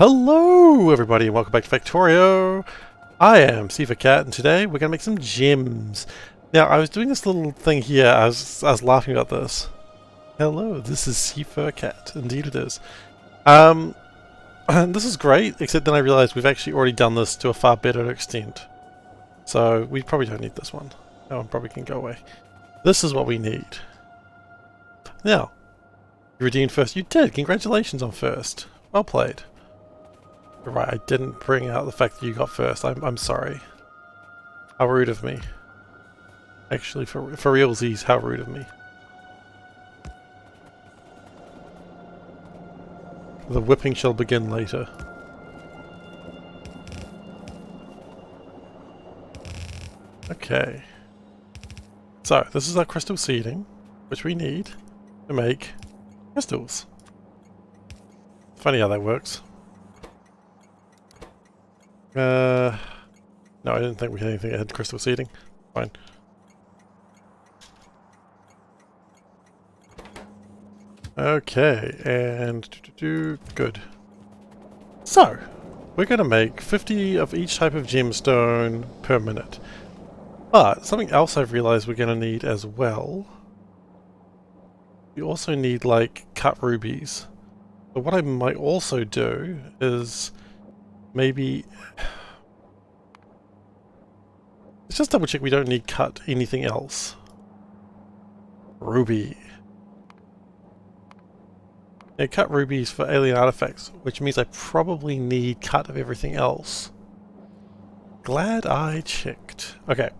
Hello everybody and welcome back to Factorio. I am SeiferKatt and today we're going to make some gems. Now I was doing this little thing here, I was laughing about this. Hello, this is SeiferKatt, indeed it is. And this is great, except then I realized we've actually already done this to a far better extent. So we probably don't need this one. That one probably can go away. This is what we need. Now, you redeemed first. You did, congratulations on first. Well played. Right, I didn't bring out the fact that you got first. I'm sorry. How rude of me. Actually, for realsies, how rude of me. The whipping shall begin later. Okay. So, this is our crystal seeding, which we need to make crystals. Funny how that works. No, I didn't think we had anything that had crystal seeding. Fine. Okay, and good. So, we're going to make 50 of each type of gemstone per minute. But, something else I've realized we're going to need as well. We also need, like, cut rubies. But what I might also do is maybe... Let's just double check we don't need cut anything else. Ruby. Yeah, cut rubies for alien artifacts, which means I probably need cut of everything else. Glad I checked. Okay.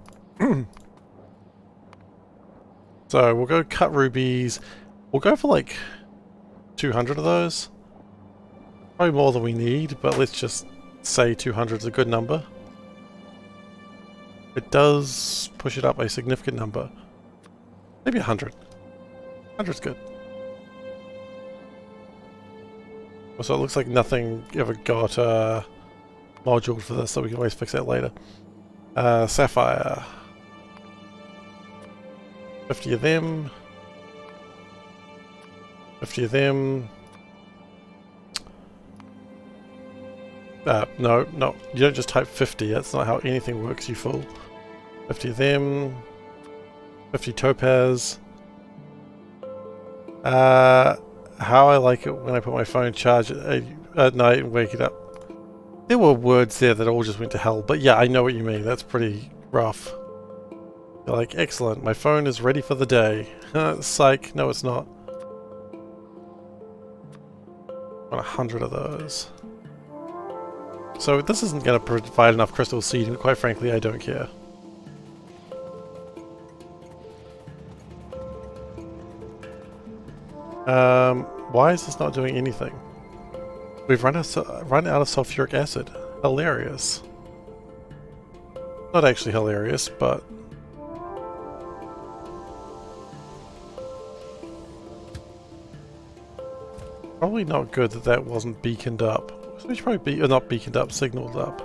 So we'll go cut rubies. We'll go for like 200 of those. Probably more than we need, but let's just say 200 is a good number. It does push it up a significant number. Maybe 100. 100's good. Also, it looks like nothing ever got moduled for this, so we can always fix that later. Sapphire. 50 of them. 50 of them. No, you don't just type 50, that's not how anything works, you fool. 50 of them. 50 topaz. How I like it when I put my phone charge at night and wake it up. There were words there that all just went to hell, but yeah, I know what you mean, that's pretty rough. You're like, excellent, my phone is ready for the day. Psych, no it's not. I want 100 of those. So this isn't going to provide enough crystal seeding, quite frankly I don't care. Why is this not doing anything? We've run out of sulfuric acid. Hilarious. Not actually hilarious, but... Probably not good that that wasn't beaconed up. So we should probably be, not beaconed up, signaled up.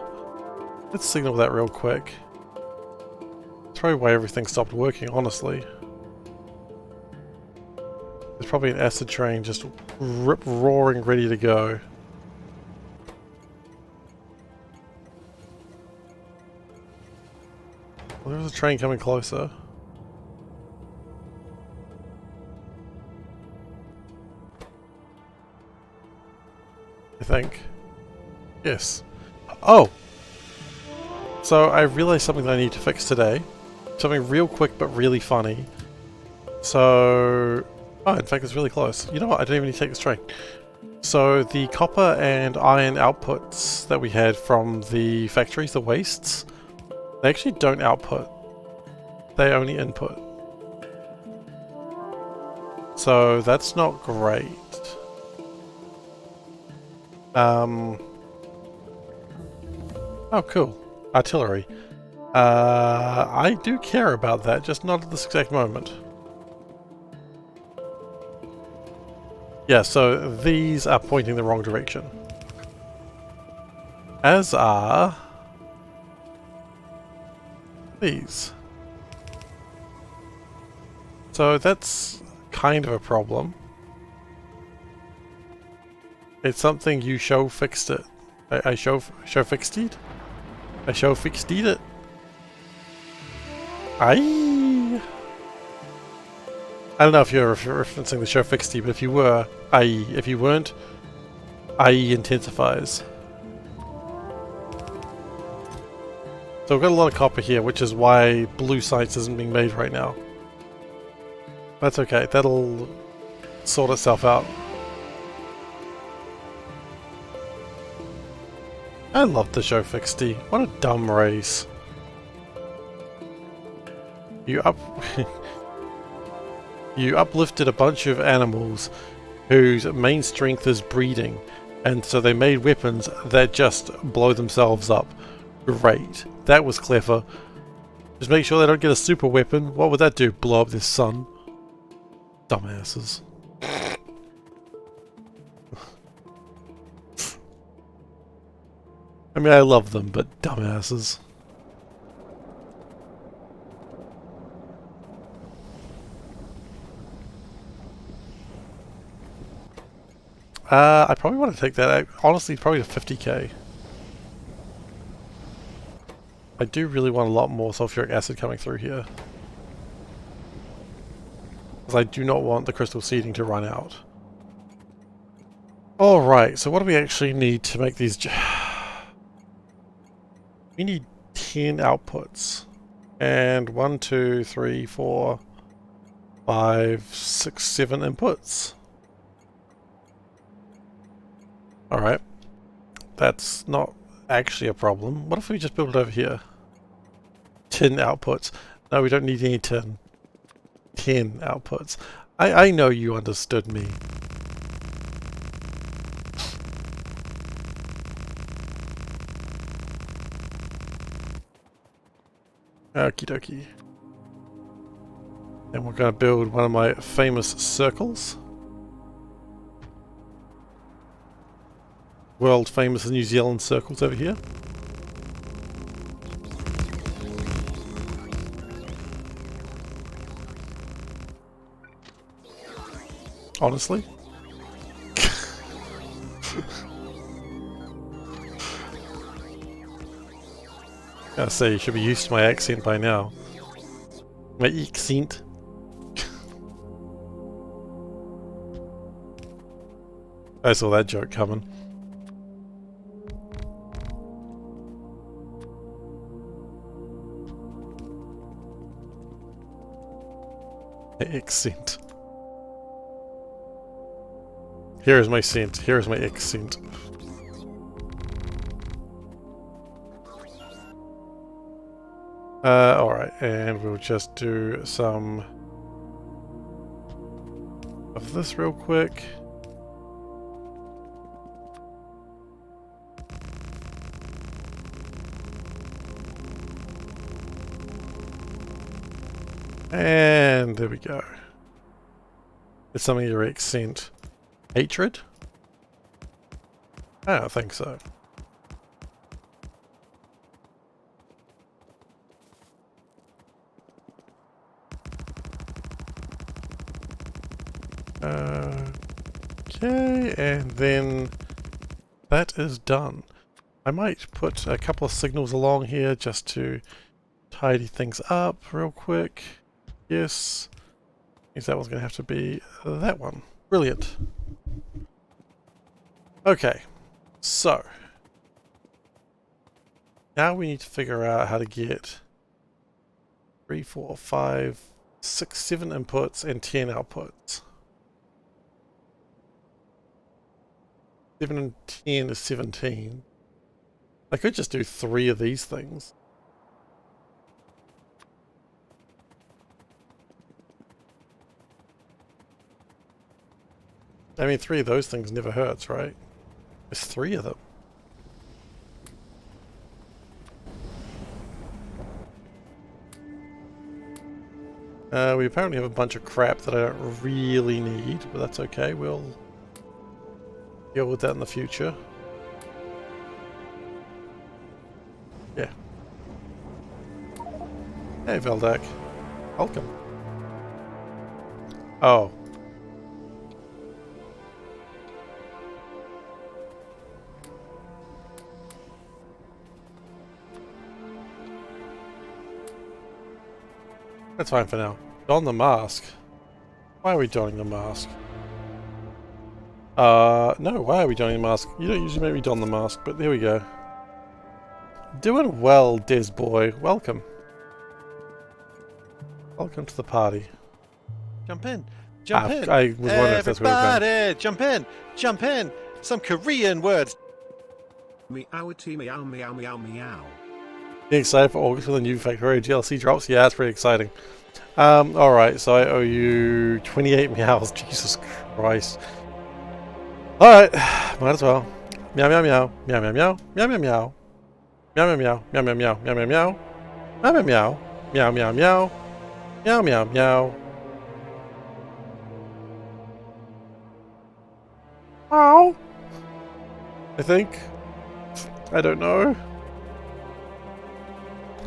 Let's signal that real quick. That's probably why everything stopped working, honestly. There's probably an acid train just rip-roaring ready to go. Well, there's a train coming closer. I think. Yes. Oh! So I realized something that I need to fix today. Something real quick but really funny. So... Oh, in fact it's really close. You know what, I don't even need to take this train. So the copper and iron outputs that we had from the factories, the wastes, they actually don't output. They only input. So that's not great. Oh cool. Artillery. I do care about that, just not at this exact moment. Yeah, so these are pointing the wrong direction. As are these. So that's kind of a problem. It's something you show fixed it. I show fixed it? I show fixed it. I don't know if you're referencing the show fixed it, but if you were, IE. If you weren't, IE intensifies. So we've got a lot of copper here, which is why blue sites isn't being made right now. That's okay, that'll sort itself out. I love the show fixed D. What a dumb race. You uplifted a bunch of animals whose main strength is breeding, and so they made weapons that just blow themselves up. Great. That was clever. Just make sure they don't get a super weapon. What would that do? Blow up their sun? Dumbasses. I mean, I love them, but dumbasses. I probably want to take that out. Honestly, probably to 50k. I do really want a lot more sulfuric acid coming through here. Because I do not want the crystal seeding to run out. Alright, so what do we actually need to make these... We need 10 outputs. And 1, 2, 3, 4, 5, 6, 7 inputs. Alright. That's not actually a problem. What if we just build it over here? 10 outputs. No, we don't need any 10. 10 outputs. I know you understood me. Okie dokie. And we're going to build one of my famous circles. World famous New Zealand circles over here. Honestly. I say you should be used to my accent by now. My accent. I saw that joke coming. My accent. Here is my scent. Here is my accent. Alright, and we'll just do some of this real quick. And there we go. It's something your accent. Hatred? I don't think so. Okay, and then that is done. I might put a couple of signals along here just to tidy things up real quick. Yes. Means that one's going to have to be that one. Brilliant. Okay, so now we need to figure out how to get 3, 4, 5, 6, 7 inputs and 10 outputs. 7 and 10 is 17. I could just do 3 of these things. I mean, 3 of those things never hurts, right? There's 3 of them. We apparently have a bunch of crap that I don't really need, but that's okay. We'll deal with that in the future. Yeah. Hey, Veldak. Welcome. Oh. That's fine for now. Don the mask. Why are we donning the mask? No, why are we donning the mask? You don't usually make me don the mask, but there we go. Doing well, Des boy. Welcome. Welcome to the party. Jump in. Jump in. I was wondering if that's where we're going. Everybody, jump in. Jump in. Some Korean words. Meowity meow meow meow meow. Getting excited for August when the new Factorio DLC drops? Yeah, that's pretty exciting. Alright, so I owe you 28 meows. Jesus Christ. Alright, might as well. Meow meow meow. Meow meow meow. Meow meow meow. Meow meow meow. Meow meow meow. Meow meow meow. Meow meow meow. Meow meow meow. Meow meow meow. Meow. I think. I don't know.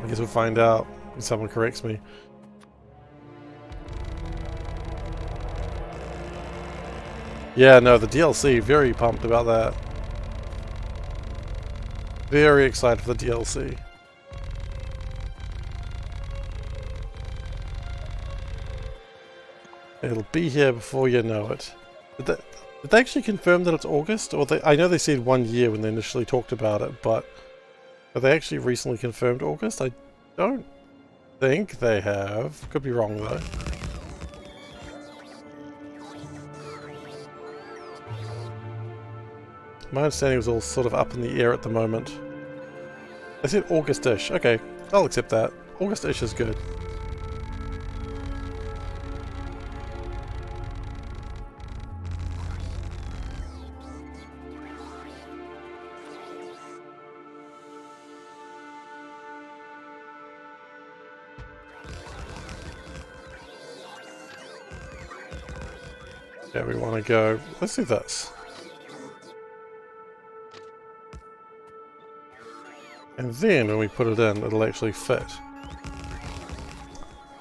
I guess we'll find out if someone corrects me. Yeah, no, the DLC, very pumped about that. Very excited for the DLC. It'll be here before you know it. Did they actually confirm that it's August? Or I know they said 1 year when they initially talked about it, but have they actually recently confirmed August? I don't think they have. Could be wrong though. My understanding was all sort of up in the air at the moment. They said August-ish. Okay, I'll accept that. August-ish is good. Yeah, we want to go. Let's do this. And then when we put it in, it'll actually fit.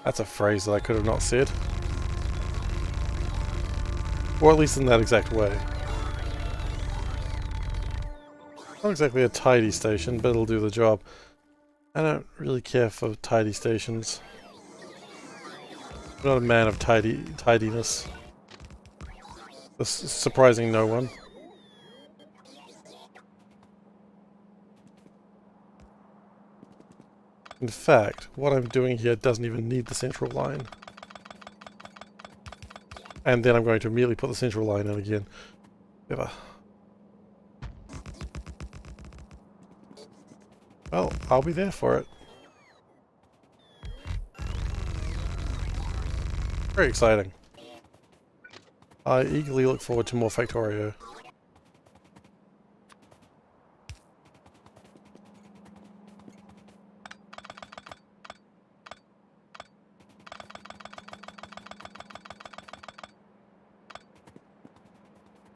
That's a phrase that I could have not said. Or at least in that exact way. Not exactly a tidy station, but it'll do the job. I don't really care for tidy stations. I'm not a man of tidiness. Surprising no one. In fact, what I'm doing here doesn't even need the central line. And then I'm going to immediately put the central line in again. Ever. Well, I'll be there for it. Very exciting. I eagerly look forward to more Factorio.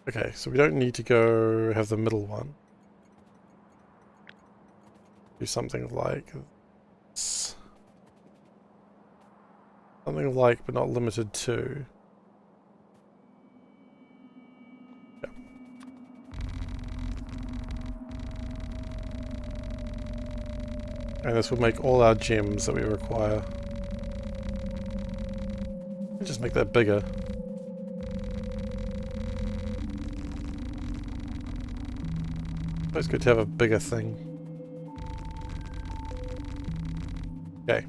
Okay, so we don't need to go have the middle one. Do something like this. Something like, but not limited to. Yep. And this will make all our gems that we require. Just make that bigger. It's good to have a bigger thing. Okay.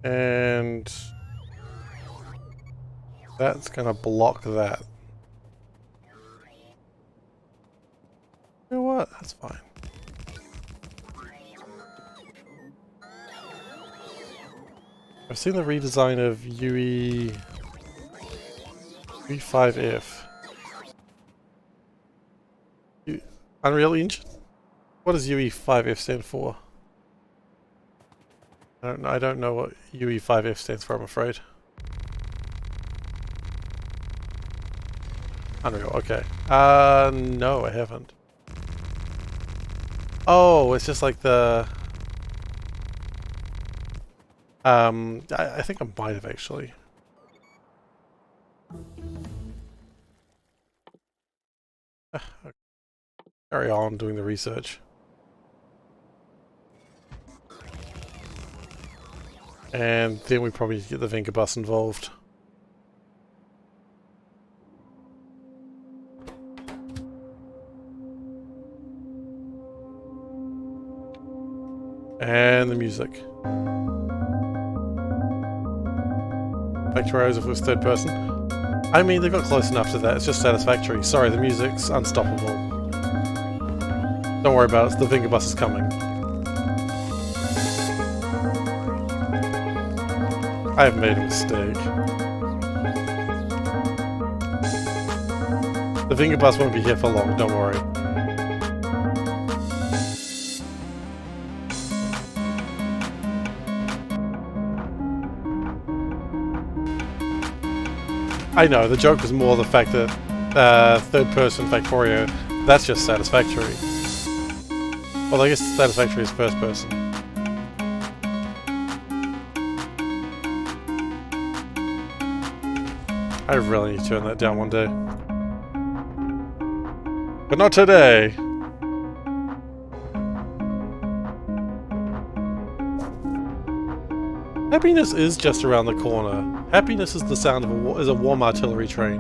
And that's gonna block that. You know what? That's fine. I've seen the redesign of UE5F. Unreal Engine? What does UE5F stand for? I don't know what UE5F stands for, I'm afraid. Unreal, okay. No, I haven't. Oh, it's just like the... I think I might have actually. Okay. Carry on doing the research. And then we probably get the Venga bus involved. And the music. Factorio if it was third person. I mean, they got close enough to that. It's just satisfactory. Sorry, the music's unstoppable. Don't worry about it. The Venga bus is coming. I have made a mistake. The Venga bus won't be here for long. Don't worry. I know, the joke was more the fact that third person Factorio, that's just satisfactory. Well, I guess satisfactory is first person. I really need to turn that down one day. But not today! Happiness is just around the corner. Happiness is the sound of a warm artillery train.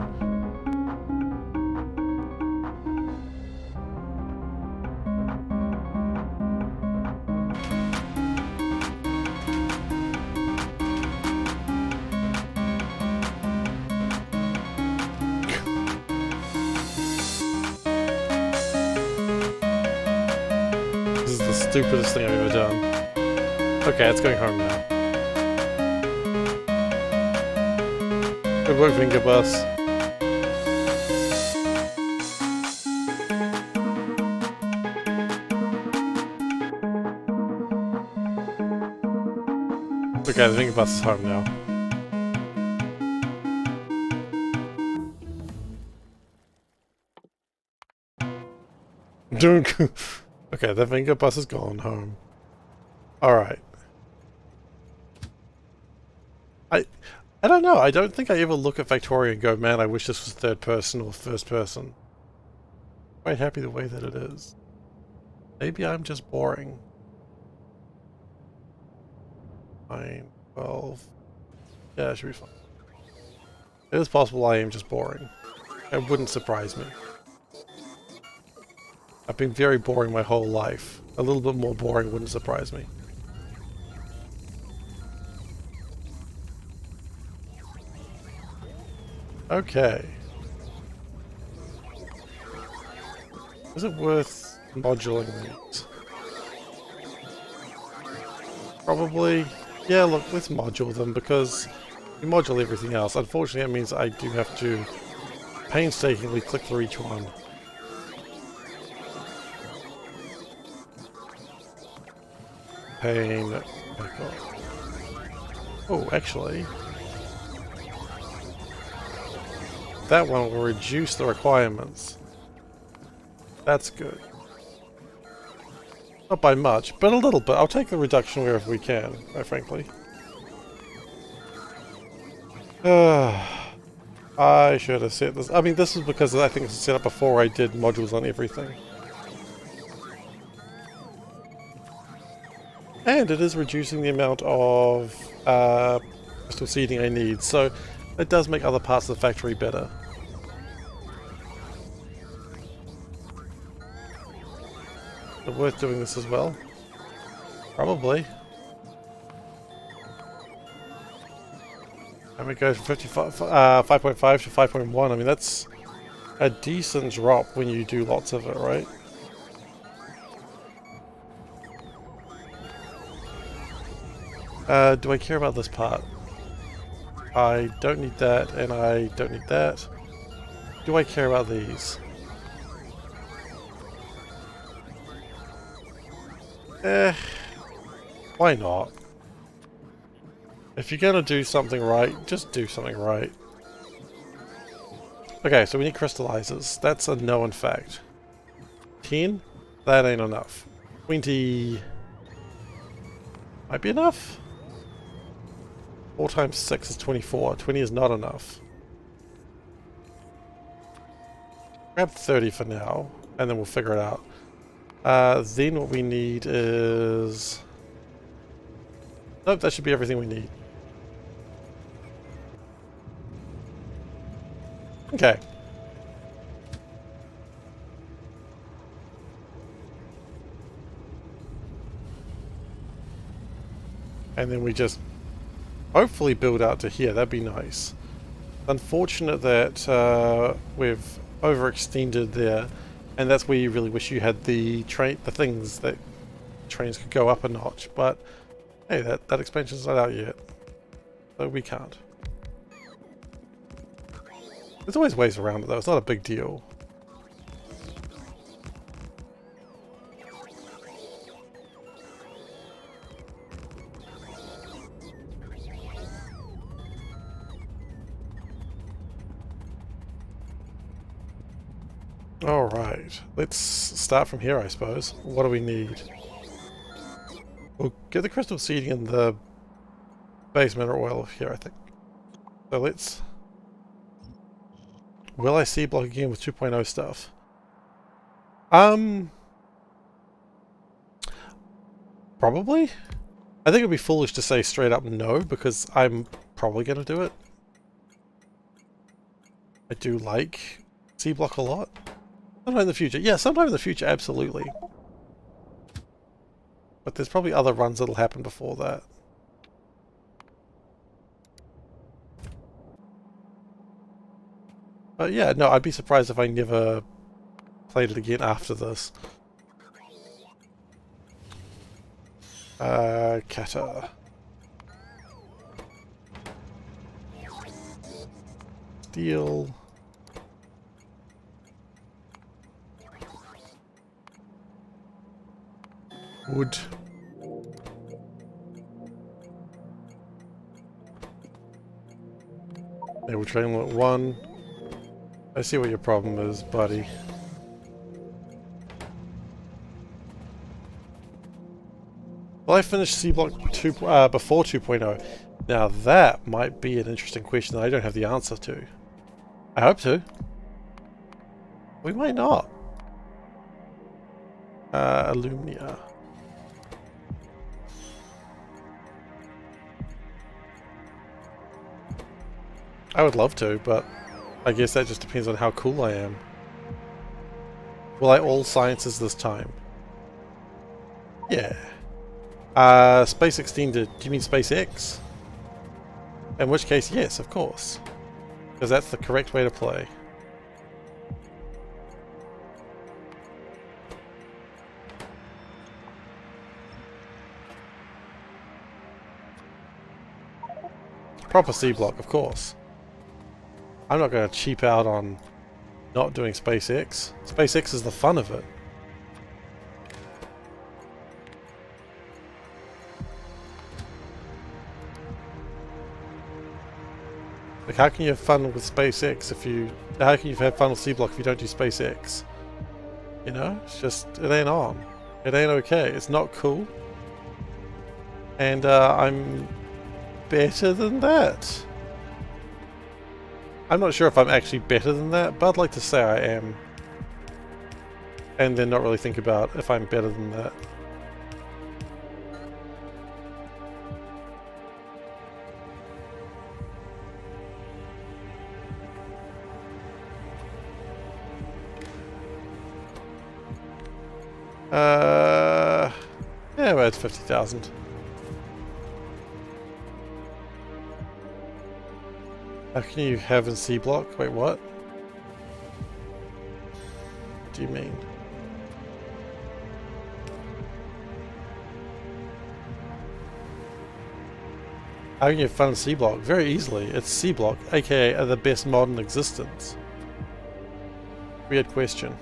This is the stupidest thing I've ever done. Okay, it's going home now. Good work, Venga bus. Okay, the Venga bus is home now. Okay, the Venga bus is gone home. Alright. I don't know, I don't think I ever look at Factorio and go, man, I wish this was third person or first person. I'm quite happy the way that it is. Maybe I'm just boring. 9, 12... Yeah, it should be fine. It is possible I am just boring. It wouldn't surprise me. I've been very boring my whole life. A little bit more boring wouldn't surprise me. Okay. Is it worth moduling these? Probably. Yeah, look, let's module them because we module everything else. Unfortunately, that means I do have to painstakingly click through each one. Oh, actually, that one will reduce the requirements. That's good. Not by much, but a little bit. I'll take the reduction wherever we can, quite frankly. I should have set this. I mean, this is because I think it's set up before I did modules on everything. And it is reducing the amount of crystal seeding I need, so it does make other parts of the factory better. Is it worth doing this as well? Probably. And we go from 5.5 to 5.1. I mean, that's a decent drop when you do lots of it, right? Do I care about this part? I don't need that, and I don't need that. Do I care about these? Why not? If you're gonna do something right, just do something right. Okay, so we need crystallizers. That's a known fact. 10? That ain't enough. 20... might be enough? 4 times 6 is 24. 20 is not enough. Grab 30 for now, and then we'll figure it out. Then what we need is... Nope, that should be everything we need. Okay. And then we just hopefully build out to here. That'd be nice. Unfortunate that we've overextended there, and that's where you really wish you had the things that trains could go up a notch. But hey, that expansion's not out yet, so we can't. There's always ways around it though. It's not a big deal. Alright, let's start from here, I suppose. What do we need? We'll get the crystal seeding in the base mineral oil here, I think. So let's... Will I Seablock again with 2.0 stuff? Probably? I think it would be foolish to say straight up no, because I'm probably going to do it. I do like Seablock a lot. Sometime in the future. Yeah, sometime in the future, absolutely. But there's probably other runs that'll happen before that. But yeah, no, I'd be surprised if I never played it again after this. Kata. Steel. Wood. Yeah, we're trying with 1. I see what your problem is, buddy. Will I finish Seablock 2 before 2.0? Now that might be an interesting question that I don't have the answer to. I hope to. We might not. Alumnia. I would love to, but I guess that just depends on how cool I am. Will I all sciences this time? Yeah. Space extended. Do you mean SpaceX? In which case, yes, of course. Because that's the correct way to play. Proper Seablock, of course. I'm not going to cheap out on not doing SpaceX. SpaceX is the fun of it. Like, how can you have fun with SpaceX if you... How can you have fun with Seablock if you don't do SpaceX? You know? It's just... It ain't on. It ain't okay. It's not cool. And, I'm better than that. I'm not sure if I'm actually better than that, but I'd like to say I am. And then not really think about if I'm better than that. Yeah, well, it's 50,000. How can you have a Seablock? Wait, what? What do you mean? How can you have fun in Seablock? Very easily. It's Seablock, aka the best mod in existence. Weird question.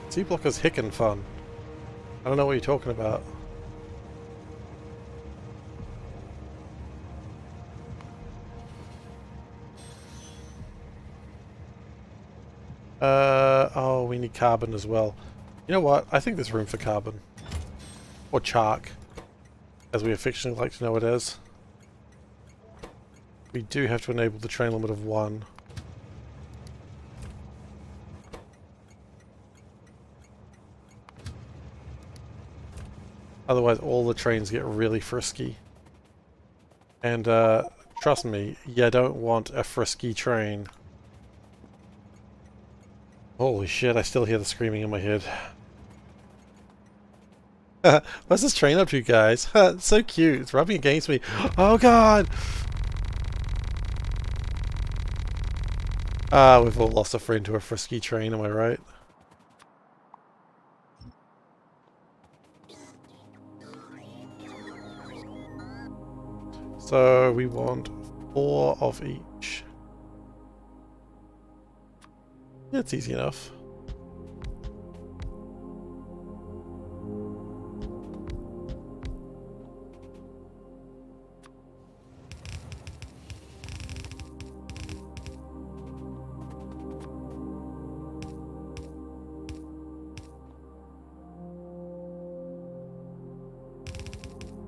Seablock is hickin' fun. I don't know what you're talking about. Oh, we need carbon as well. You know what? I think there's room for carbon. Or chark, as we affectionately like to know it as. We do have to enable the train limit of 1. Otherwise all the trains get really frisky. And trust me, you don't want a frisky train. Holy shit, I still hear the screaming in my head. What's this train up to, guys? It's so cute. It's rubbing against me. Oh god! Ah, we've all lost a friend to a frisky train, am I right? So we want 4 of each. Yeah, it's easy enough.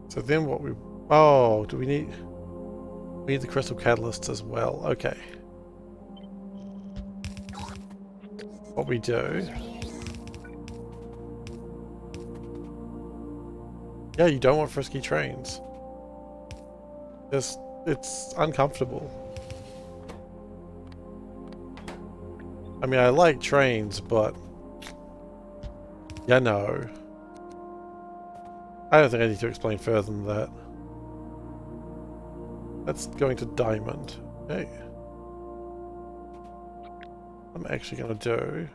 So then what we... Oh, do we need... We need the crystal catalysts as well. Okay. What we do... Yeah, you don't want frisky trains. Just... It's uncomfortable. I mean, I like trains, but... Yeah, no. I don't think I need to explain further than that. That's going to diamond. Okay. I'm actually going to do...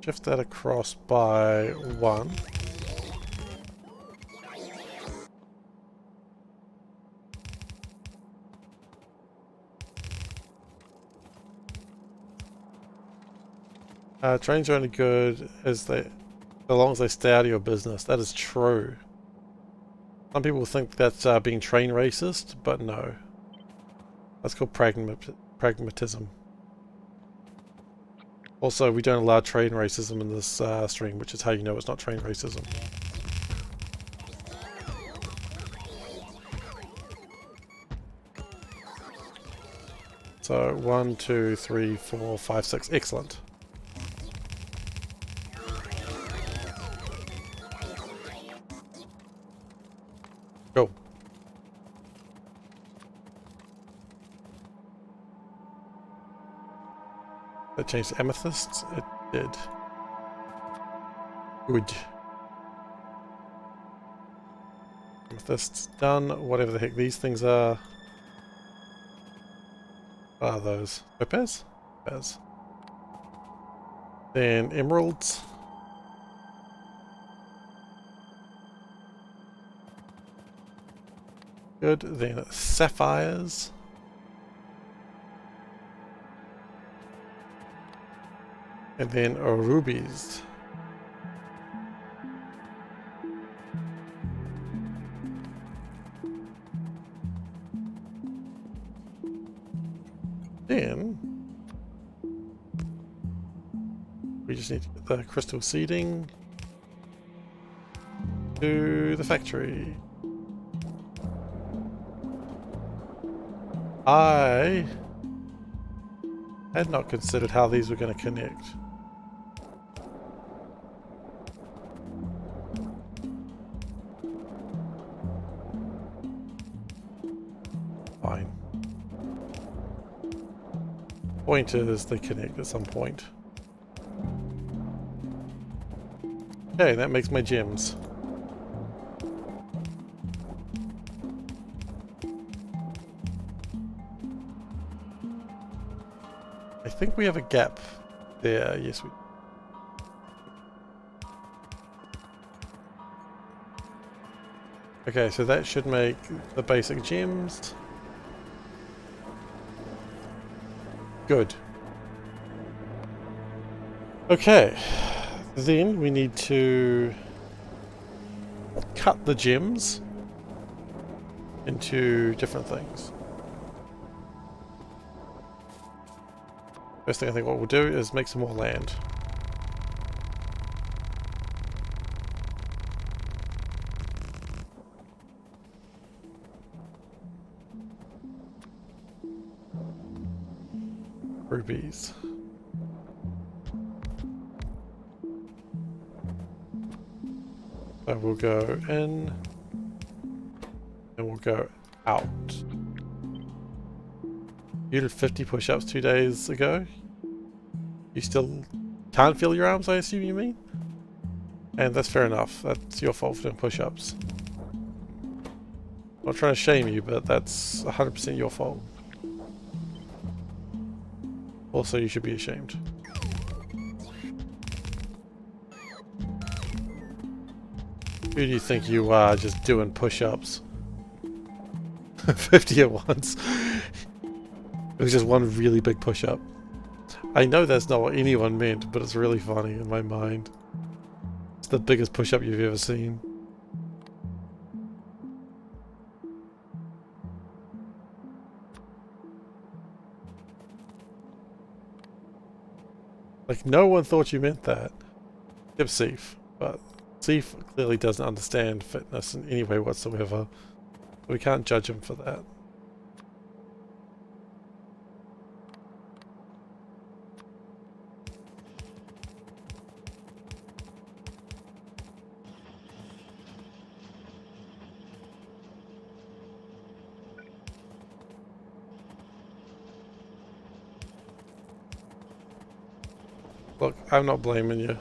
Shift that across by 1. Trains are only good as so long as they stay out of your business. That is true. Some people think that's being train racist, but no. That's called pragmatism. Also, we don't allow train racism in this stream, which is how you know it's not train racism. So 1, 2, 3, 4, 5, 6. Excellent. Go. That changed to amethysts? It did. Good. Amethysts done. Whatever the heck these things are. What are those? Topaz? Topaz. Then emeralds. Good. Then sapphires. And then rubies. Then we just need to get the crystal seeding to the factory. I had not considered how these were going to connect. Fine. Point is they connect at some point. Okay, that makes my gems. I think we have a gap there. Yes, we... Okay, so that should make the basic gems. Good. Okay, then we need to cut the gems into different things. First thing I think what we'll do is make some more land. rupees. So we'll go in and we'll go out. You did 50 push-ups 2 days ago. You still can't feel your arms, I assume you mean? And that's fair enough. That's your fault for doing push-ups. I'm not trying to shame you, but that's 100% your fault. Also, you should be ashamed. Who do you think you are, just doing push-ups? 50 at once. It was just one really big push-up. I know that's not what anyone meant, but it's really funny in my mind. It's the biggest push-up you've ever seen. Like, no one thought you meant that. Except Seif. But Seif clearly doesn't understand fitness in any way whatsoever. We can't judge him for that. Look, I'm not blaming you.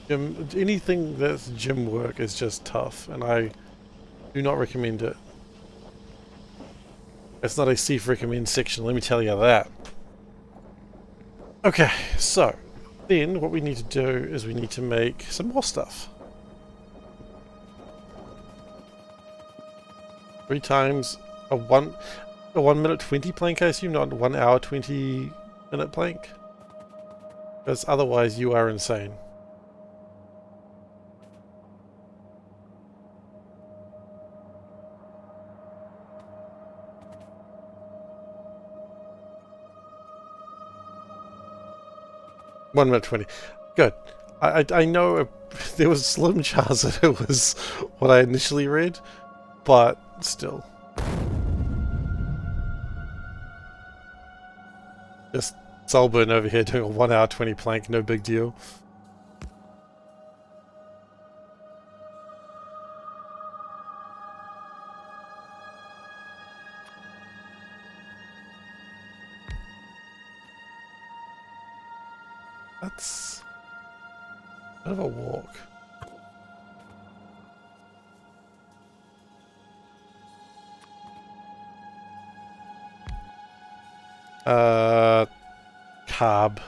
Anything that's gym work is just tough, and I do not recommend it. It's not a safe recommend section, let me tell you that. Okay, so then what we need to do is we need to make some more stuff. 3 times a 1 minute 20 plank, I assume, not 1 hour 20 minute plank. Because otherwise you are insane. One minute 20. Good. I know there was a slim chance that it was what I initially read, but still. Just Solburn over here doing a 1 hour 20 plank, no big deal. That's a bit of a walk. Carb.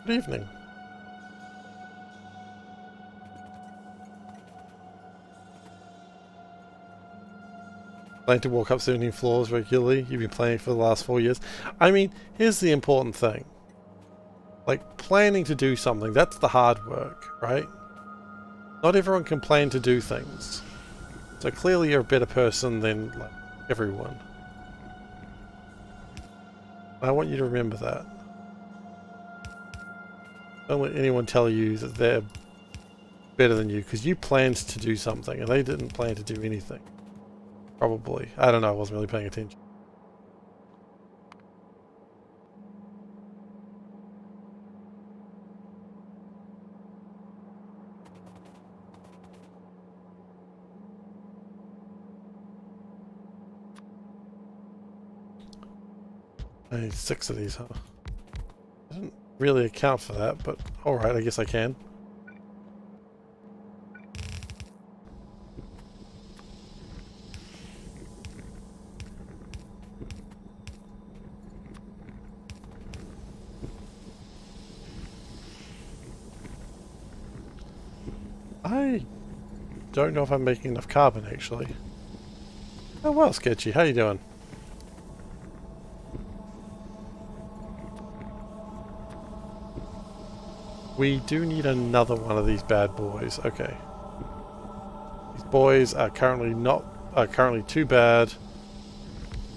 Good evening. Planning to walk up 17 floors regularly. You've been planning for the last 4 years. I mean, here's the important thing. Like, planning to do something, that's the hard work, right? Not everyone can plan to do things. So clearly you're a better person than, like, everyone. I want you to remember that. Don't let anyone tell you that they're better than you, because you planned to do something, and they didn't plan to do anything. Probably. I don't know, I wasn't really paying attention. I need 6 of these, huh? I didn't really account for that, but alright, I guess I can. I don't know if I'm making enough carbon, actually. Oh well, Sketchy, how you doing? We do need another one of these bad boys. Okay. These boys are currently too bad.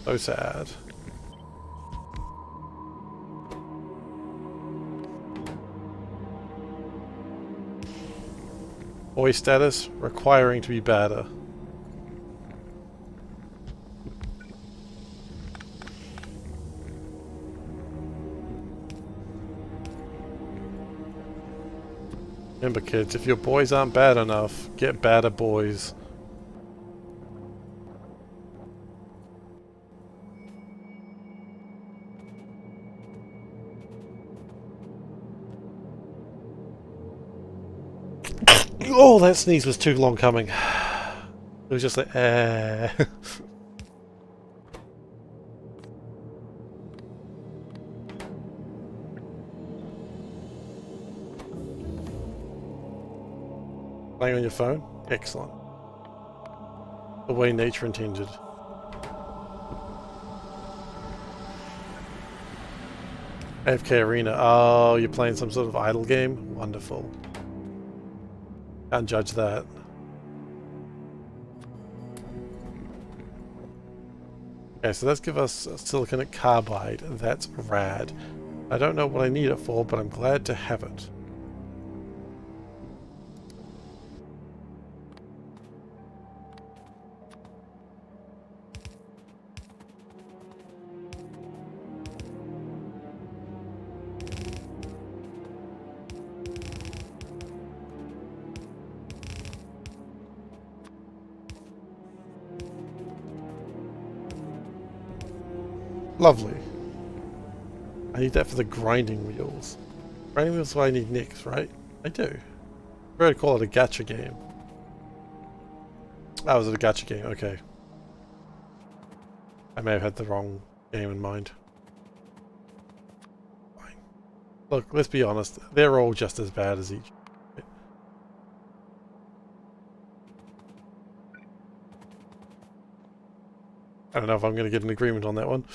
So sad. Boy status, requiring to be badder. Remember kids, if your boys aren't bad enough, get badder boys. Oh, that sneeze was too long coming. It was just like, eh. Playing on your phone? Excellent. The way nature intended. AFK Arena. Oh, you're playing some sort of idle game? Wonderful. Can't judge that. Okay, so let's give us silicon carbide. That's rad. I don't know what I need it for, but I'm glad to have it. Lovely. I need that for the grinding wheels. Grinding wheels is what I need next, right? I do. I prefer to call it a gacha game. Oh, was it a gacha game? Okay. I may have had the wrong game in mind. Fine. Look, let's be honest. They're all just as bad as each. I don't know if I'm going to get an agreement on that one.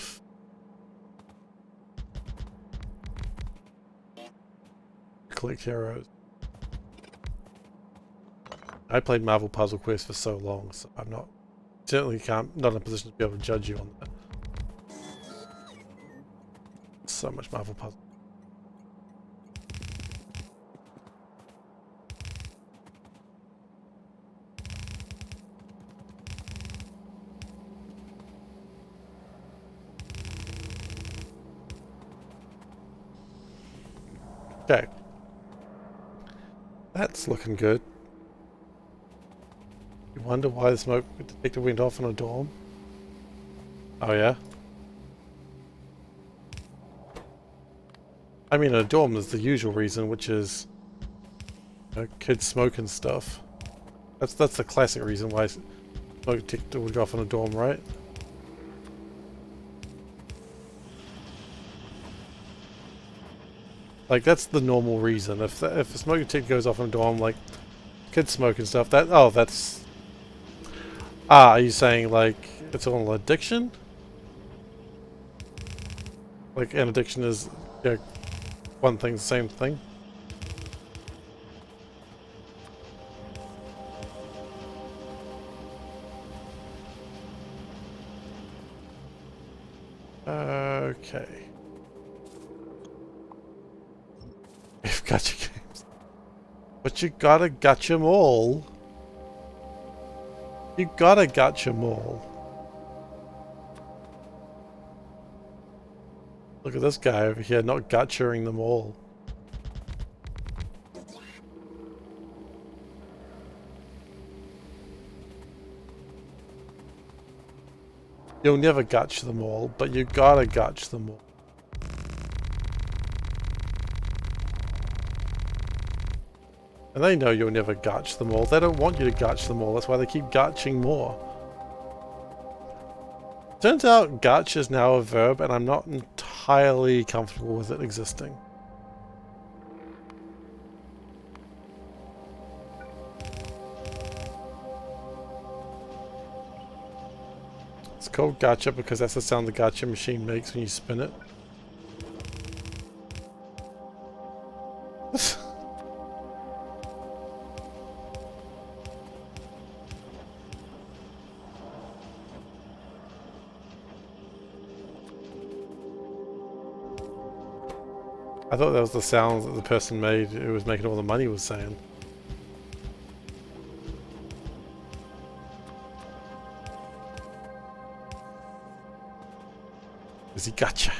Collect heroes. I played Marvel Puzzle Quest for so long, so I'm not not in a position to be able to judge you on that. So much Marvel Puzzle. Okay. That's looking good. You wonder why the smoke detector went off in a dorm? Oh yeah? I mean, a dorm is the usual reason, which is, you know, kids smoking stuff. That's the classic reason why smoke detector would go off in a dorm, right? Like, that's the normal reason. If a smoke detector goes off in a dorm, like, kids smoking stuff, that's... Ah, are you saying, like, it's all an addiction? Like, an addiction is, you know, one thing, the same thing? Okay. We've got your games. But you gotta gotcha 'em all. You gotta gotcha 'em all. Look at this guy over here not gotchaing them all. You'll never gotcha them all, but you gotta gotcha them all. And they know you'll never gotcha them all. They don't want you to gotcha them all. That's why they keep gotching more. Turns out gotch is now a verb, and I'm not entirely comfortable with it existing. It's called gotcha because that's the sound the gotcha machine makes when you spin it. I thought that was the sound that the person made who was making all the money was saying. easy gotcha.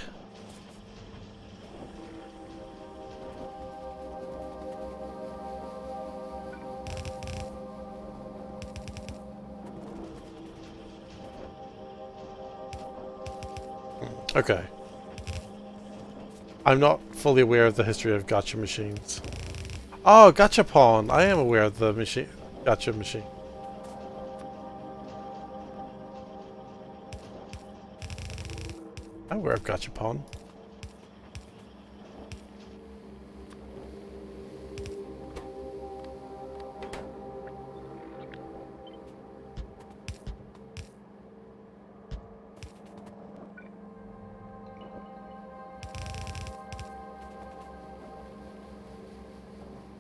Okay. I'm not fully aware of the history of gacha machines. Oh, gachapon! I am aware of the machine, gacha machine. I'm aware of gachapon.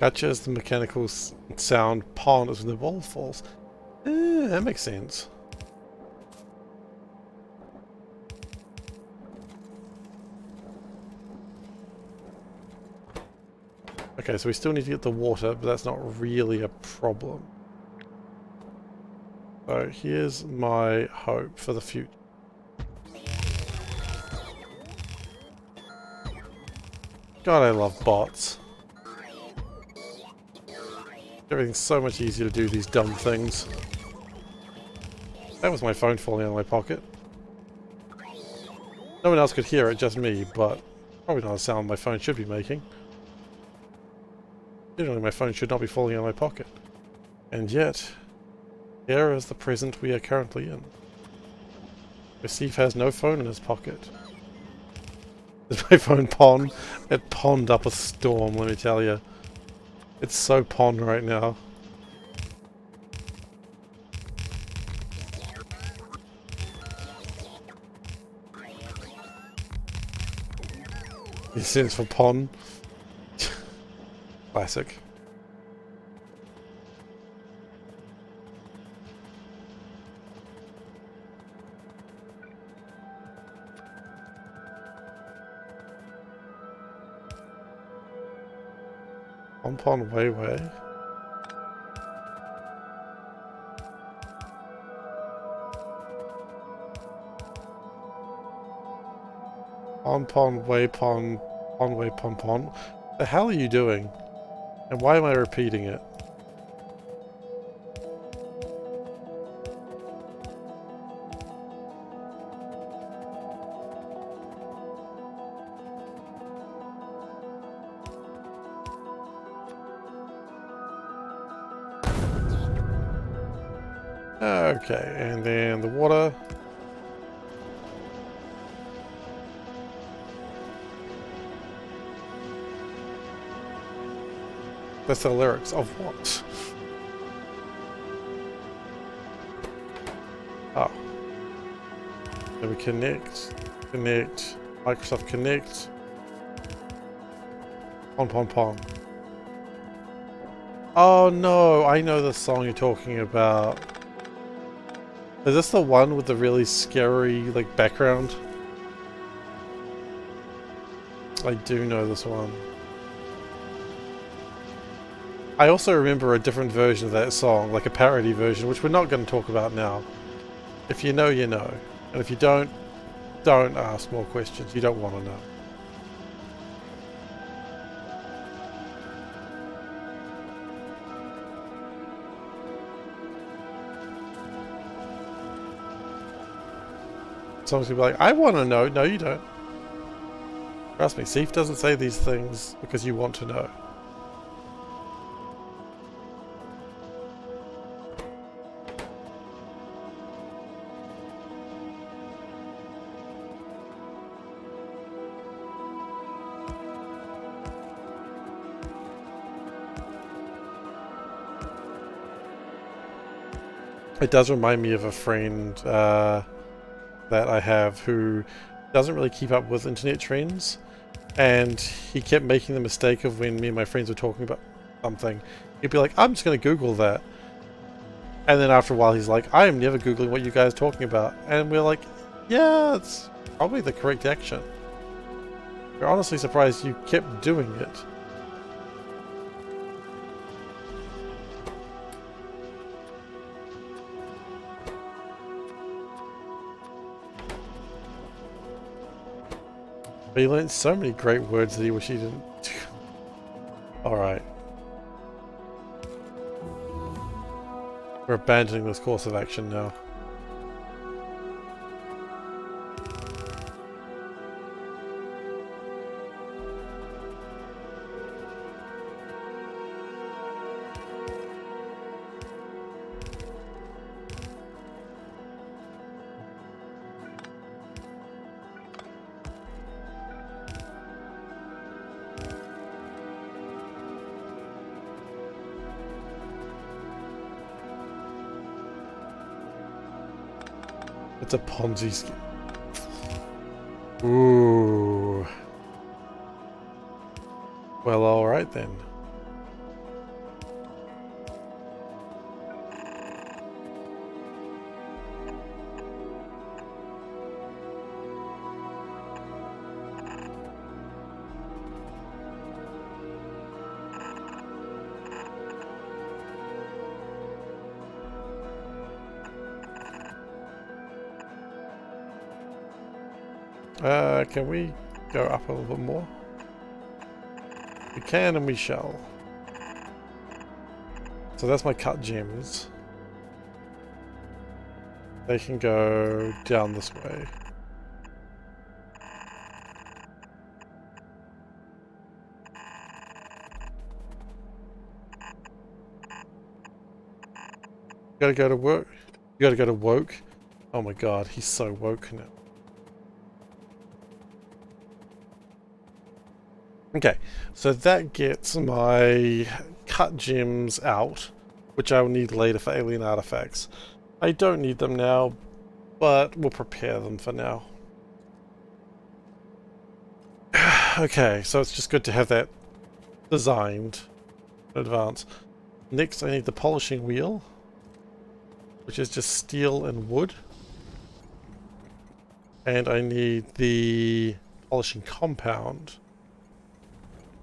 Gacha is the mechanical sound, pon is when the ball falls. That makes sense. Okay, so we still need to get the water, but that's not really a problem. So here's my hope for the future. God, I love bots. Everything's so much easier to do these dumb things. That was my phone falling out of my pocket. No one else could hear it, just me, but probably not a sound my phone should be making. Generally, my phone should not be falling out of my pocket. And yet, here is the present we are currently in. Steve has no phone in his pocket. Is my phone pon? It ponned up a storm, let me tell you. It's so pon right now. It stands for pon. Classic. Pon way way. Pon way pon way pon pon. The hell are you doing? And why am I repeating it? Okay, and then the water. That's the lyrics of what? Oh. So we connect, Microsoft Connect. Pon. Oh no, I know the song you're talking about. Is this the one with the really scary, like, background? I do know this one. I also remember a different version of that song, like a parody version, which we're not going to talk about now. If you know, you know. And if you don't ask more questions. You don't want to know. Someone's gonna be like, I want to know. No, you don't. Trust me, Seif doesn't say these things because you want to know. It does remind me of a friend that I have who doesn't really keep up with internet trends, and he kept making the mistake of when me and my friends were talking about something, he'd be like, I'm just going to Google that. And then after a while he's like, I am never Googling what you guys are talking about. And we're like, yeah, it's probably the correct action. We're honestly surprised you kept doing it. But he learned so many great words that he wish he didn't. Alright. We're abandoning this course of action now. It's a Ponzi scheme. Ooh. Well, alright then. Can we go up a little bit more? We can and we shall. So that's my cut gems. They can go down this way. You gotta go to work. You gotta go to woke. Oh my god, he's so woke now. Okay, so that gets my cut gems out, which I will need later for alien artifacts. I don't need them now, but we'll prepare them for now. Okay, so it's just good to have that designed in advance. Next, I need the polishing wheel, which is just steel and wood. And I need the polishing compound.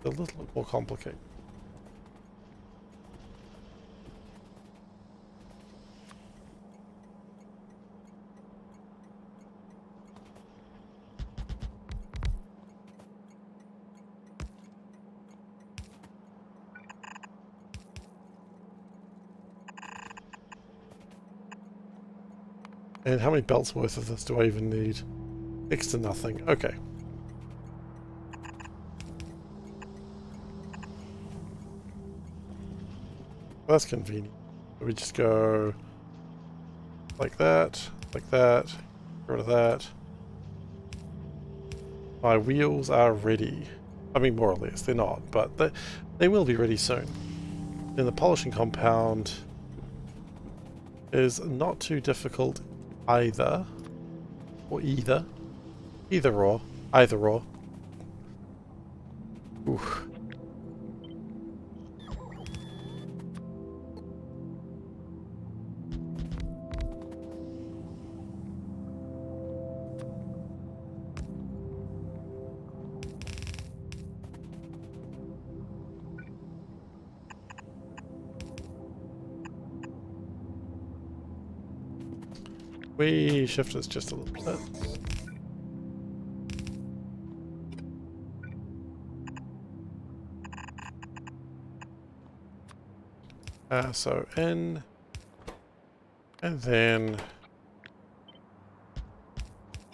A little bit more complicated. And how many belts worth of this do I even need? Next to nothing. Okay. That's convenient. We just go like that, get rid of that. My wheels are ready. I mean, more or less, they're not, but they will be ready soon. Then the polishing compound is not too difficult either. Or either. Either or. Either or. Oof. We shift this just a little bit. So in, and then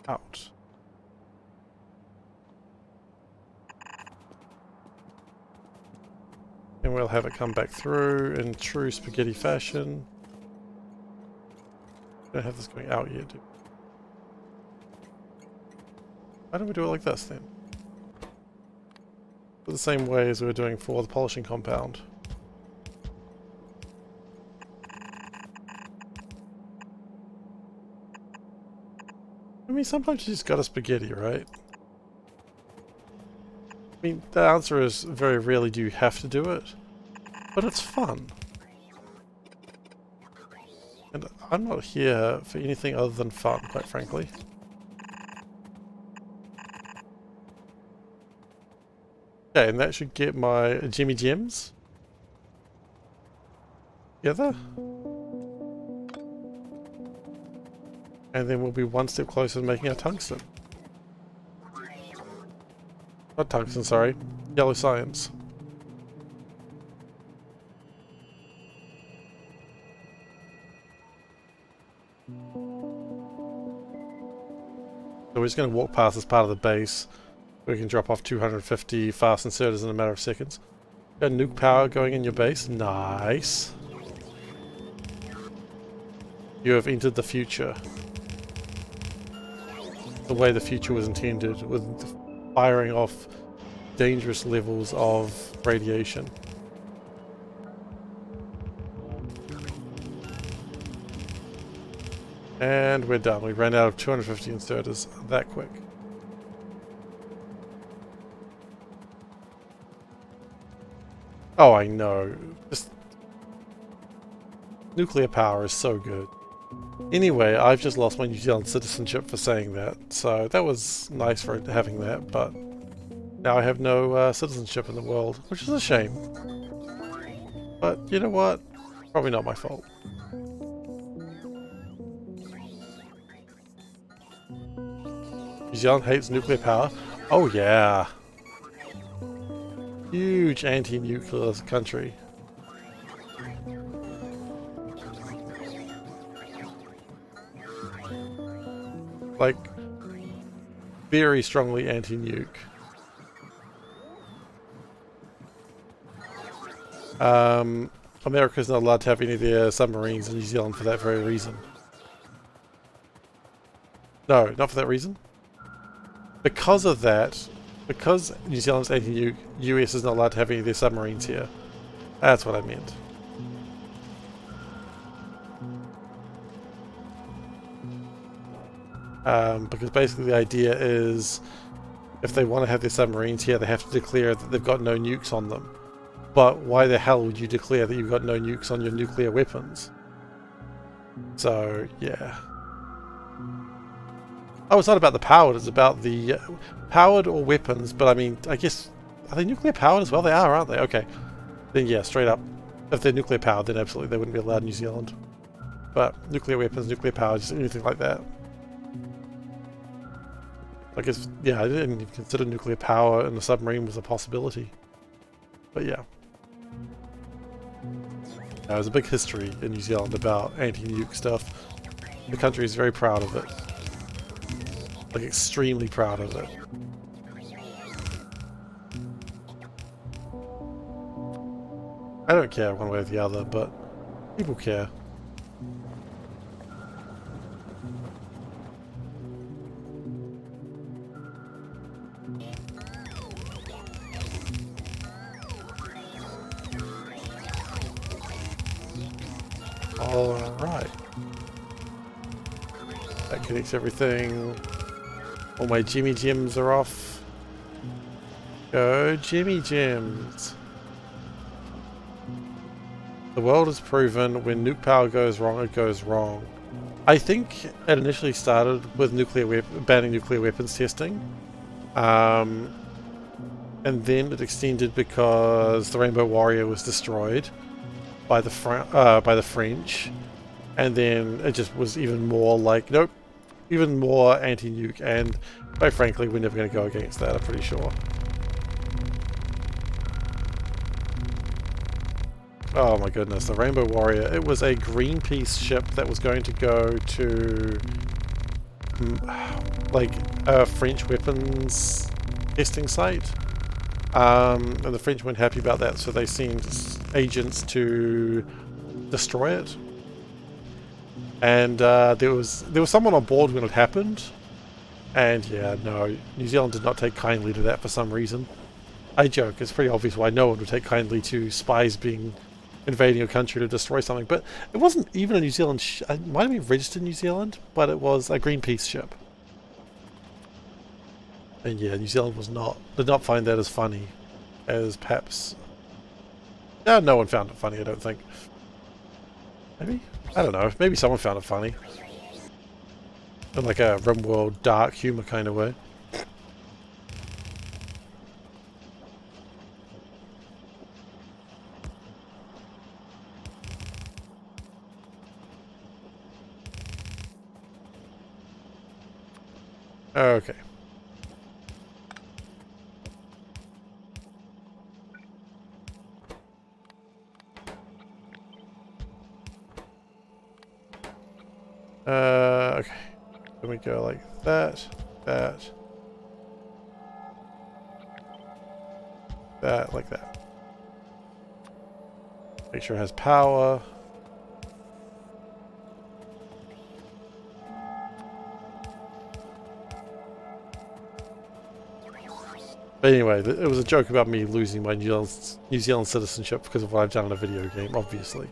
out. And we'll have it come back through in true spaghetti fashion. Don't have this going out yet, do we? Why don't we do it like this then? The same way as we were doing for the polishing compound. I mean, sometimes you just got a spaghetti, right? I mean, the answer is very rarely do you have to do it, but it's fun. And I'm not here for anything other than fun, quite frankly. Okay, and that should get my Jimmy Gems together. And then we'll be one step closer to making our tungsten. Not tungsten, sorry. Yellow science. So we're just going to walk past this part of the base. We can drop off 250 fast inserters in a matter of seconds. Got nuke power going in your base. Nice. You have entered the future. The way the future was intended, with firing off dangerous levels of radiation. And we're done. We ran out of 250 inserters that quick. Oh, I know. Just nuclear power is so good. Anyway, I've just lost my New Zealand citizenship for saying that, so that was nice for having that, but now I have no citizenship in the world, which is a shame. But you know what? Probably not my fault. New Zealand hates nuclear power? Oh yeah. Huge anti-nuclear country. Like, very strongly anti-nuke. America's not allowed to have any of their submarines in New Zealand for that very reason. No, not for that reason. Because of that, because New Zealand's anti-nuke, US is not allowed to have any of their submarines here. That's what I meant. Because basically the idea is if they want to have their submarines here, they have to declare that they've got no nukes on them. But why the hell would you declare that you've got no nukes on your nuclear weapons? So, yeah. Oh, it's not about the powered, it's about the powered or weapons, but I mean, I guess, are they nuclear powered as well? They are, aren't they? Okay. Then yeah, straight up. If they're nuclear powered, then absolutely they wouldn't be allowed in New Zealand. But nuclear weapons, nuclear power, just anything like that. I guess, yeah, I didn't even consider nuclear power in the submarine was a possibility. But yeah. There's a big history in New Zealand about anti-nuke stuff. The country is very proud of it. Like, extremely proud of it. I don't care one way or the other, but people care. Alright. That connects everything. All my Jimmy Gems are off. Go Jimmy Gems! The world has proven when nuke power goes wrong, it goes wrong. I think it initially started with banning nuclear weapons testing. And then it extended because the Rainbow Warrior was destroyed by the French, and then it just was even more like, nope, even more anti-nuke, and quite frankly, we're never going to go against that, I'm pretty sure. Oh my goodness, the Rainbow Warrior. It was a Greenpeace ship that was going to go to like a French weapons testing site. And the French weren't happy about that, so they sent agents to destroy it. And there was someone on board when it happened. And yeah, no, New Zealand did not take kindly to that for some reason. I joke, it's pretty obvious why no one would take kindly to spies invading a country to destroy something, but it wasn't even a New Zealand it might have been registered in New Zealand, but it was a Greenpeace ship. And yeah, New Zealand did not find that as funny as perhaps... no one found it funny, I don't think. Maybe? I don't know, maybe someone found it funny. In like a RimWorld dark humour kind of way. Okay. Okay. Then we go like that, that, that, like that. Make sure it has power. But anyway, it was a joke about me losing my New Zealand citizenship because of what I've done in a video game, obviously.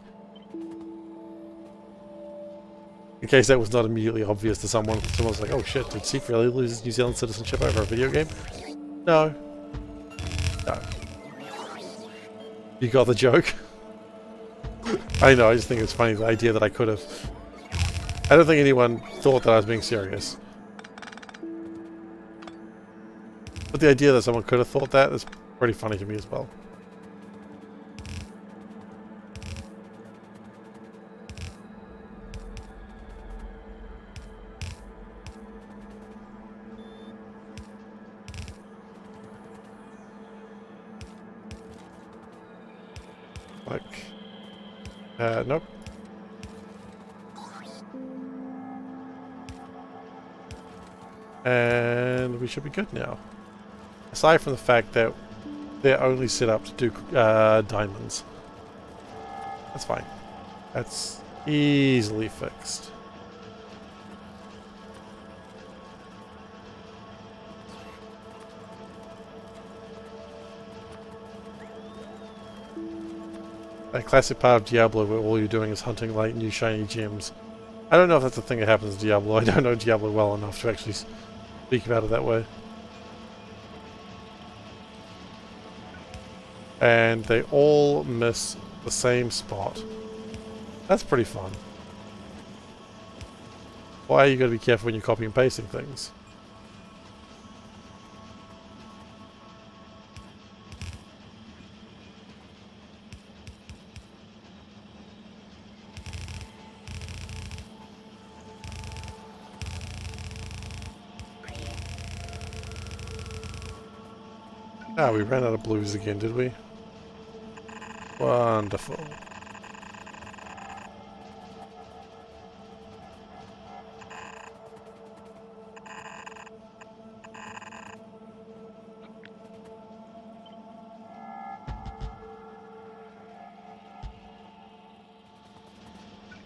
In case that was not immediately obvious to someone. Someone was like, oh shit, did Seif really lose his New Zealand citizenship over a video game? No. No. You got the joke? I know, I just think it's funny, the idea that I could have. I don't think anyone thought that I was being serious. But the idea that someone could have thought that is pretty funny to me as well. Like, nope. And we should be good now. Aside from the fact that they're only set up to do diamonds. That's fine. That's easily fixed. That classic part of Diablo where all you're doing is hunting like new shiny gems. I don't know if that's a thing that happens in Diablo. I don't know Diablo well enough to actually speak about it that way. And they all miss the same spot. That's pretty fun. Why are you going to be careful when you're copying and pasting things? Ah, we ran out of blues again, did we? Wonderful.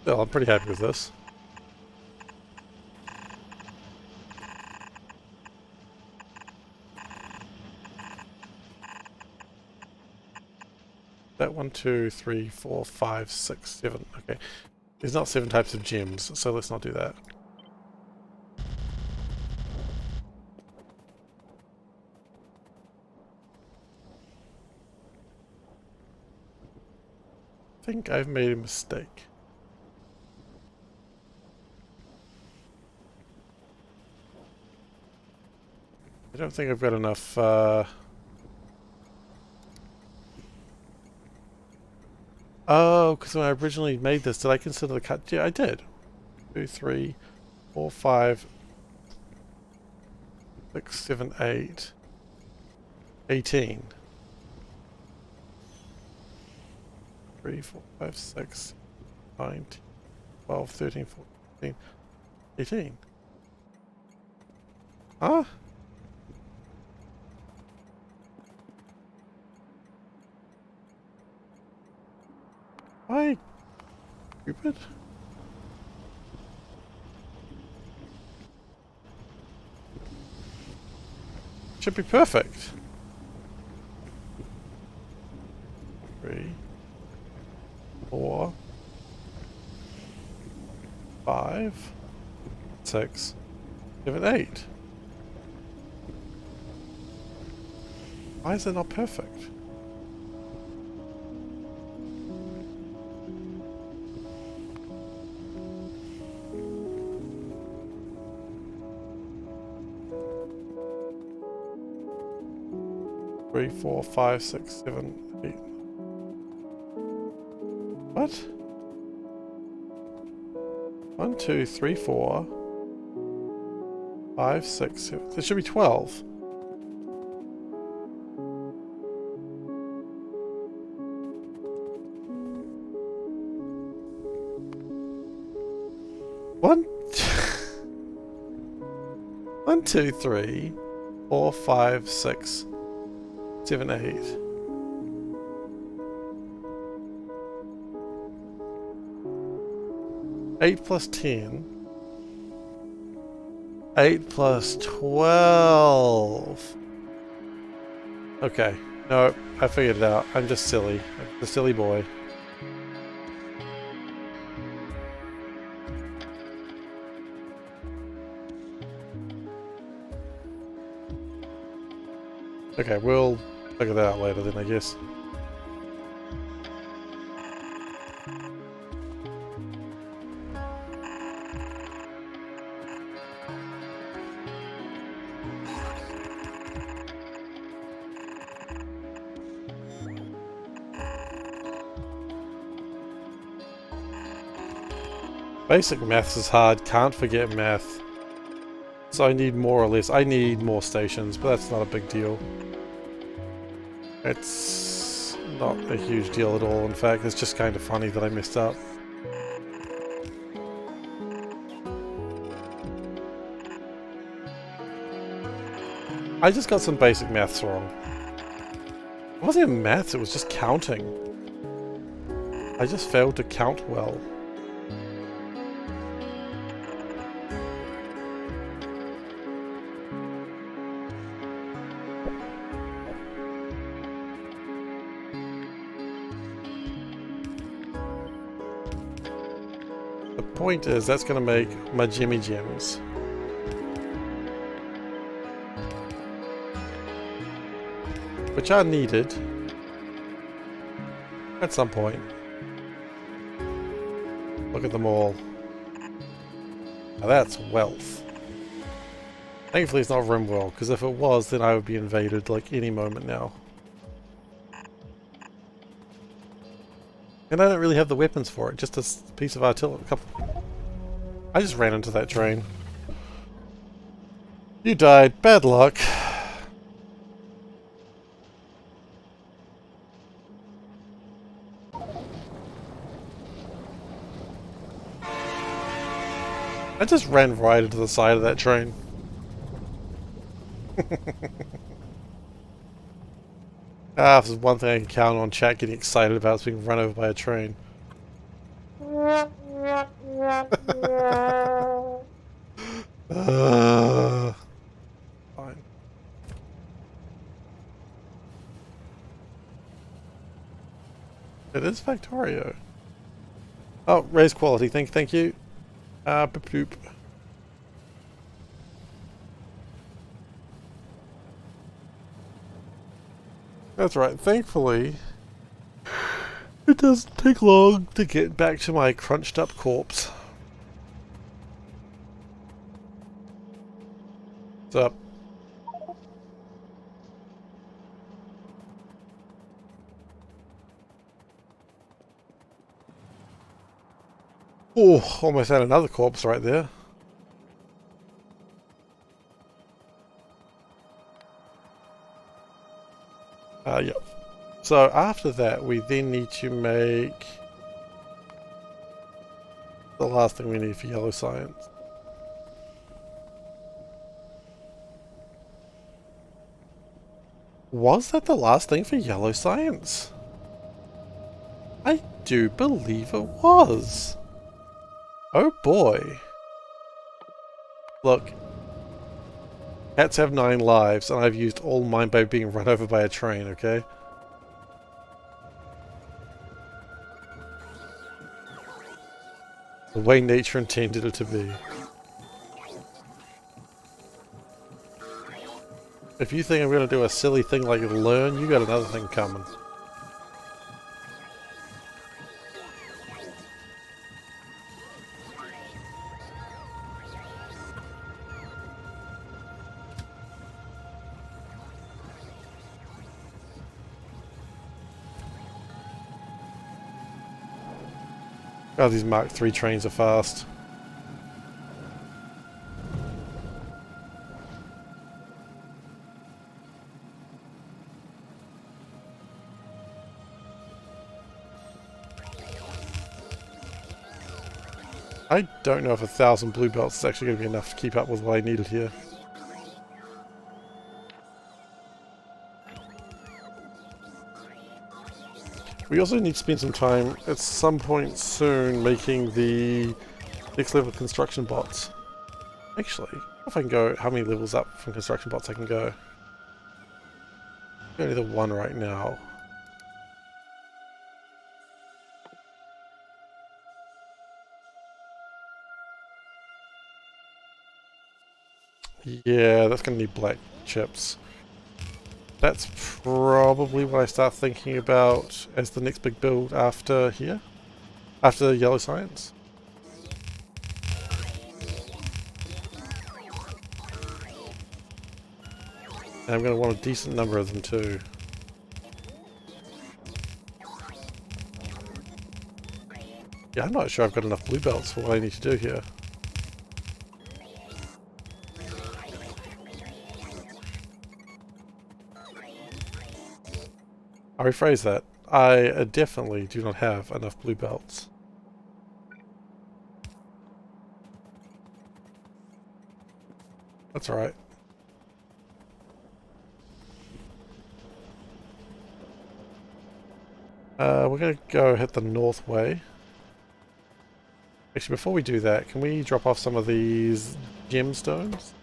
Well, I'm pretty happy with this. That 1, 2, 3, 4, 5, 6, 7. Okay. There's not 7 types of gems, so let's not do that. I think I've made a mistake. I don't think I've got enough, Oh, because when I originally made this, did I consider the cut? Yeah, I did. 2, 3, 4, 5, 6, 7, 8, 18. 3, 4, 5, 6, 9, 12, 13, 14, 18. Huh? Why? Stupid? Should be perfect. 3, 4, 5, 6, 7, 8. Why is it not perfect? Three, 4, 5, 6, 7, 8. What? 1, 2, 3, 4, 5, 6, 7. There should be 12. One, 1, 2, 3, 4, 5, 6, 7, 8. Eight plus 10. 8 plus 12. Okay. No, I figured it out. I'm just silly. I'm the silly boy. Okay, we'll figure that out later then, I guess. Basic maths is hard, can't forget math. So I need more or less. I need more stations, but that's not a big deal. It's not a huge deal at all, in fact. It's just kind of funny that I messed up. I just got some basic maths wrong. It wasn't even maths, it was just counting. I just failed to count well. The point is, that's going to make my Jimmy Gems. Which are needed at some point. Look at them all. Now that's wealth. Thankfully it's not RimWorld, because if it was, then I would be invaded like any moment now. And I don't really have the weapons for it, just a piece of artillery. I just ran into that train. You died. Bad luck. I just ran right into the side of that train. If there's one thing I can count on chat getting excited about, it's being run over by a train. Fine. It is Factorio. Oh, raise quality. Thank you. Boop boop. That's right. Thankfully, it doesn't take long to get back to my crunched up corpse. What's up? Oh, almost had another corpse right there. Yep. So after that, we then need to make the last thing we need for yellow science. Was that the last thing for yellow science? I do believe it was. Oh boy. Look. Cats have 9 lives, and I've used all mine by being run over by a train, okay? The way nature intended it to be. If you think I'm gonna do a silly thing like learn, you got another thing coming. God, these Mark III trains are fast. I don't know if 1,000 blue belts is actually going to be enough to keep up with what I needed here. We also need to spend some time at some point soon making the next level construction bots. Actually, if I can go, how many levels up from construction bots I can go? Only the one right now. Yeah, that's going to need black chips. That's probably what I start thinking about as the next big build after here. After yellow science. And I'm going to want a decent number of them too. Yeah, I'm not sure I've got enough blue belts for what I need to do here. I'll rephrase that. I definitely do not have enough blue belts. That's alright. We're going to go hit the north way. Actually, before we do that, can we drop off some of these gemstones?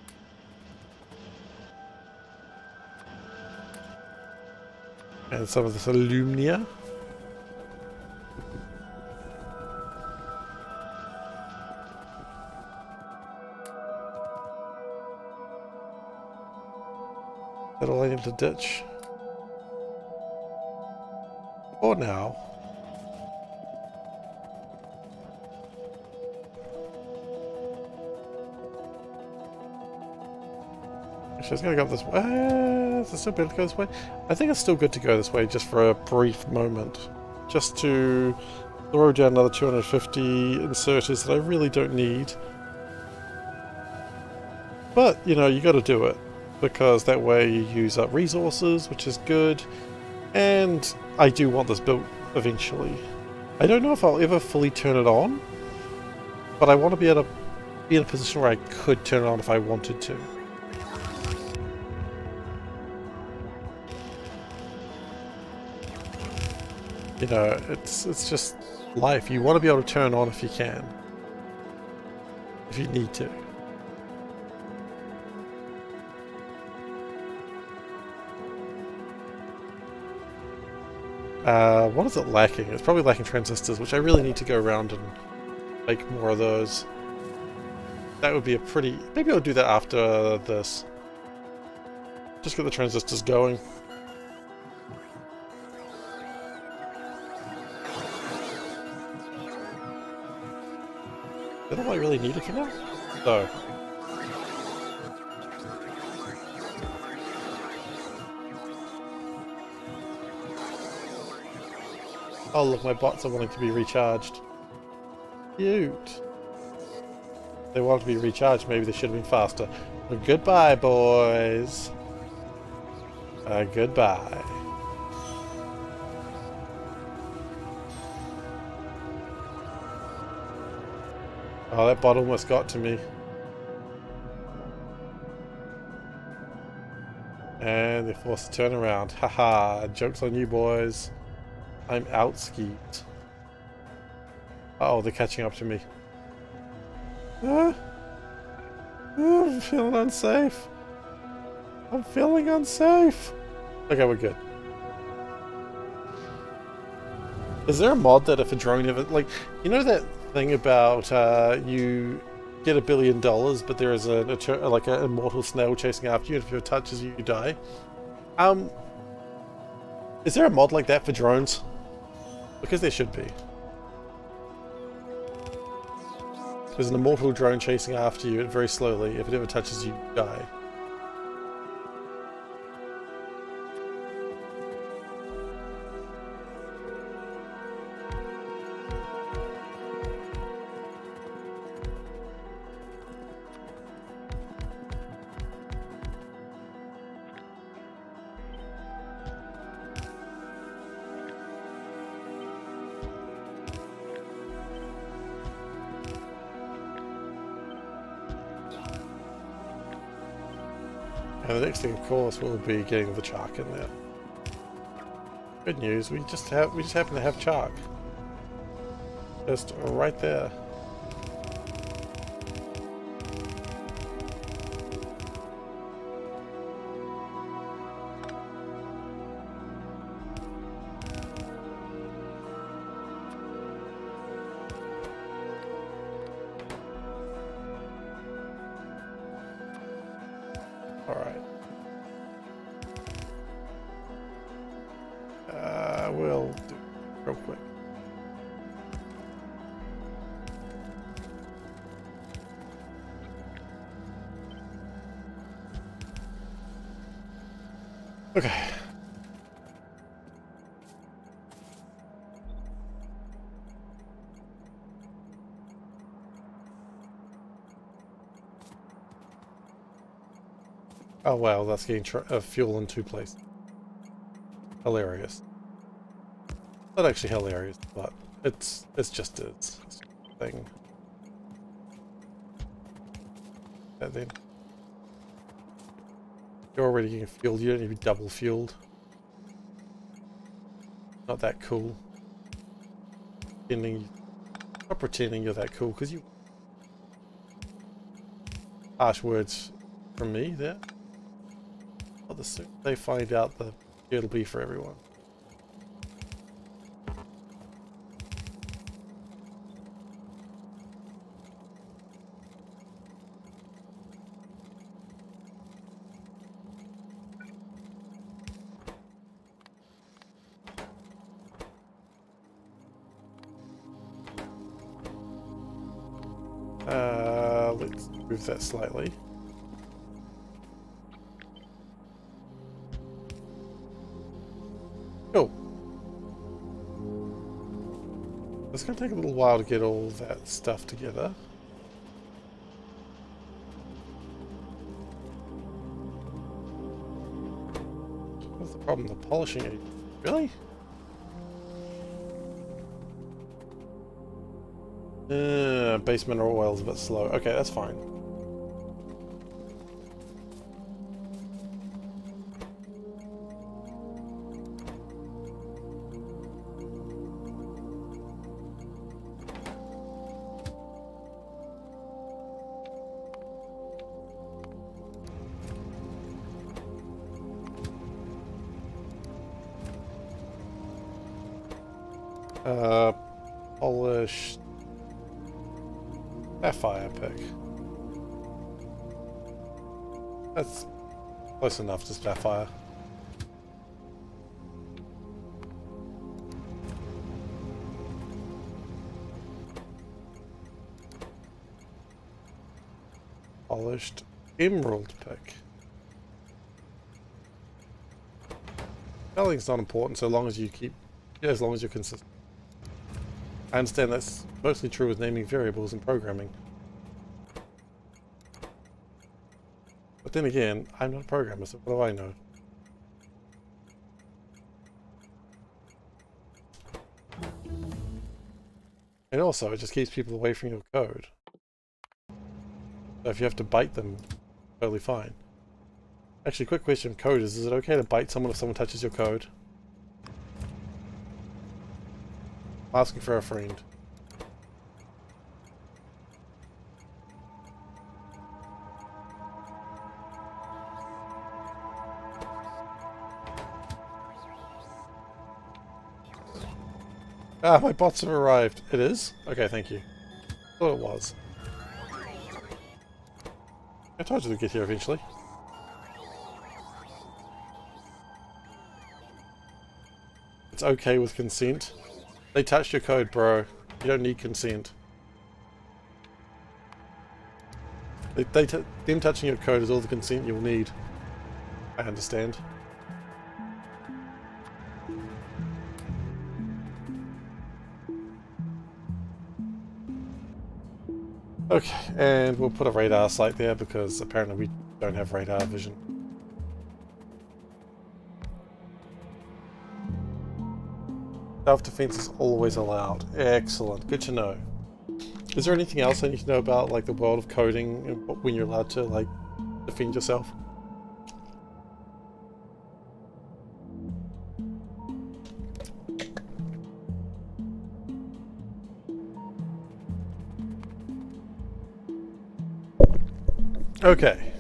And some of this alumnia. That all I need to ditch. For now. Actually, I was going to go this way. Is it still better to go this way? I think it's still good to go this way just for a brief moment. Just to throw down another 250 inserters that I really don't need. But, you know, you got to do it. Because that way you use up resources, which is good. And I do want this built eventually. I don't know if I'll ever fully turn it on. But I want to be able to be in a position where I could turn it on if I wanted to. You know, it's just life. You want to be able to turn on if you can. If you need to. What is it lacking? It's probably lacking transistors, which I really need to go around and make more of those. That would be a pretty... Maybe I'll do that after this. Just get the transistors going. Is that all I really needed for now? No. Oh look, my bots are wanting to be recharged. Cute. They wanted to be recharged, maybe they should have been faster. But goodbye, boys. Goodbye. Oh, that bot almost got to me. And they're forced to turn around. Haha, joke's on you, boys. I'm outskied. Uh oh, they're catching up to me. I'm feeling unsafe. I'm feeling unsafe. Okay, we're good. Is there a mod that if a drone ever... Like, you know that thing about you get $1 billion, but there is like an immortal snail chasing after you, and if it touches you, you die? Is there a mod like that for drones? Because there should be. There's an immortal drone chasing after you very slowly. If it ever touches you, you die. And the next thing, of course, will be getting the chark in there. Good news, we just happen to have chark. Just right there. Alright. We'll do it real quick. Okay. Oh wow, that's getting fuel in 2 places. Hilarious. Not actually hilarious, but it's just a thing. And then you're already getting fueled. You don't need to be double fueled. Not that cool. Not pretending you're that cool, because you. Harsh words from me there. Well, the sooner they find out, the it'll be for everyone. Let's move that slightly. Cool. It's going to take a little while to get all that stuff together. What's the problem? The polishing agent. Really? Base mineral oil is a bit slow. Okay, that's fine. Polished sapphire pick. That's close enough to sapphire. Polished emerald pick. Spelling's not important so long as you keep, as long as you're consistent. I understand that's mostly true with naming variables in programming. But then again, I'm not a programmer, so what do I know? And also, it just keeps people away from your code. So if you have to bite them, totally fine. Actually, quick question, coders, is it okay to bite someone if someone touches your code? Asking for a friend. Ah, my bots have arrived. It is? Okay, thank you. Thought it was. I told you to get here eventually. It's okay with consent. They touched your code, bro. You don't need consent. Them touching your code is all the consent you'll need. I understand. Okay, and we'll put a radar site there because apparently we don't have radar vision. Self-defense is always allowed. Excellent. Good to know. Is there anything else I need to know about, like, the world of coding and when you're allowed to, like, defend yourself? Okay.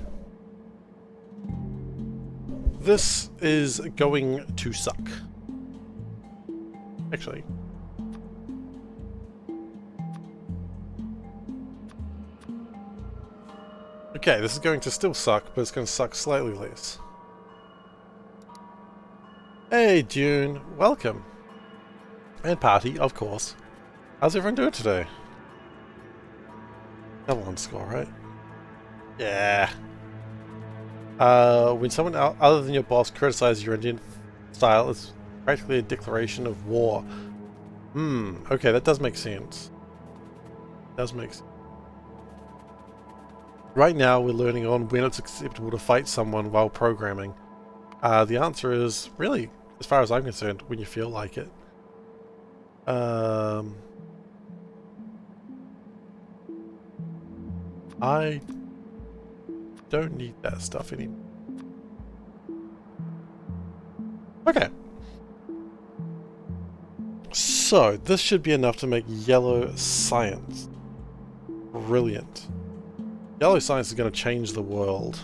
This is going to suck. Actually. Okay, this is going to still suck, but it's going to suck slightly less. Hey, June. Welcome. And Party, of course. How's everyone doing today? Level 1 score, right? Yeah. When someone other than your boss criticizes your Indian style, it's practically a declaration of war. Okay, that does make sense. Does make sense. Right now, we're learning on when it's acceptable to fight someone while programming. The answer is, really, as far as I'm concerned, when you feel like it. I don't need that stuff anymore. Okay. So, this should be enough to make yellow science. Brilliant. Yellow science is going to change the world.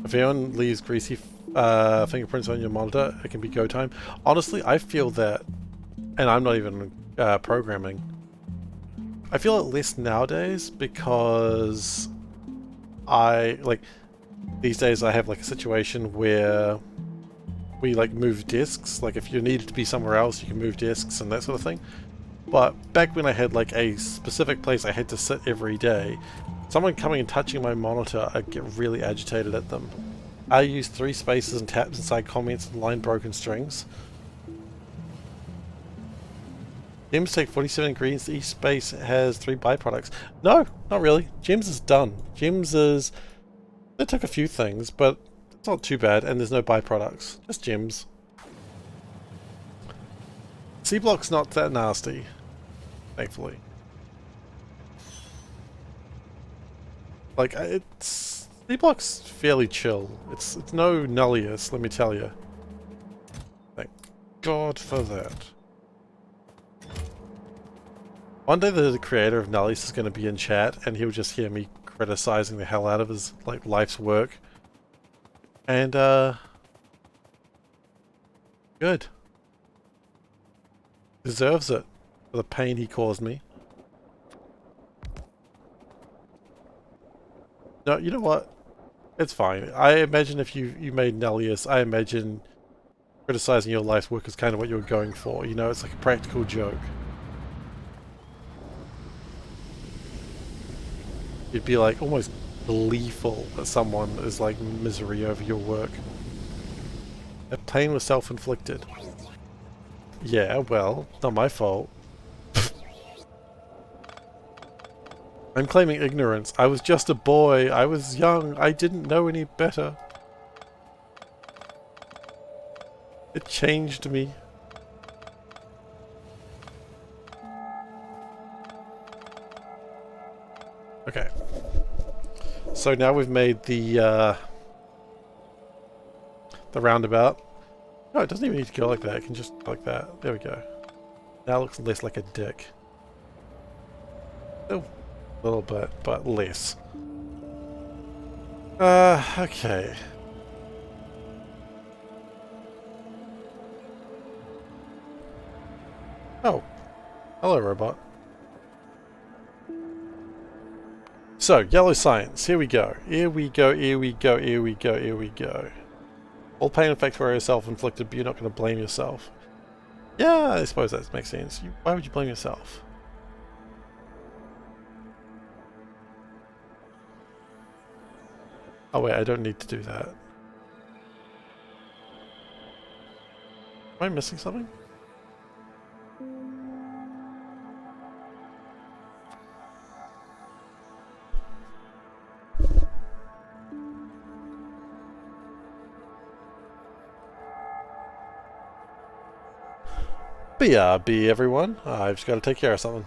If anyone leaves greasy fingerprints on your monitor, it can be go time. Honestly, I feel that, and I'm not even programming, I feel it less nowadays because these days I have like a situation where we like move desks. Like if you needed to be somewhere else, you can move desks and that sort of thing. But back when I had like a specific place I had to sit every day, someone coming and touching my monitor, I'd get really agitated at them. I use 3 spaces and tabs inside comments and line broken strings. Gems take 47 ingredients, each space has 3 byproducts. No, not really. Gems is done. Gems is... They took a few things, but it's not too bad, and there's no byproducts. Just gems. Seablock's not that nasty, thankfully. Like, it's... Seablock's fairly chill. It's no Nullius, let me tell you. Thank God for that. One day the creator of Nullius is going to be in chat, and he'll just hear me criticizing the hell out of his, like, life's work. And, good. Deserves it for the pain he caused me. No, you know what? It's fine. I imagine if you made Nullius, I imagine criticizing your life's work is kind of what you were going for. You know, it's like a practical joke. You'd be like almost gleeful that someone is like misery over your work. That pain was self-inflicted. Yeah, well, not my fault. I'm claiming ignorance. I was just a boy. I was young. I didn't know any better. It changed me. Okay. So now we've made the roundabout. No, it doesn't even need to go like that. It can just go like that. There we go. Now it looks less like a dick. Oh, a little bit, but less. Okay. Oh. Hello, robot. So, yellow science. Here we go. Here we go, here we go, here we go, here we go. All pain and Factorio is self-inflicted, but you're not going to blame yourself. Yeah, I suppose that makes sense. Why would you blame yourself? Oh wait, I don't need to do that. Am I missing something? BRB, everyone. I've just got to take care of something.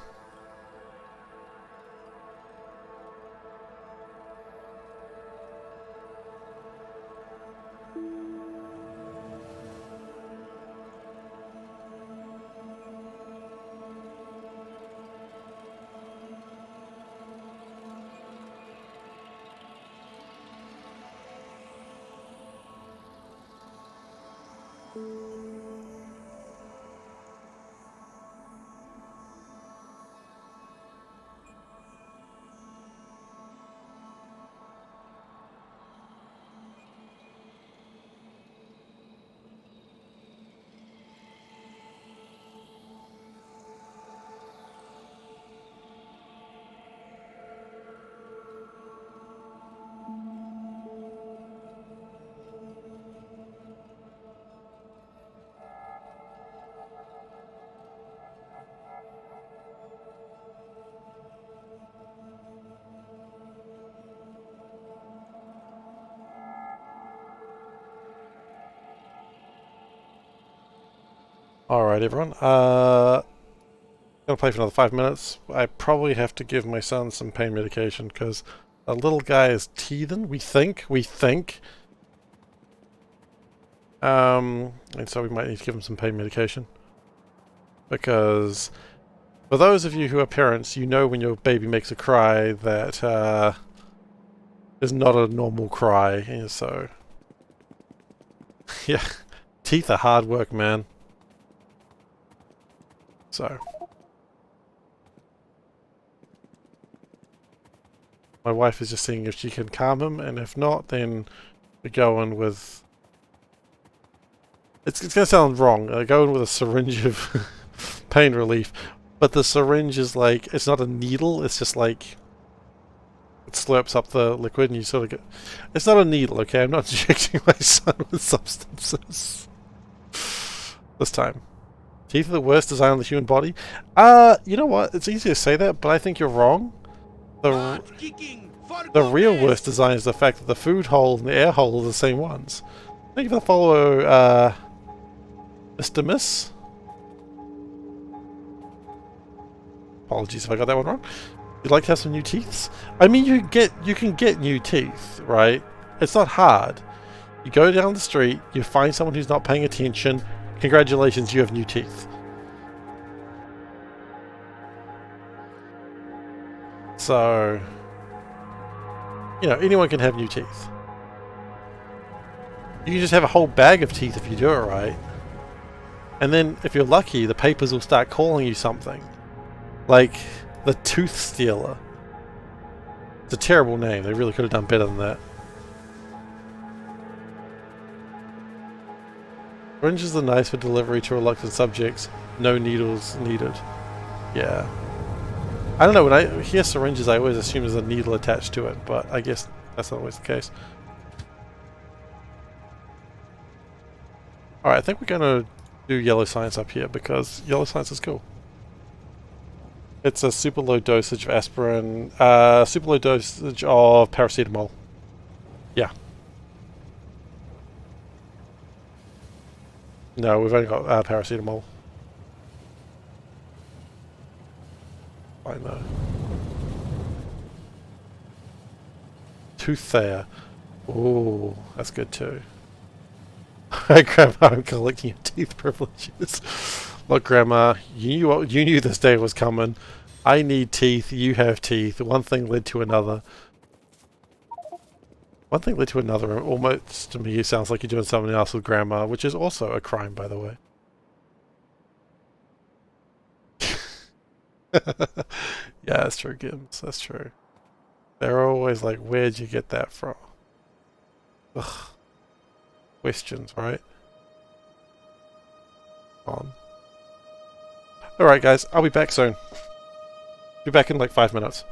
Alright, everyone. Gonna play for another 5 minutes. I probably have to give my son some pain medication because a little guy is teething. We think. And so we might need to give him some pain medication. Because for those of you who are parents, you know when your baby makes a cry that is not a normal cry. And so, yeah, teeth are hard work, man. So, my wife is just seeing if she can calm him, and if not, then we go in with... It's going to sound wrong. I go in with a syringe of pain relief, but the syringe is like, it's not a needle, it's just like, it slurps up the liquid and you sort of get... It's not a needle, okay? I'm not injecting my son with substances. This time. Teeth are the worst design on the human body? You know what? It's easy to say that, but I think you're wrong. The real worst design is the fact that the food hole and the air hole are the same ones. Thank you for the follow, Mr. Miss. Apologies if I got that one wrong. You'd like to have some new teeth? I mean, you can get new teeth, right? It's not hard. You go down the street, you find someone who's not paying attention. Congratulations, you have new teeth. So, you know, anyone can have new teeth. You can just have a whole bag of teeth if you do it right. And then, if you're lucky, the papers will start calling you something. Like, the Tooth Stealer. It's a terrible name. They really could have done better than that. Syringes are nice for delivery to reluctant subjects. No needles needed. Yeah. I don't know, when I hear syringes I always assume there's a needle attached to it, but I guess that's not always the case. Alright, I think we're gonna do yellow science up here because yellow science is cool. It's a super low dosage of aspirin, super low dosage of paracetamol. Yeah. No, we've only got paracetamol. I know. Tooth Thayer. Ooh, that's good too. Hi, Grandma, I'm collecting your teeth privileges. Look, Grandma, you knew this day was coming. I need teeth, you have teeth. One thing led to another. One thing led to another. Almost, to me, it sounds like you're doing something else with Grandma, which is also a crime, by the way. Yeah, that's true, Gibbs. That's true. They're always like, where'd you get that from? Ugh. Questions, right? On. Alright, guys. I'll be back soon. Be back in like 5 minutes.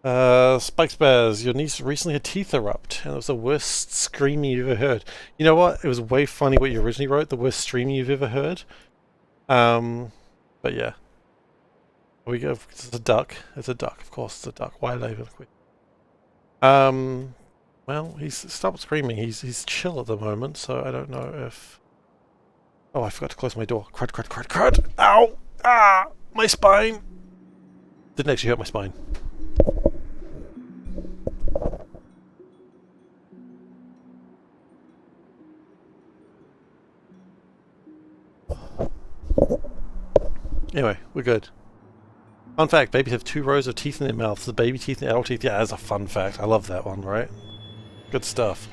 Spikes Bears, your niece recently had teeth erupt, and it was the worst screaming you've ever heard. You know what? It was way funny what you originally wrote, the worst screaming you've ever heard. But yeah. We go. It's a duck. It's a duck. Of course, it's a duck. Why did I even quit? Well, he's stopped screaming. He's chill at the moment, so I don't know if. Oh, I forgot to close my door. Crud! Crud! Crud! Crud! Ow! Ah! My spine. Didn't actually hurt my spine. Anyway, we're good. Fun fact, babies have 2 rows of teeth in their mouths. The baby teeth and the adult teeth. Yeah, that's a fun fact. I love that one, right? Good stuff.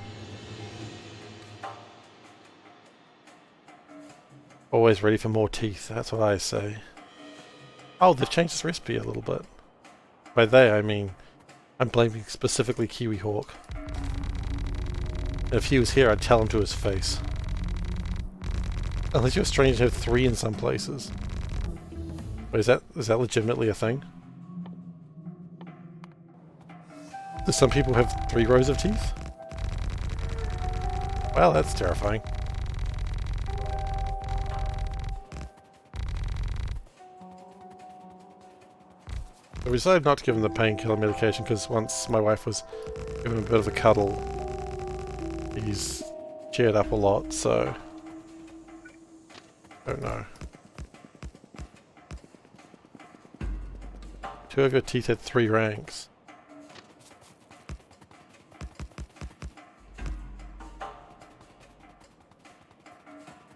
Always ready for more teeth, that's what I say. Oh, they've changed this recipe a little bit. By they, I mean, I'm blaming specifically Kiwi Hawk. And if he was here, I'd tell him to his face. Unless you're strange to have 3 in some places. Wait, is that legitimately a thing? Do some people have 3 rows of teeth? Well, that's terrifying. I decided not to give him the painkiller medication because once my wife was giving him a bit of a cuddle, he's cheered up a lot, so I don't know. 2 of your teeth had 3 ranks.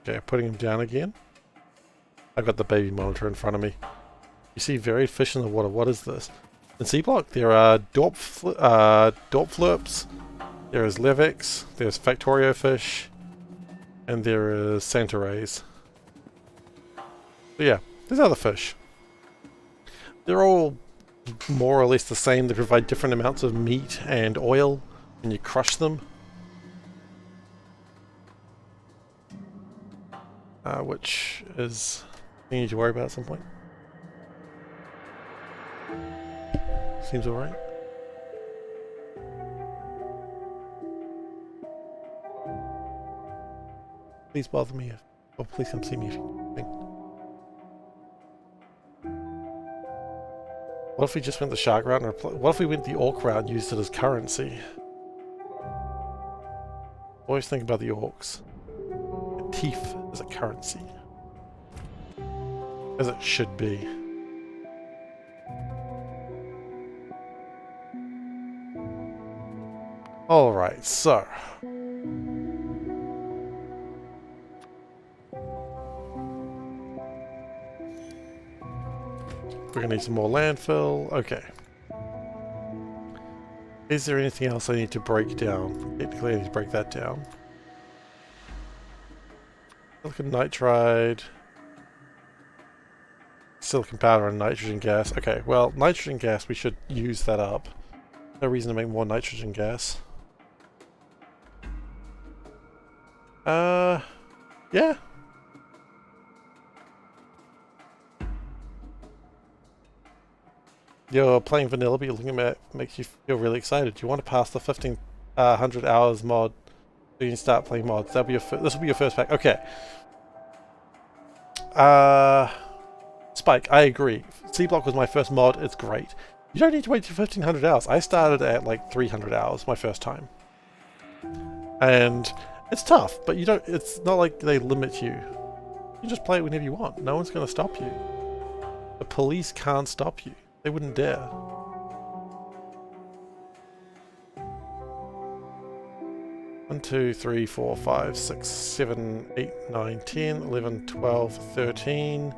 Okay, putting him down again. I've got the baby monitor in front of me. You see varied fish in the water. What is this? In Seablock, there are dorp flirps, there is levics, there's Factorio fish, and there is Santa rays. But yeah, there's other fish. They're all more or less the same. They provide different amounts of meat and oil when you crush them. Which is something you need to worry about at some point. Seems alright. Please bother me if... Oh, please come see me if you think. What if we just went the shark route and what if we went the orc route and used it as currency? Always think about the orcs. Teeth as a currency. As it should be. Alright, so. We're gonna need some more landfill. Okay. Is there anything else I need to break down? Technically I need to break that down. Silicon nitride. Silicon powder and nitrogen gas. Okay, well, nitrogen gas, we should use that up. No reason to make more nitrogen gas. Yeah. You're playing vanilla, but you're looking at it makes you feel really excited. You want to pass the 1500 hours mod so you can start playing mods. That'll be your this will be your first pack. Okay. Spike, I agree. Seablock was my first mod. It's great. You don't need to wait till 1500 hours. I started at like 300 hours my first time. And it's tough, but you don't. It's not like they limit you. You just play it whenever you want. No one's going to stop you. The police can't stop you. They wouldn't dare. One, 2, 3, 4, 5, 6, 7, 8, 9, 10, 11, 12, 13,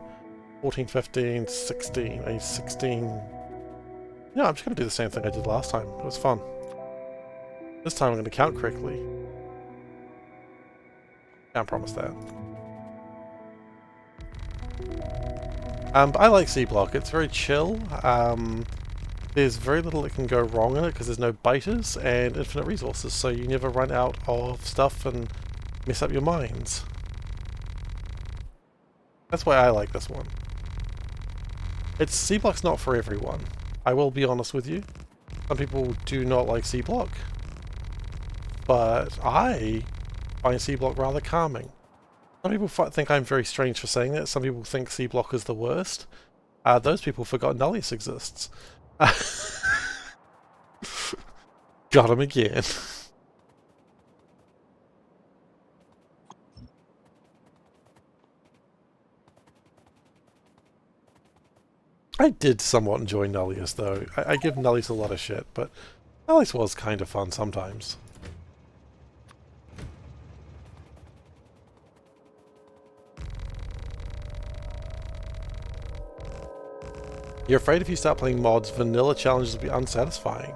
14, 15, 16. I need 16. No, I'm just going to do the same thing I did last time. It was fun. This time I'm going to count correctly. Can't promise that. But I like Seablock. It's very chill. There's very little that can go wrong in it because there's no biters and infinite resources, so you never run out of stuff and mess up your mines. That's why I like this one. Seablock's not for everyone. I will be honest with you. Some people do not like Seablock, but I find Seablock rather calming. Some people think I'm very strange for saying that. Some people think Seablock is the worst. Those people forgot Nullius exists. Got him again. I did somewhat enjoy Nullius, though. I give Nullius a lot of shit, but Nullius was kind of fun sometimes. You're afraid if you start playing mods, vanilla challenges will be unsatisfying.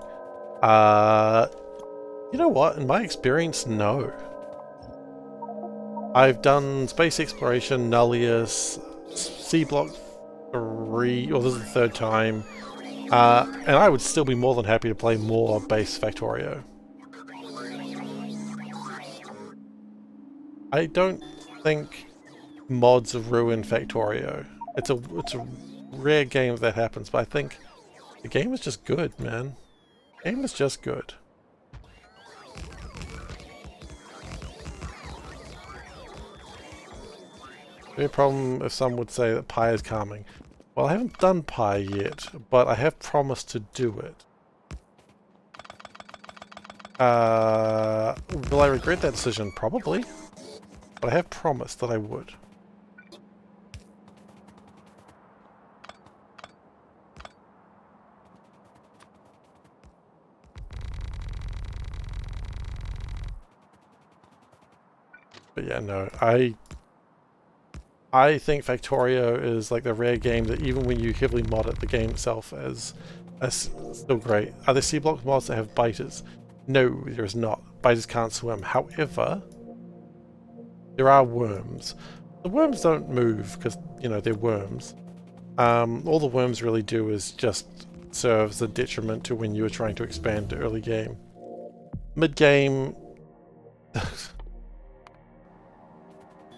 You know what? In my experience, no. I've done space exploration, Nullius, Seablock 3, or this is the third time, and I would still be more than happy to play more base Factorio. I don't think mods ruin Factorio. It's a rare game that happens, but I think the game is just good, man. The game is just good. No problem if some would say that Pi is calming. Well, I haven't done Pi yet, but I have promised to do it. Will I regret that decision? Probably. But I have promised that I would. But yeah, no, I think Factorio is like the rare game that even when you heavily mod it, the game itself is still great. Are there Seablock mods that have biters? No, there is not. Biters can't swim. However, there are worms. The worms don't move because, you know, they're worms. All the worms really do is just serve as a detriment to when you are trying to expand the early game. Mid-game...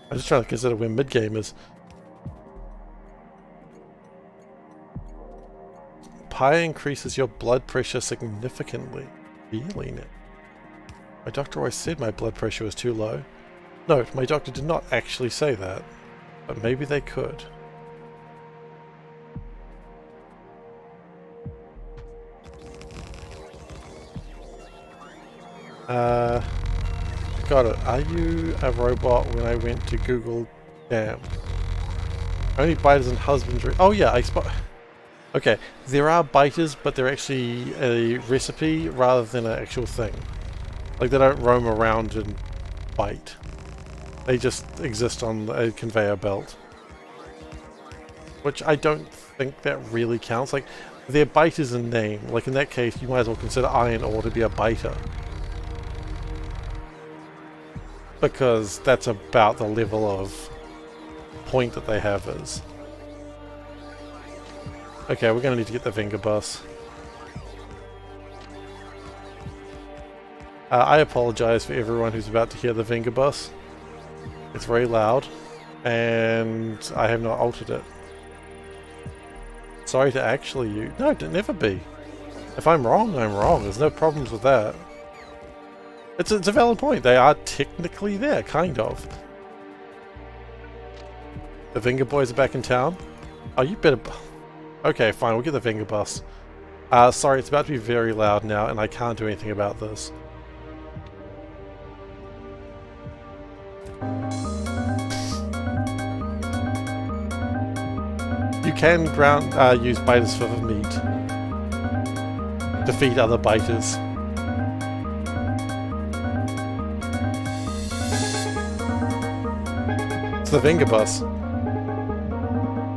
I'm just trying to consider where mid-game is. Pi increases your blood pressure significantly. Feeling it. My doctor always said my blood pressure was too low. No, my doctor did not actually say that. But maybe they could. Got it. Are you a robot when I went to Google? Damn. Only biters and husbandry. Oh yeah, I spot. Okay, there are biters, but they're actually a recipe rather than an actual thing. Like, they don't roam around and bite. They just exist on a conveyor belt. Which I don't think that really counts. Like, they're biters in name. Like, in that case, you might as well consider iron ore to be a biter. Because that's about the level of point that they have is. Okay, we're going to need to get the Venga bus. I apologize for everyone who's about to hear the Venga bus. It's very loud, and I have not altered it. Sorry to actually you. No, it'd never be. If I'm wrong, I'm wrong. There's no problems with that. It's a valid point. They are technically there, kind of. The Venga boys are back in town. Oh, you better... Okay, fine. We'll get the Venga bus. Sorry, it's about to be very loud now, and I can't do anything about this. You can use biters for the meat. To feed other biters. It's the Venga bus.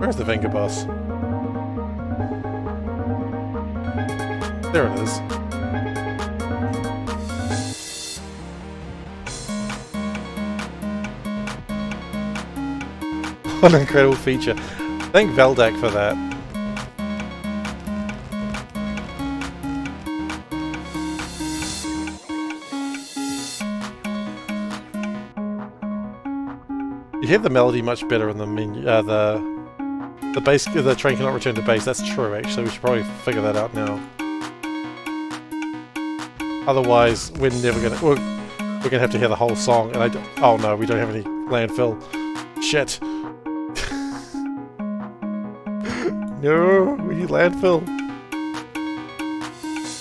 Where's the Venga bus? There it is. What an incredible feature. Thank Veldak for that. You hear the melody much better in the menu. The base, the train cannot return to base. That's true, actually. We should probably figure that out now. Otherwise, we're never gonna. We're gonna have to hear the whole song, and I don't. Oh no, we don't have any landfill. Shit. No, we need landfill.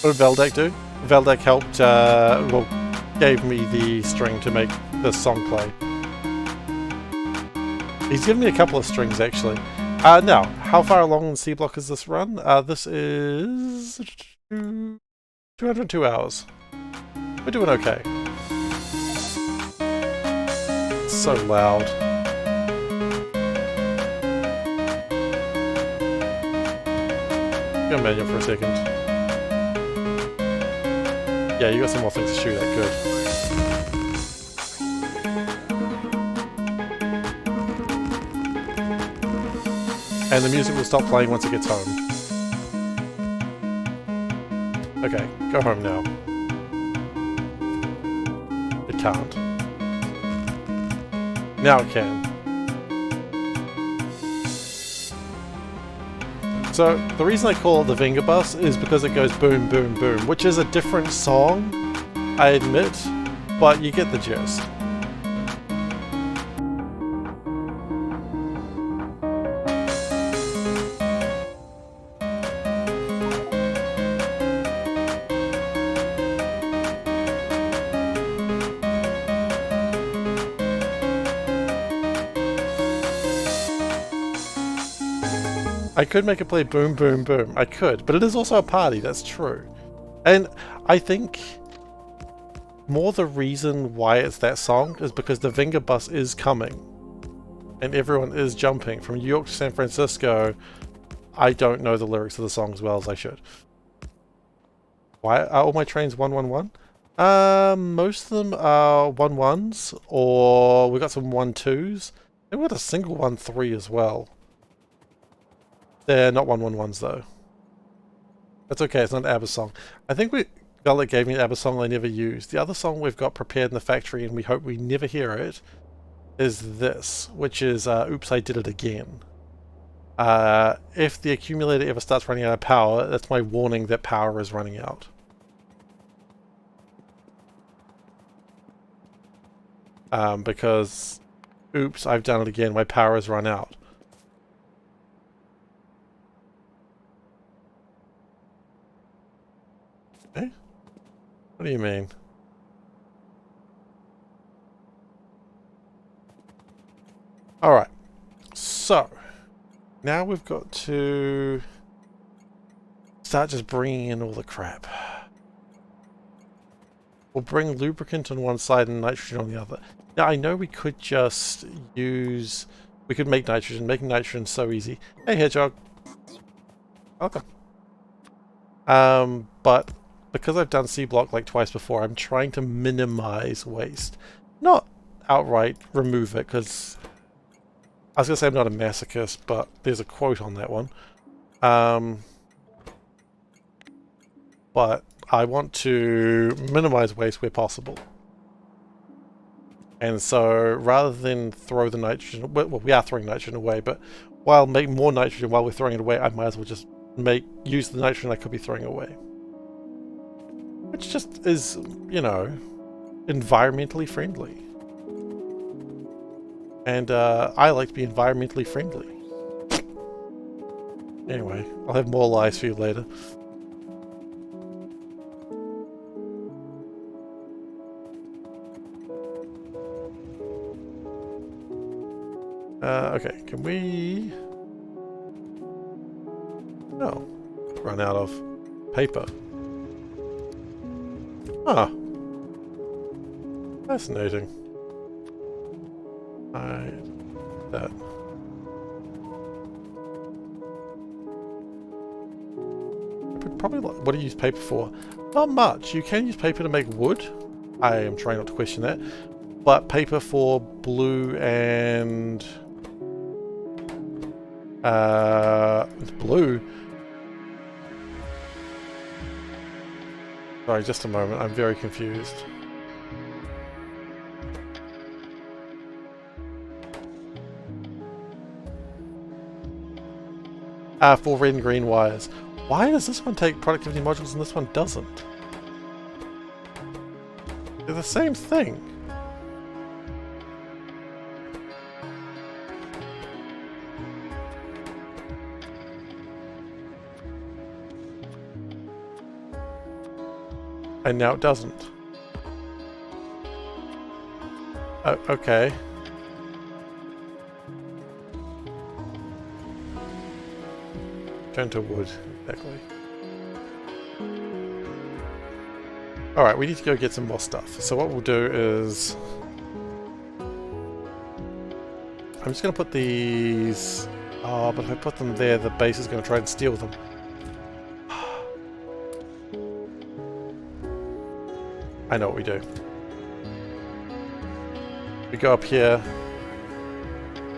What did Veldak do? Veldak helped. Well, gave me the string to make this song play. He's given me a couple of strings actually. Now, how far along in Seablock is this run? This is 202 hours. We're doing okay. It's so loud. Go manual for a second. Yeah, you got some more things to shoot at. Good. And the music will stop playing once it gets home. Okay, go home now. It can't. Now it can. So, the reason I call it the Venga Bus is because it goes boom, boom, boom, which is a different song, I admit, but you get the gist. I could make it play boom, boom, boom. I could, but it is also a party, that's true. And I think more the reason why it's that song is because the Venga Bus is coming. And everyone is jumping. From New York to San Francisco, I don't know the lyrics of the song as well as I should. Why are all my trains 111? Most of them are 11s, or we got some 12s. And we got a single 13 as well. They're not 111s though. That's okay, it's not an ABBA song. I think Veldak gave me an ABBA song I never used. The other song we've got prepared in the factory and we hope we never hear it is this, which is Oops, I Did It Again. If the accumulator ever starts running out of power, that's my warning that power is running out. Because, oops, I've done it again, my power has run out. Eh? What do you mean? Alright, so now we've got to start just bringing in all the crap. We'll bring lubricant on one side and nitrogen on the other. Now I know we could just use, we could make nitrogen. Making nitrogen is so easy. Hey Hedgehog. Welcome. But because I've done Seablock like twice before, I'm trying to minimize waste. Not outright remove it, because I was going to say I'm not a masochist, but there's a quote on that one. But I want to minimize waste where possible. And so rather than throw the nitrogen, well we are throwing nitrogen away, but while making more nitrogen while we're throwing it away, I might as well just use the nitrogen I could be throwing away. Which just is, you know, environmentally friendly. And I like to be environmentally friendly. Anyway, I'll have more lies for you later. Okay, can we... No. Run out of paper. Ah. Fascinating. That. Probably, what do you use paper for? Not much. You can use paper to make wood. I am trying not to question that. But paper for blue and... blue. Sorry, just a moment. I'm very confused. For red and green wires. Why does this one take productivity modules and this one doesn't? They're the same thing. And now it doesn't. Oh, okay. Turn to wood, exactly. Alright, we need to go get some more stuff. So what we'll do is... I'm just going to put these... Oh, but if I put them there, the base is going to try and steal them. I know what we do. We go up here.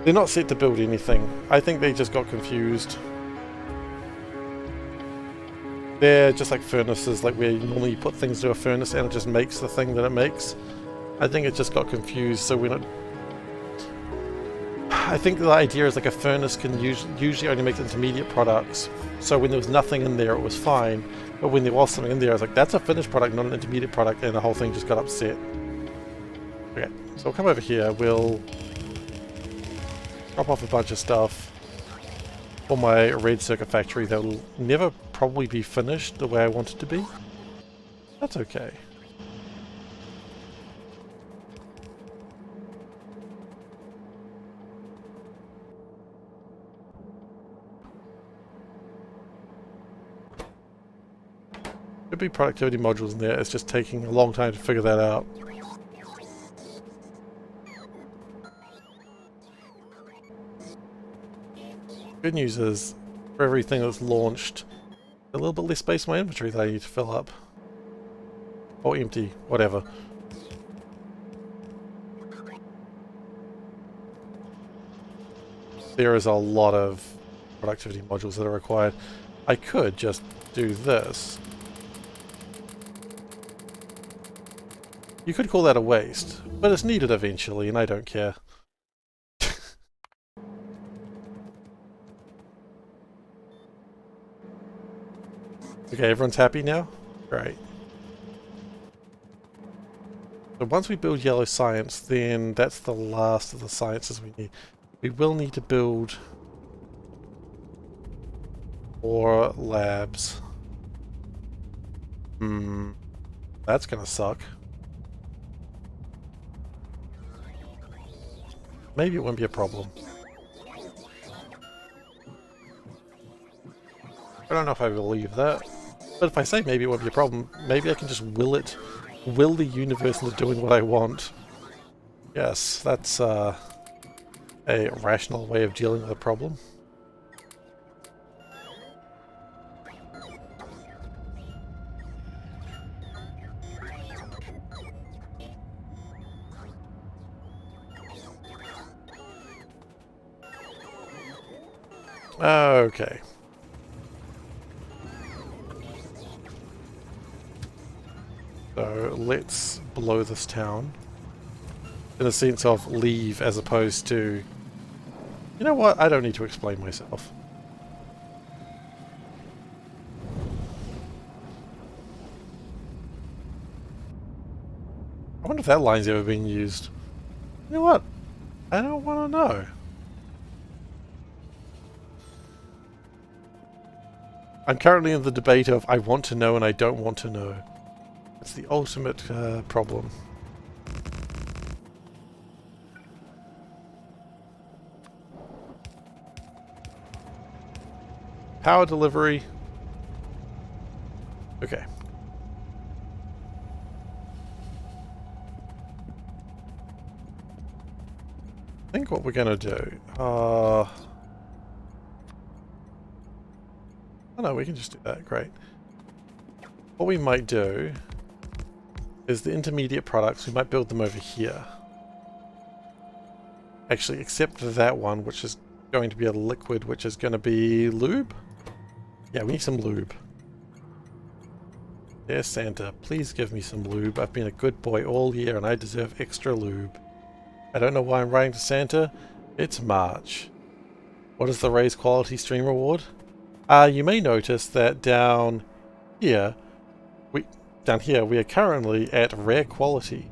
They're not set to build anything. I think they just got confused. They're just like furnaces, like where you normally put things to a furnace and it just makes the thing that it makes. I think it just got confused, so we're not... I think the idea is like a furnace can usually only make intermediate products, so when there was nothing in there it was fine, but when there was something in there I was like, that's a finished product, not an intermediate product, and the whole thing just got upset. Okay, so we'll come over here, we'll drop off a bunch of stuff for my red circuit factory that will never probably be finished the way I want it to be. That's okay. Could be productivity modules in there, it's just taking a long time to figure that out. Good news is, for everything that's launched, a little bit less space in my inventory that I need to fill up. Or empty, whatever. There is a lot of productivity modules that are required. I could just do this. You could call that a waste, but it's needed eventually, and I don't care. Okay, everyone's happy now? Great. So once we build yellow science, then that's the last of the sciences we need. We will need to build more labs. That's gonna suck. Maybe it won't be a problem. I don't know if I believe that. But if I say maybe it won't be a problem, maybe I can just will the universe into doing what I want. Yes, that's a rational way of dealing with a problem. Okay. So let's blow this town. In a sense of leave as opposed to... You know what? I don't need to explain myself. I wonder if that line's ever been used. You know what? I don't want to know. I'm currently in the debate of I want to know and I don't want to know. It's the ultimate problem. Power delivery. Okay. I think what we're going to do... Oh no, we can just do that. Great. What we might do is the intermediate products, we might build them over here. Actually, except for that one, which is going to be a liquid, which is going to be lube? Yeah, we need some lube. Dear Santa, please give me some lube. I've been a good boy all year and I deserve extra lube. I don't know why I'm writing to Santa. It's March. What is the raised quality stream reward? You may notice that down here, down here, we are currently at rare quality.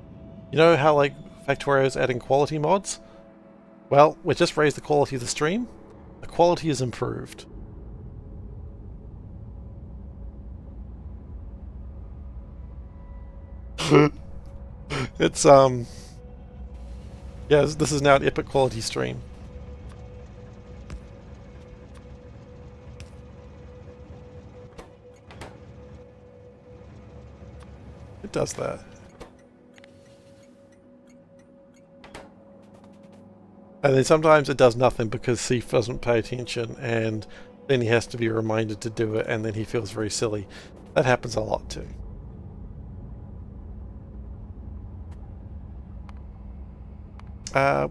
You know how like Factorio's adding quality mods? Well, we just raised the quality of the stream. The quality is improved. It's yeah, this is now an epic quality stream. It does that. And then sometimes it does nothing because Seif doesn't pay attention, and then he has to be reminded to do it, and then he feels very silly. That happens a lot too.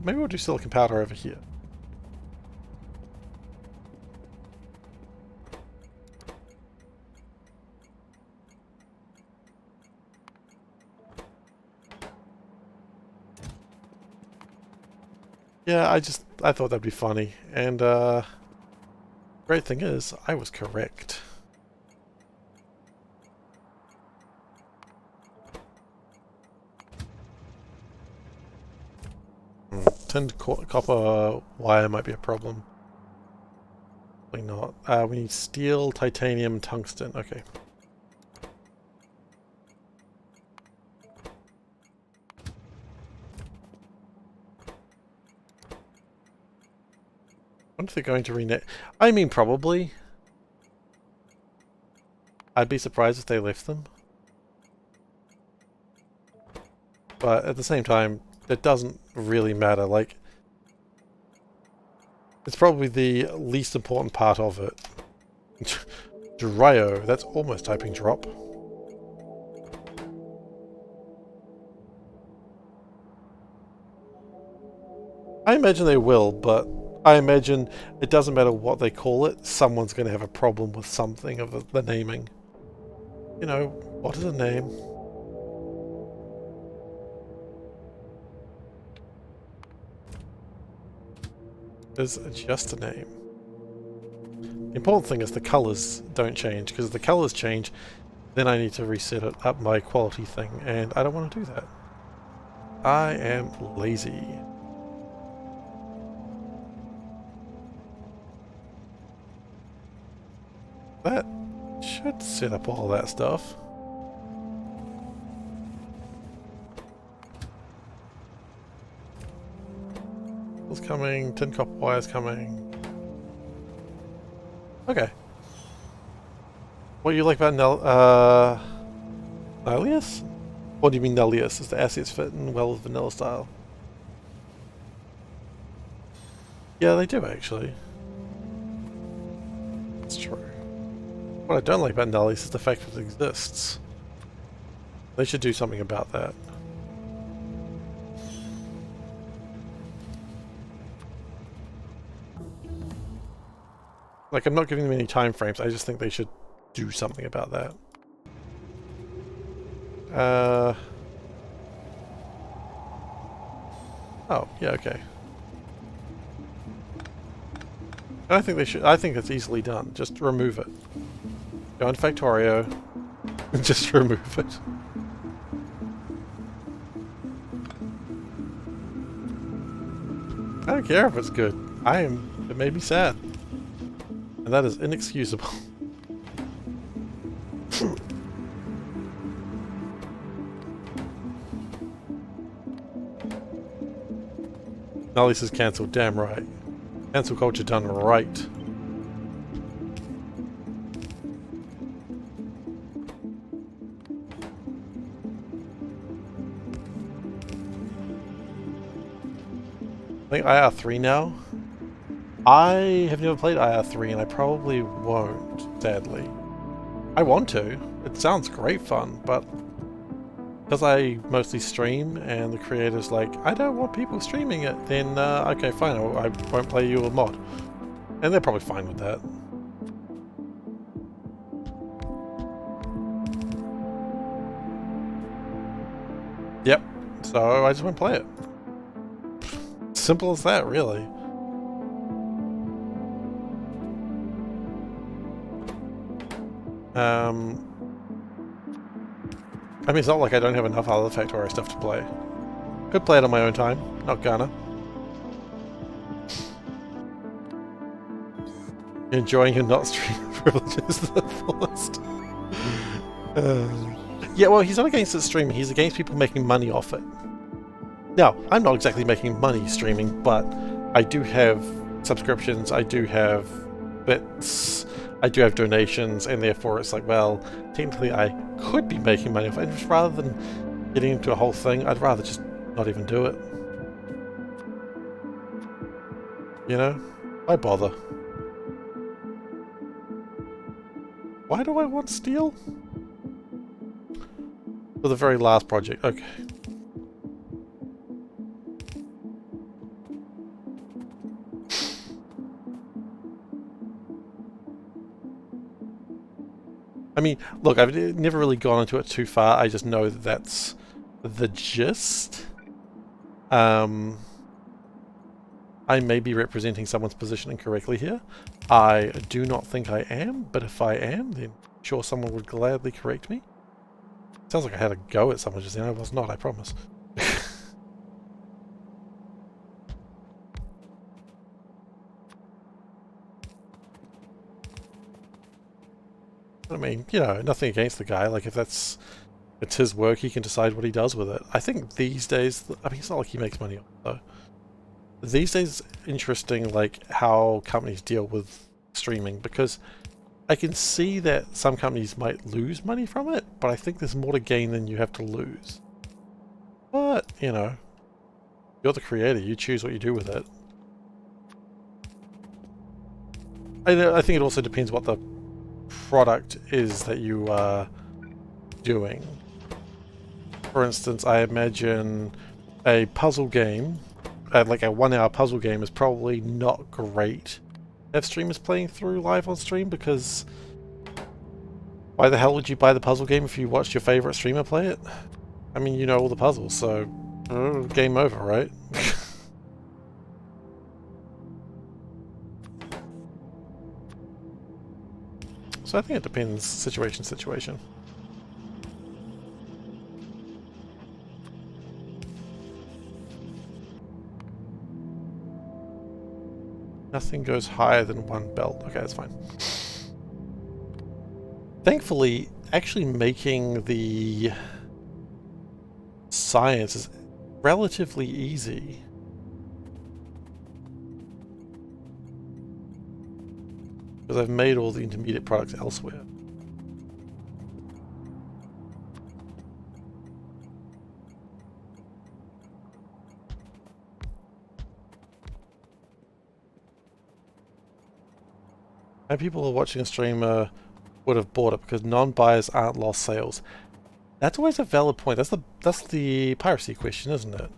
Maybe we'll do silicon powder over here. Yeah, I thought that'd be funny, and great thing is, I was correct. Tinned copper wire might be a problem. Probably not. We need steel, titanium, tungsten. Okay. I wonder if they're going to rename. I mean, probably. I'd be surprised if they left them. But at the same time, it doesn't really matter. Like, it's probably the least important part of it. Dryo, that's almost typing drop. I imagine they will, but I imagine it doesn't matter what they call it, someone's going to have a problem with something of the naming. You know, what is a name? Is just a name. The important thing is the colors don't change, because if the colors change, then I need to reset it up my quality thing, and I don't want to do that. I am lazy. That should set up all that stuff. It's coming, tin copper wires coming. Okay. What do you like about Nullius? What do you mean Nullius? Is the assets fit in well with vanilla style? Yeah, they do actually. That's true. What I don't like about Nullius is the fact that it exists. They should do something about that. Like, I'm not giving them any time frames, I just think they should do something about that. Oh, yeah, okay. I think they should. I think it's easily done. Just remove it. Go into Factorio. Just remove it. I don't care if it's good. It made me sad. And that is inexcusable. Nullius is cancelled, damn right. Cancel culture done right. I think IR3 now. I have never played IR3 and I probably won't, sadly. I want to. It sounds great fun, but because I mostly stream and the creator's like, I don't want people streaming it, then okay, fine, I won't play you a mod. And they're probably fine with that. Yep, so I just won't play it. Simple as that, really. I mean, it's not like I don't have enough other Factorio stuff to play. Could play it on my own time, not gonna. Enjoying your not stream privileges to the fullest. Yeah, well, he's not against it streaming, he's against people making money off it. Now, I'm not exactly making money streaming, but I do have subscriptions, I do have bits, I do have donations, and therefore it's like, well, technically I could be making money off it. And just rather than getting into a whole thing, I'd rather just not even do it. You know? Why bother? Why do I want steel? For the very last project, okay. I mean, look, I've never really gone into it too far, I just know that that's the gist. I may be representing someone's position incorrectly here. I do not think I am, but if I am, then I'm sure someone would gladly correct me. Sounds like I had a go at someone just then. I was not, I promise. I mean, you know, nothing against the guy. Like, if it's his work, he can decide what he does with it. I think these days, I mean, it's not like he makes money on it, though. These days, it's interesting, like, how companies deal with streaming, because I can see that some companies might lose money from it, but I think there's more to gain than you have to lose. But, you know, you're the creator, you choose what you do with it. I think it also depends what the product is that you are doing. For instance, I imagine a puzzle game, like a 1 hour puzzle game, is probably not great to have streamers playing through live on stream, because why the hell would you buy the puzzle game if you watched your favorite streamer play it? I mean, you know all the puzzles, so game over, right? So I think it depends situation to situation. Nothing goes higher than 1 belt. Okay, that's fine. Thankfully, actually making the science is relatively easy. Because I've made all the intermediate products elsewhere. And people who are watching a streamer would have bought it because non-buyers aren't lost sales. That's always a valid point. That's the piracy question, isn't it?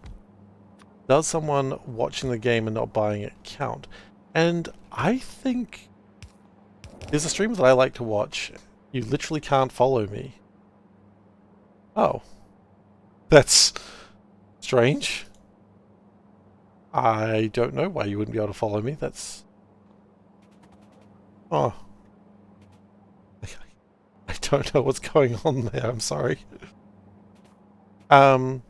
Does someone watching the game and not buying it count? And I think there's a streamer that I like to watch. You literally can't follow me. Oh. That's strange. I don't know why you wouldn't be able to follow me. That's... Oh. I don't know what's going on there, I'm sorry. But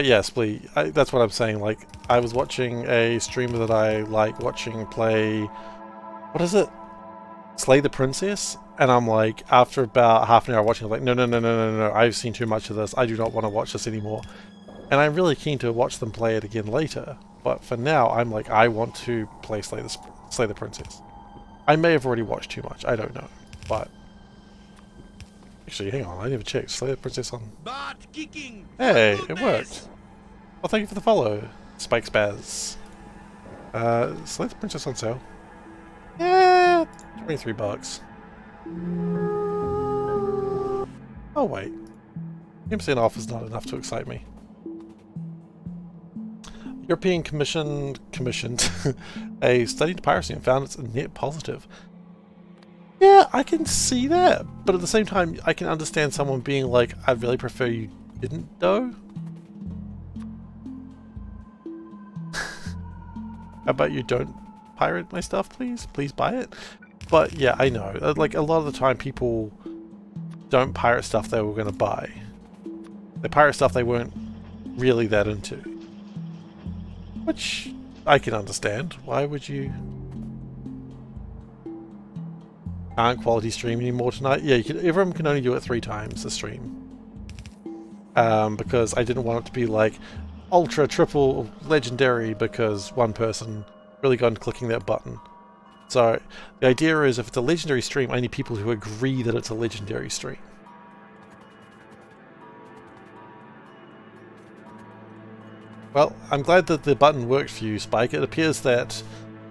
yes, please, that's what I'm saying. Like, I was watching a streamer that I like watching play... What is it? Slay the Princess? And I'm like, after about half an hour watching, I'm like, no, I've seen too much of this. I do not want to watch this anymore. And I'm really keen to watch them play it again later. But for now, I'm like, I want to play Slay the Princess. I may have already watched too much, I don't know. But... Actually, hang on, I never checked. Slay the Princess on... Hey, it worked. Well, thank you for the follow, Spike Spaz. Slay the Princess on sale. Yeah, $23. Oh wait, 10% off is not enough to excite me. European commissioned a study into piracy and found it's a net positive. Yeah, I can see that, but at the same time, I can understand someone being like, I'd really prefer you didn't, though. How about you don't pirate my stuff, please? Please buy it. But yeah, I know. Like, a lot of the time people don't pirate stuff they were going to buy. They pirate stuff they weren't really that into. Which I can understand. Why would you... Can't quality stream anymore tonight? Yeah, everyone can only do it 3 times a stream. Because I didn't want it to be like ultra, triple, legendary because one person really got into clicking that button. So the idea is if it's a legendary stream, I need people who agree that it's a legendary stream. Well, I'm glad that the button worked for you, Spike. It appears that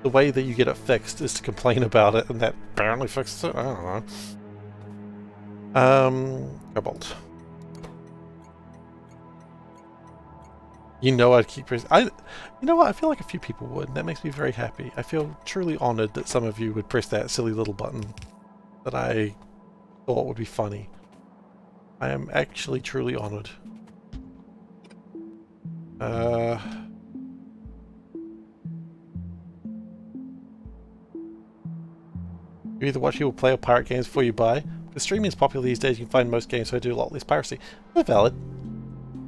the way that you get it fixed is to complain about it, and that apparently fixes it. I don't know. Cobalt. You know I'd keep pressing... You know what? I feel like a few people would, and that makes me very happy. I feel truly honoured that some of you would press that silly little button that I thought would be funny. I am actually truly honoured. You either watch people play or pirate games before you buy. Because streaming is popular these days, you can find most games, so I do a lot less piracy. That's valid.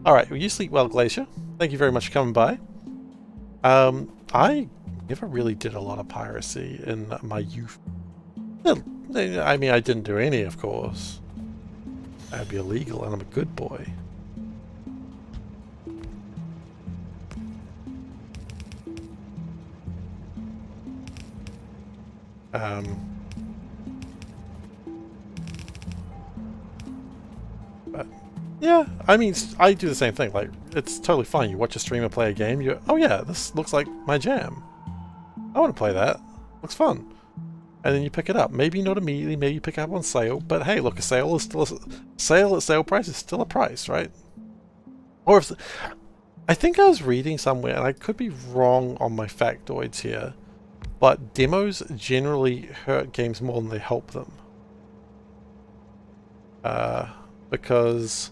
Alright, well, you sleep well, Glacier. Thank you very much for coming by. I never really did a lot of piracy in my youth. I mean, I didn't do any, of course. That'd be illegal, and I'm a good boy. But yeah, I mean, I do the same thing. Like, it's totally fine. You watch a streamer play a game, you go, oh yeah, this looks like my jam. I want to play that. Looks fun. And then you pick it up. Maybe not immediately, maybe you pick it up on sale, but hey, look, a sale is still a sale at sale price is still a price, right? Or if I think I was reading somewhere, and I could be wrong on my factoids here, but demos generally hurt games more than they help them. Because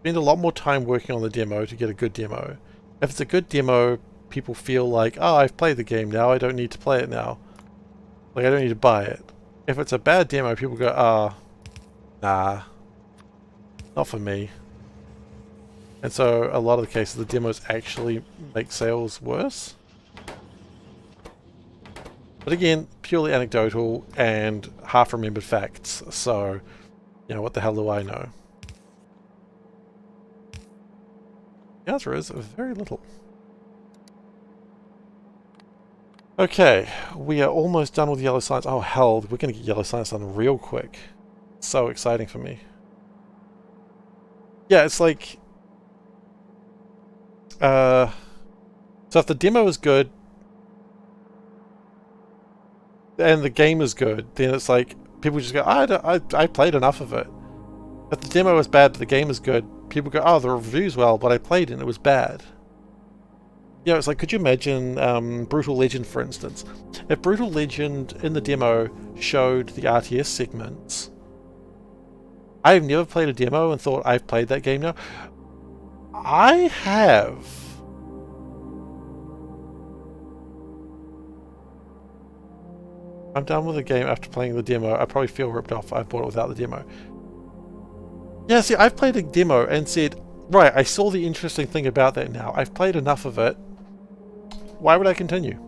you spend a lot more time working on the demo to get a good demo. If it's a good demo, people feel like, oh, I've played the game now, I don't need to play it now. Like, I don't need to buy it. If it's a bad demo, people go, ah, nah, not for me. And so, a lot of the cases, the demos actually make sales worse. But again, purely anecdotal and half-remembered facts, so, you know, what the hell do I know? The answer is very little. Okay, we are almost done with yellow science. Oh hell, we're going to get yellow science done real quick. So exciting for me. Yeah, it's like... so if the demo is good, and the game is good, then it's like, people just go, I played enough of it. If the demo is bad but the game is good, people go, oh, the review's well, but I played it and it was bad. You know, it's like, could you imagine Brutal Legend, for instance? If Brutal Legend in the demo showed the RTS segments, I've never played a demo and thought I've played that game now. I have. I'm done with the game after playing the demo. I probably feel ripped off. I bought it without the demo. Yeah, see, I've played a demo and said, right, I saw the interesting thing about that now. I've played enough of it. Why would I continue?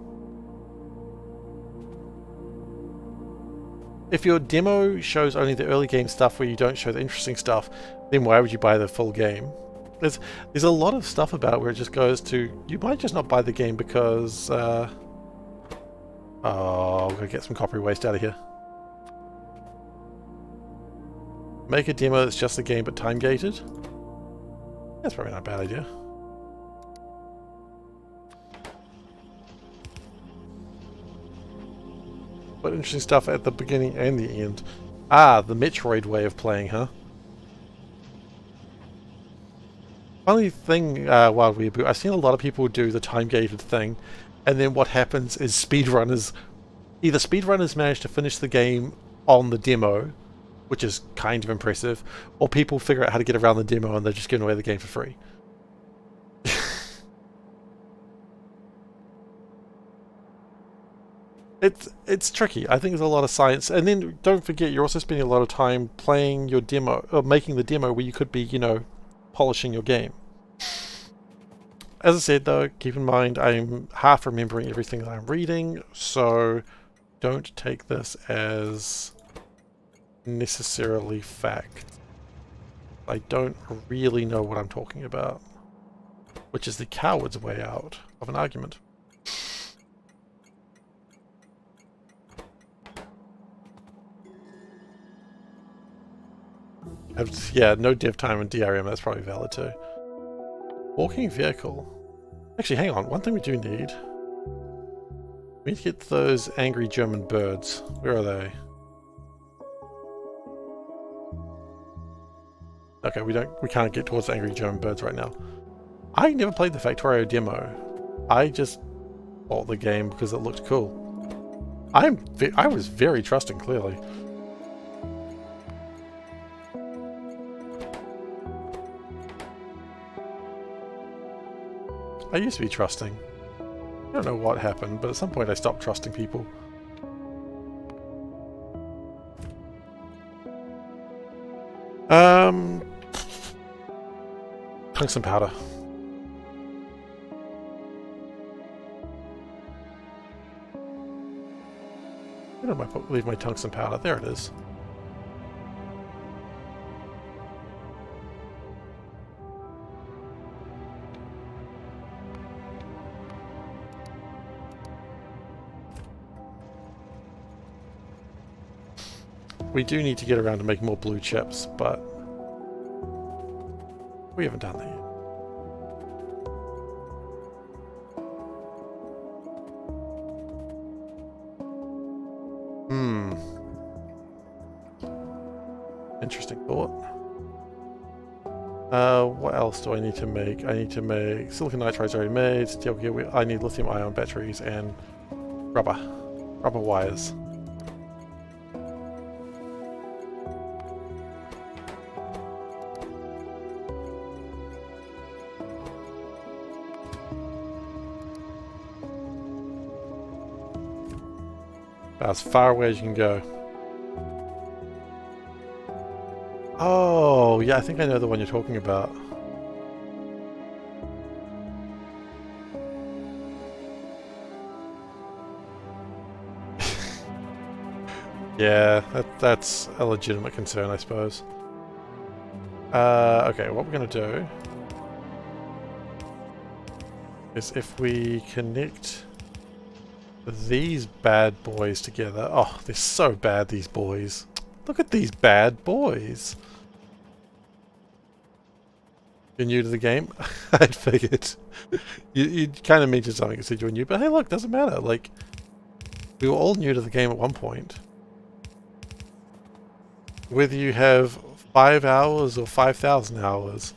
If your demo shows only the early game stuff where you don't show the interesting stuff, then why would you buy the full game? There's a lot of stuff about it where it just goes to, you might just not buy the game because... oh, we're going to get some copy waste out of here. Make a demo that's just the game but time gated? That's probably not a bad idea. But interesting stuff at the beginning and the end. Ah, the Metroid way of playing, huh? Funny thing, Wild Weeaboo, I've seen a lot of people do the time-gated thing, and then what happens is speedrunners... Either speedrunners manage to finish the game on the demo, which is kind of impressive, or people figure out how to get around the demo and they're just giving away the game for free. It's tricky. I think there's a lot of science, and then don't forget you're also spending a lot of time playing your demo or making the demo where you could be, you know, polishing your game. As I said though, keep in mind I'm half remembering everything that I'm reading, so don't take this as necessarily fact. I don't really know what I'm talking about, which is the coward's way out of an argument. Yeah, no dev time in DRM, that's probably valid too. Walking vehicle. Actually, hang on, one thing we do need. We need to get those angry German birds. Where are they? Okay, we can't get towards the angry German birds right now. I never played the Factorio demo. I just bought the game because it looked cool. I was very trusting, clearly. I used to be trusting. I don't know what happened, but at some point I stopped trusting people. Tungsten powder. Where did I leave my tungsten powder? There it is. We do need to get around to make more blue chips, but we haven't done that yet. Interesting thought. What else do I need to make? I need to make silicon nitride's already made, steel gear, I need lithium ion batteries and rubber wires. As far away as you can go. Oh, yeah, I think I know the one you're talking about. Yeah, that's a legitimate concern, I suppose. Okay, what we're going to do is if we connect these bad boys together. Oh, they're so bad, these boys. Look at these bad boys. You're new to the game? I figured. You kind of mentioned something that said you were new, but hey look, doesn't matter. Like, we were all new to the game at one point. Whether you have 5 hours or 5,000 hours.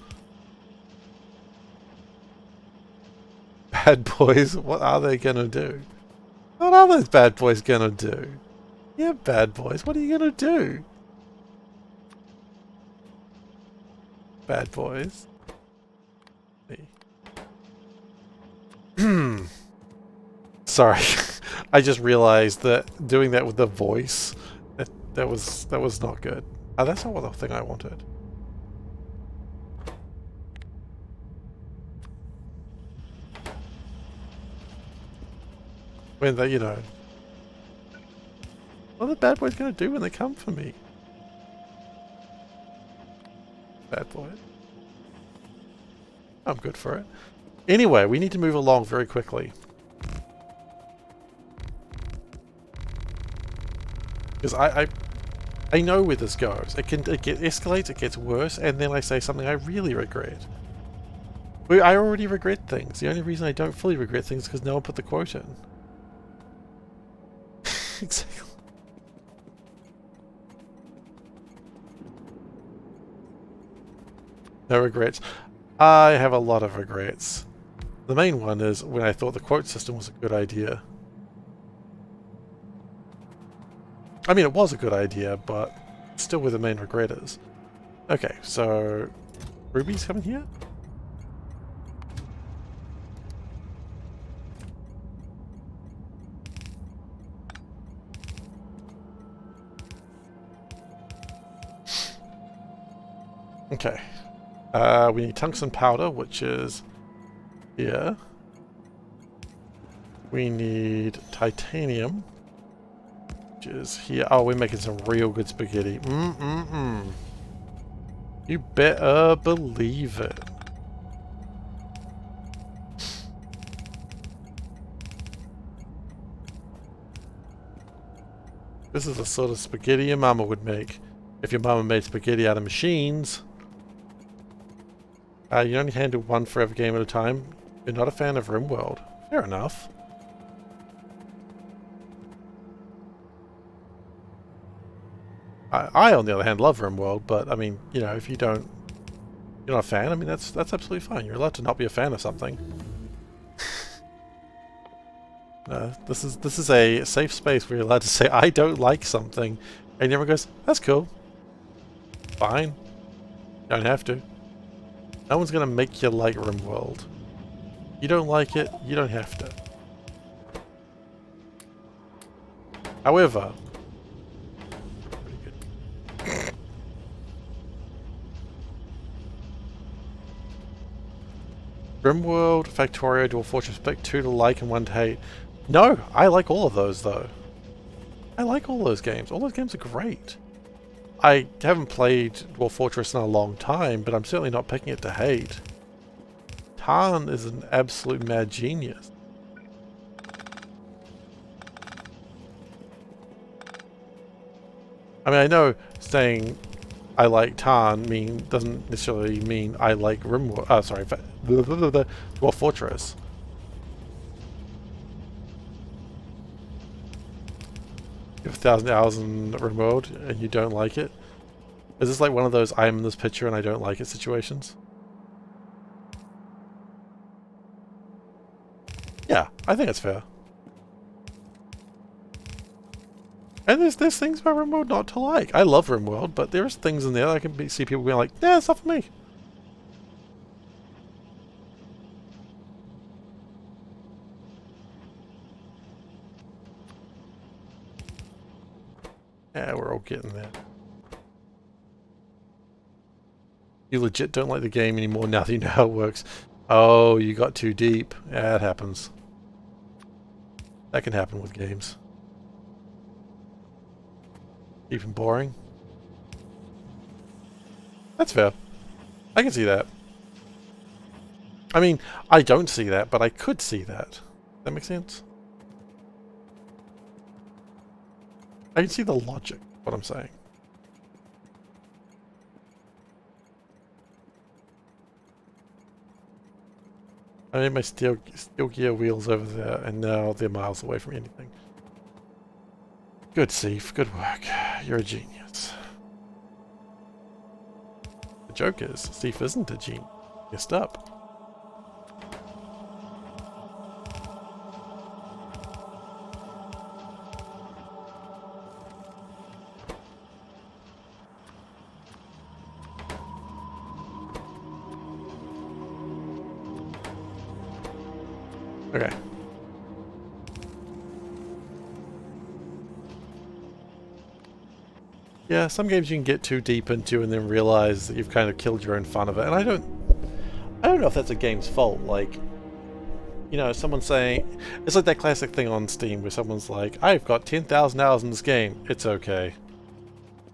Bad boys, what are they gonna do? What are those bad boys gonna do? Yeah, bad boys, what are you gonna do? Bad boys. Sorry, I just realized that doing that with the voice, that was not good. Oh, that's not what the thing I wanted. When they, you know, what are the bad boys gonna do when they come for me? Bad boy. I'm good for it. Anyway, we need to move along very quickly. Because I know where this goes. It escalates, it gets worse, and then I say something I really regret. I already regret things. The only reason I don't fully regret things is because no one put the quote in. Exactly. No regrets. I have a lot of regrets. The main one is when I thought the quote system was a good idea. I mean, it was a good idea, but still where the main regret is. Okay, so Ruby's coming here? Okay. We need tungsten powder, which is here. We need titanium, which is here. Oh, we're making some real good spaghetti. You better believe it. This is the sort of spaghetti your mama would make. If your mama made spaghetti out of machines. You only handle one forever game at a time. You're not a fan of RimWorld. Fair enough. I, on the other hand, love RimWorld, but I mean, you know, if you're not a fan, I mean, that's absolutely fine. You're allowed to not be a fan of something. This is a safe space where you're allowed to say, I don't like something, and everyone goes, that's cool. Fine. You don't have to. No one's gonna make you like RimWorld. You don't like it, you don't have to. However, pretty good. RimWorld, Factorio, Dwarf Fortress, pick 2 to like and 1 to hate. No, I like all of those though. I like all those games. All those games are great. I haven't played Dwarf Fortress in a long time, but I'm certainly not picking it to hate. Tarn is an absolute mad genius. I mean, I know saying I like Tarn doesn't necessarily mean I like RimWorld. Dwarf Fortress. You have 1,000 hours in RimWorld and you don't like it? Is this like one of those I'm in this picture and I don't like it situations? Yeah, I think it's fair. And there's things about RimWorld not to like. I love RimWorld, but there's things in there that I can see people being like, yeah, it's not for me. Yeah, we're all getting there. You legit don't like the game anymore now that you know how it works. Oh, you got too deep. Yeah, it happens. That can happen with games. Deep and boring. That's fair. I can see that. I mean, I don't see that, but I could see that. That makes sense? I can see the logic, what I'm saying. I made my steel gear wheels over there, and now they're miles away from anything. Good, Seif. Good work. You're a genius. The joke is, Seif isn't a genius. Messed up. Okay. Yeah, some games you can get too deep into and then realize that you've kind of killed your own fun of it. And I don't know if that's a game's fault. Like, you know, someone saying, it's like that classic thing on Steam where someone's like, I've got 10,000 hours in this game. It's okay.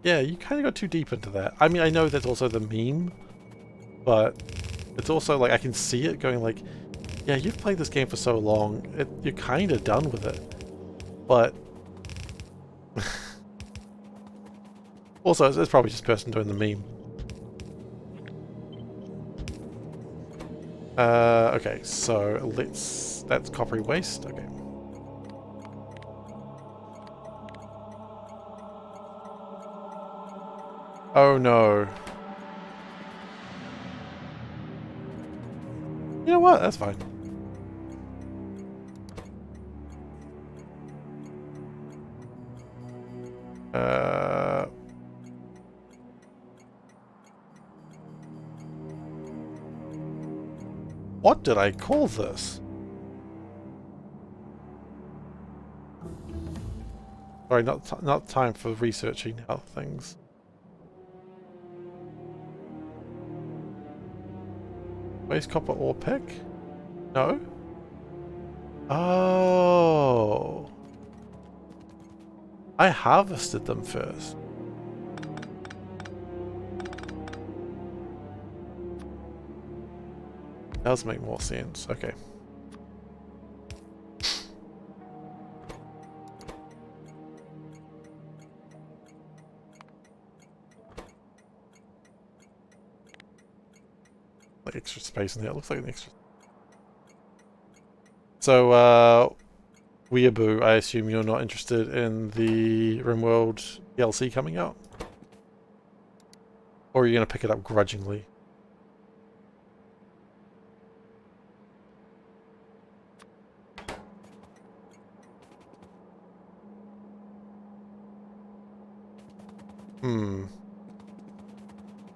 Yeah, you kind of got too deep into that. I mean, I know that's also the meme, but it's also like I can see it going like, yeah, you've played this game for so long, you're kind of done with it. But also, it's probably just a person doing the meme. Okay, so that's coppery waste. Okay. Oh no. You know what? That's fine. What did I call this? Sorry, not time for researching how things. Waste copper ore pick? No? Oh. I harvested them first. Does make more sense. Okay. Like extra space in there. It looks like an extra. So, Weeaboo, I assume you're not interested in the RimWorld DLC coming out? Or are you going to pick it up grudgingly?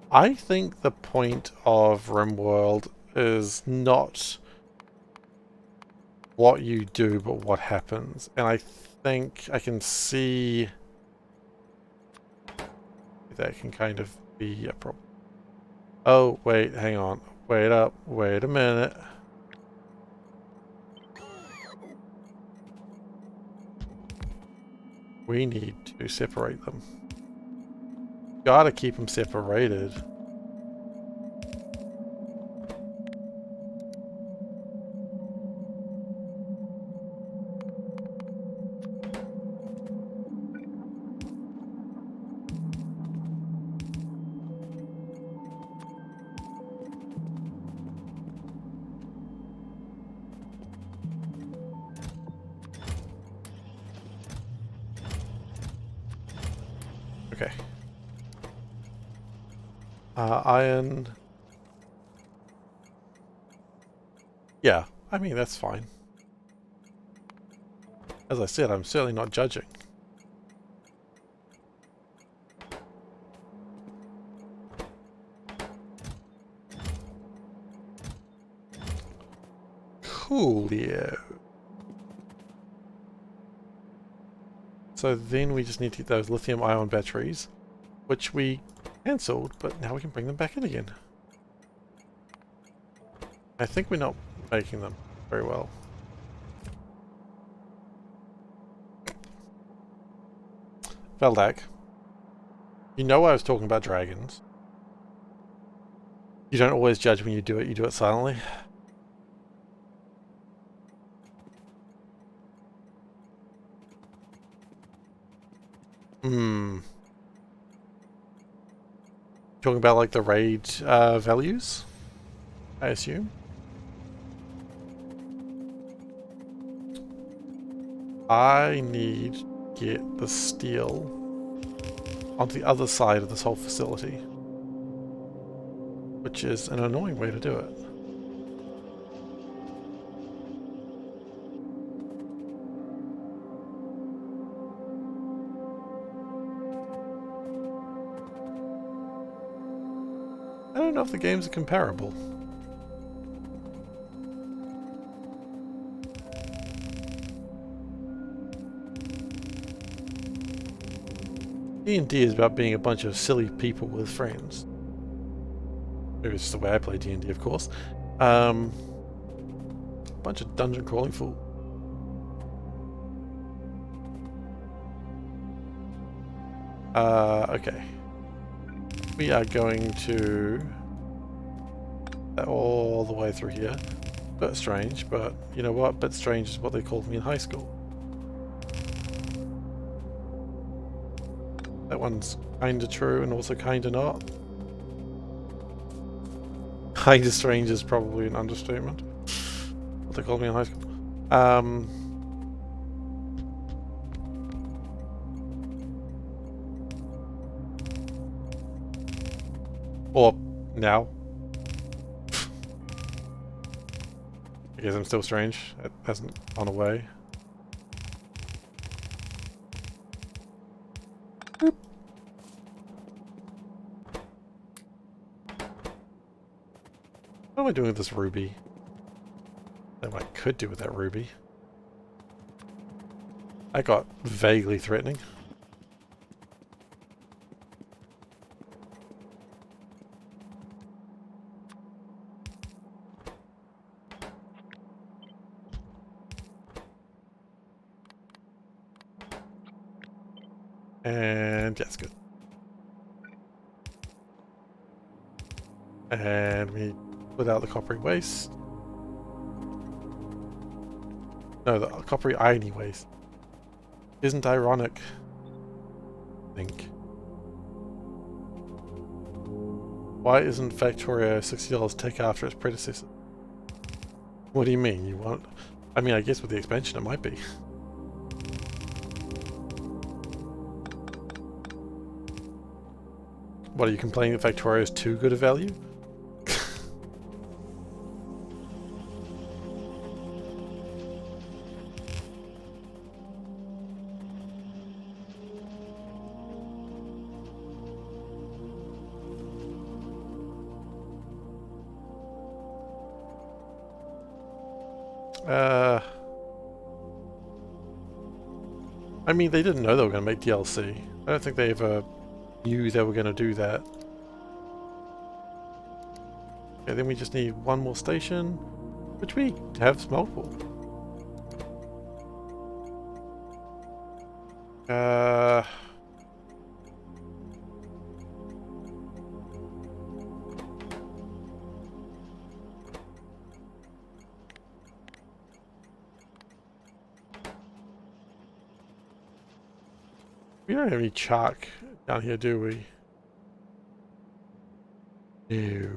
I think the point of RimWorld is not what you do, but what happens. And I think I can see that can kind of be a problem. Oh, wait, hang on. Wait up. Wait a minute. We need to separate them. Gotta keep them separated. Okay. Iron. Yeah, I mean, that's fine. As I said, I'm certainly not judging. Coolio. So then we just need to get those lithium-ion batteries, which we cancelled, but now we can bring them back in again. I think we're not making them very well. Veldak, you know I was talking about dragons. You don't always judge when you do it silently. Talking about like the raid values, I assume. I need to get the steel onto the other side of this whole facility, which is an annoying way to do it. I don't know if the games are comparable. D&D is about being a bunch of silly people with friends. Maybe it's just the way I play D&D, of course. Bunch of dungeon crawling fools. Okay. We are going to all the way through here. Bit strange, but you know what? Bit strange is what they called me in high school. That one's kinda true and also kinda not. Kinda strange is probably an understatement. What they called me in high school. Or now. I guess I'm still strange. It hasn't gone away. Boop. What am I doing with this ruby? That what I could do with that ruby. I got vaguely threatening. And that's good. And we put out the coppery waste. No, the coppery irony waste. Isn't ironic. I think. Why isn't Factorio $60 take after its predecessor? What do you mean? You want... I mean, I guess with the expansion it might be. What, are you complaining that Factorio is too good a value? I mean, they didn't know they were going to make DLC. I don't think they ever knew they were going to do that. Okay, then we just need one more station, which we have multiple. We don't have any chalk down here, do we? No.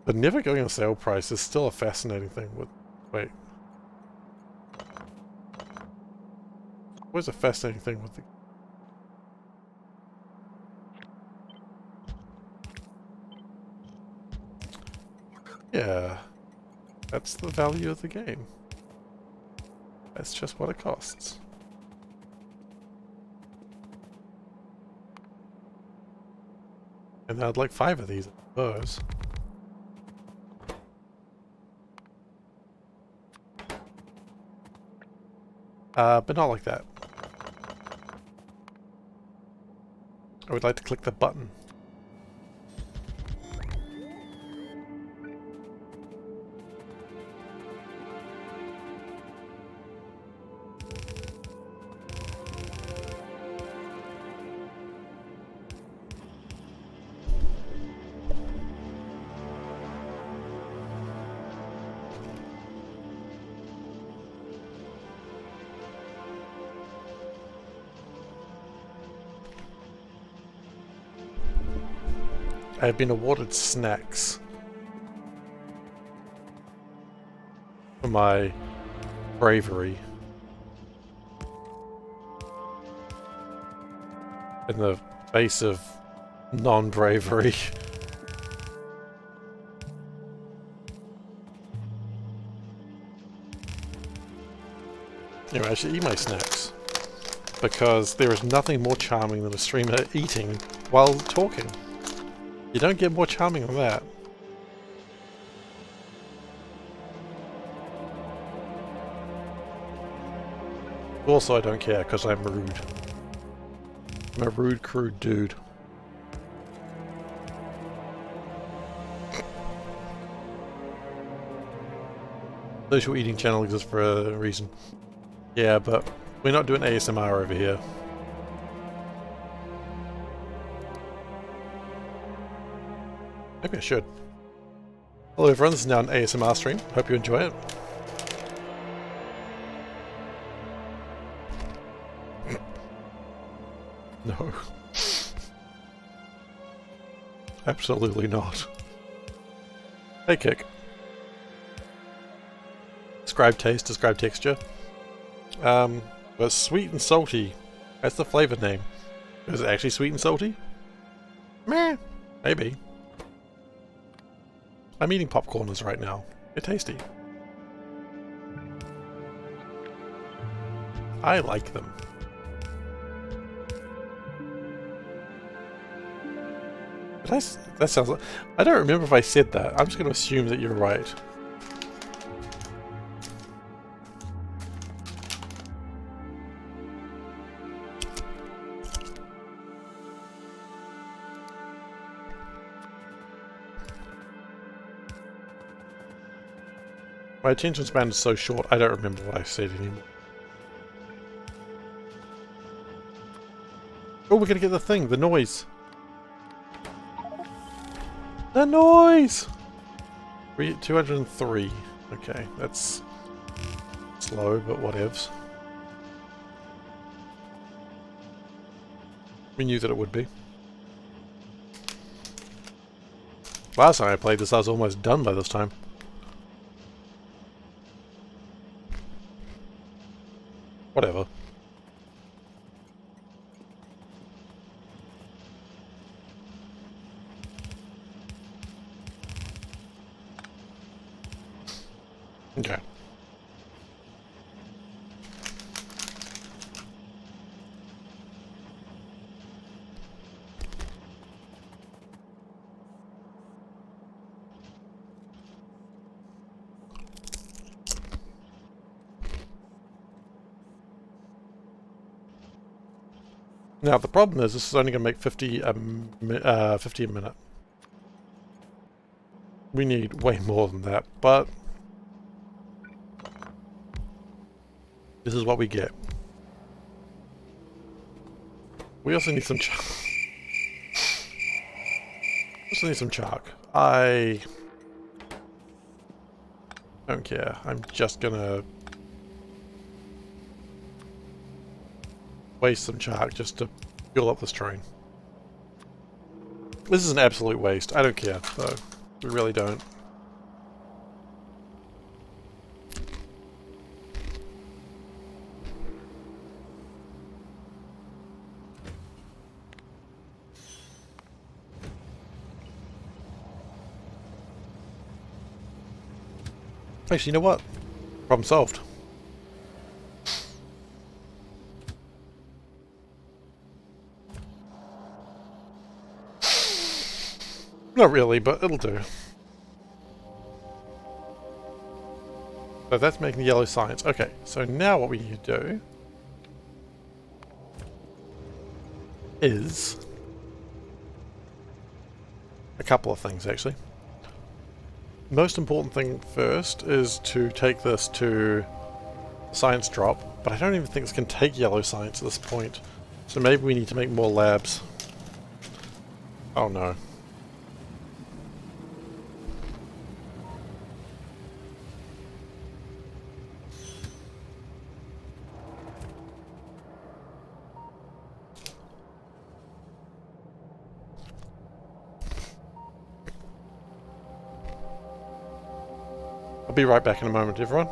But never going on sale price is still a fascinating thing with... Wait. What's a fascinating thing with the... Yeah. That's the value of the game. That's just what it costs. And I'd like 5 of these, I suppose. But not like that. I would like to click the button. I have been awarded snacks for my bravery in the face of non-bravery. Anyway, I should eat my snacks because there is nothing more charming than a streamer eating while talking. You don't get more charming than that. Also, I don't care because I'm rude. I'm a rude, crude dude. Social eating channel exists for a reason. Yeah, but we're not doing ASMR over here. Maybe I should. Hello everyone, this is now an ASMR stream. Hope you enjoy it. No. Absolutely not. Hey Kick. Describe taste, describe texture. But sweet and salty. That's the flavor name. Is it actually sweet and salty? Meh. Maybe. I'm eating popcorners right now. They're tasty. I like them. That sounds like... I don't remember if I said that. I'm just going to assume that you're right. My attention span is so short, I don't remember what I said anymore. Oh, we're gonna get the thing, the noise. The noise! 203. Okay, that's slow, but whatevs. We knew that it would be. Last time I played this, I was almost done by this time. Whatever. Okay. Now the problem is this is only going to make 50 a minute. We need way more than that, but this is what we get. We also need some chalk. I don't care. I'm just gonna waste some chalk just to fuel up this train. This is an absolute waste. I don't care, though. We really don't. Actually, you know what? Problem solved. Not really, but it'll do. So that's making the yellow signs. Okay, so now what we need to do is a couple of things, actually. Most important thing first is to take this to science drop, but I don't even think this can take yellow science at this point. So maybe we need to make more labs. Oh no. I'll be right back in a moment, everyone.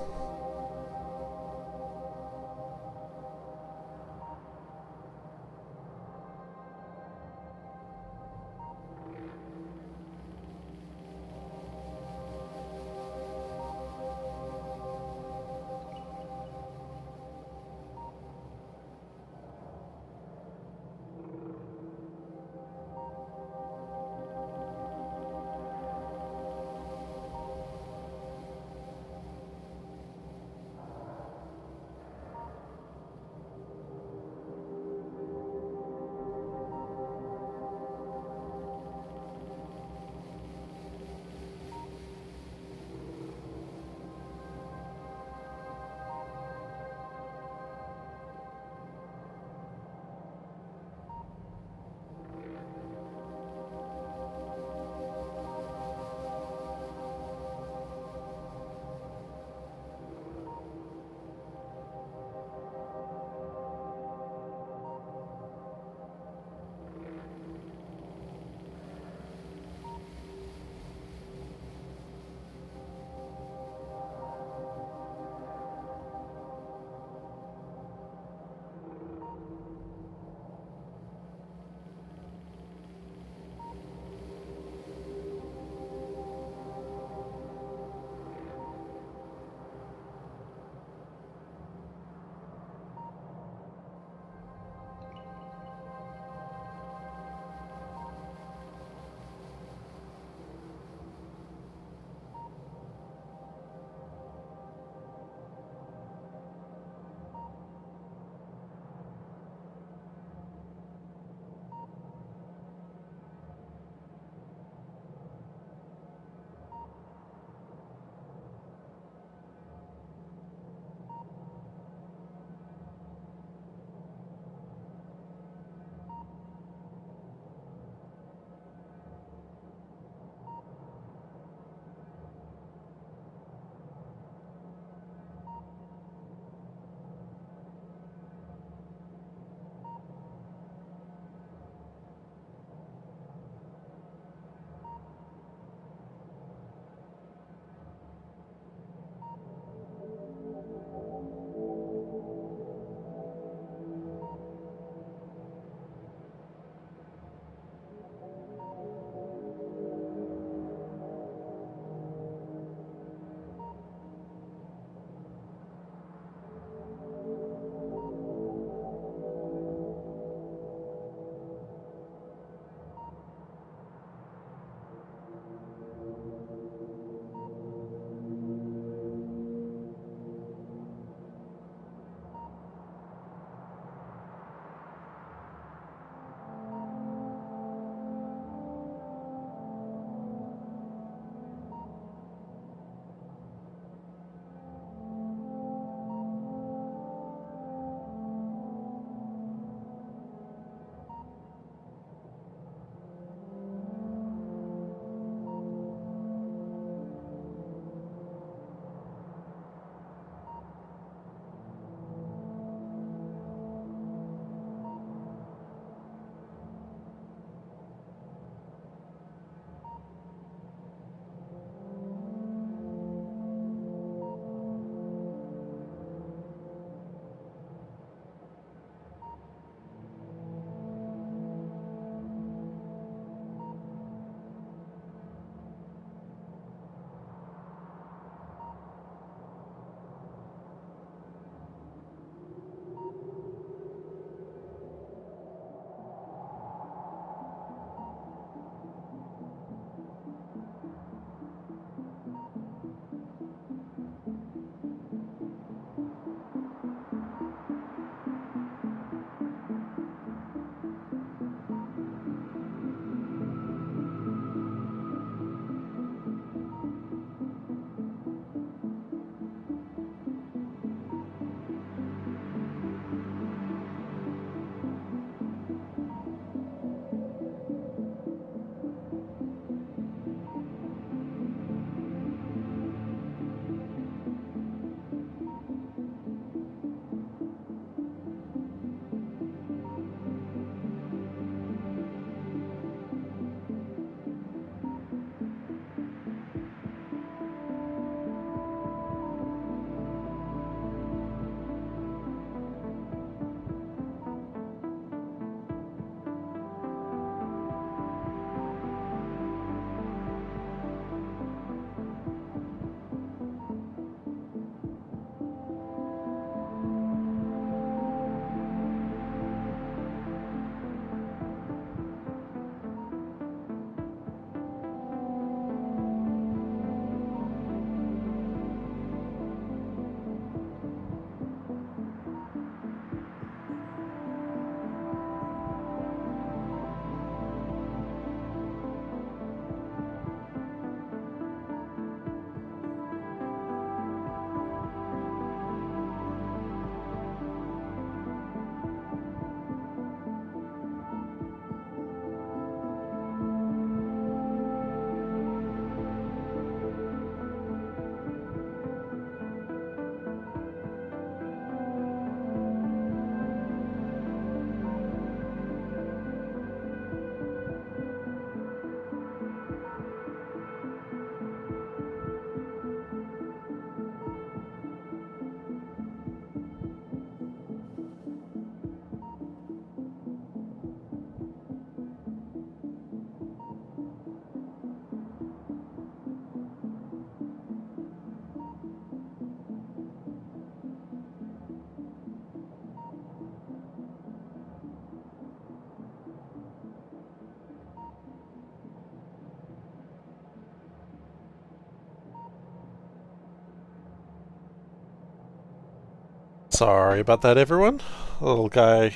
Sorry about that, everyone. The little guy.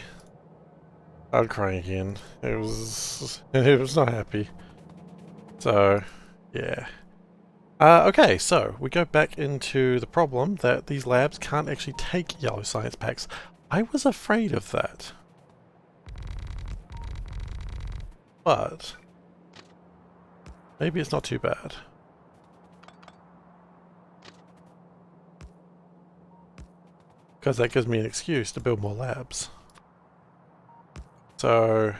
I'm crying again. It was not happy. So, yeah. Okay, so we go back into the problem that these labs can't actually take yellow science packs. I was afraid of that. But maybe it's not too bad. Because that gives me an excuse to build more labs. So,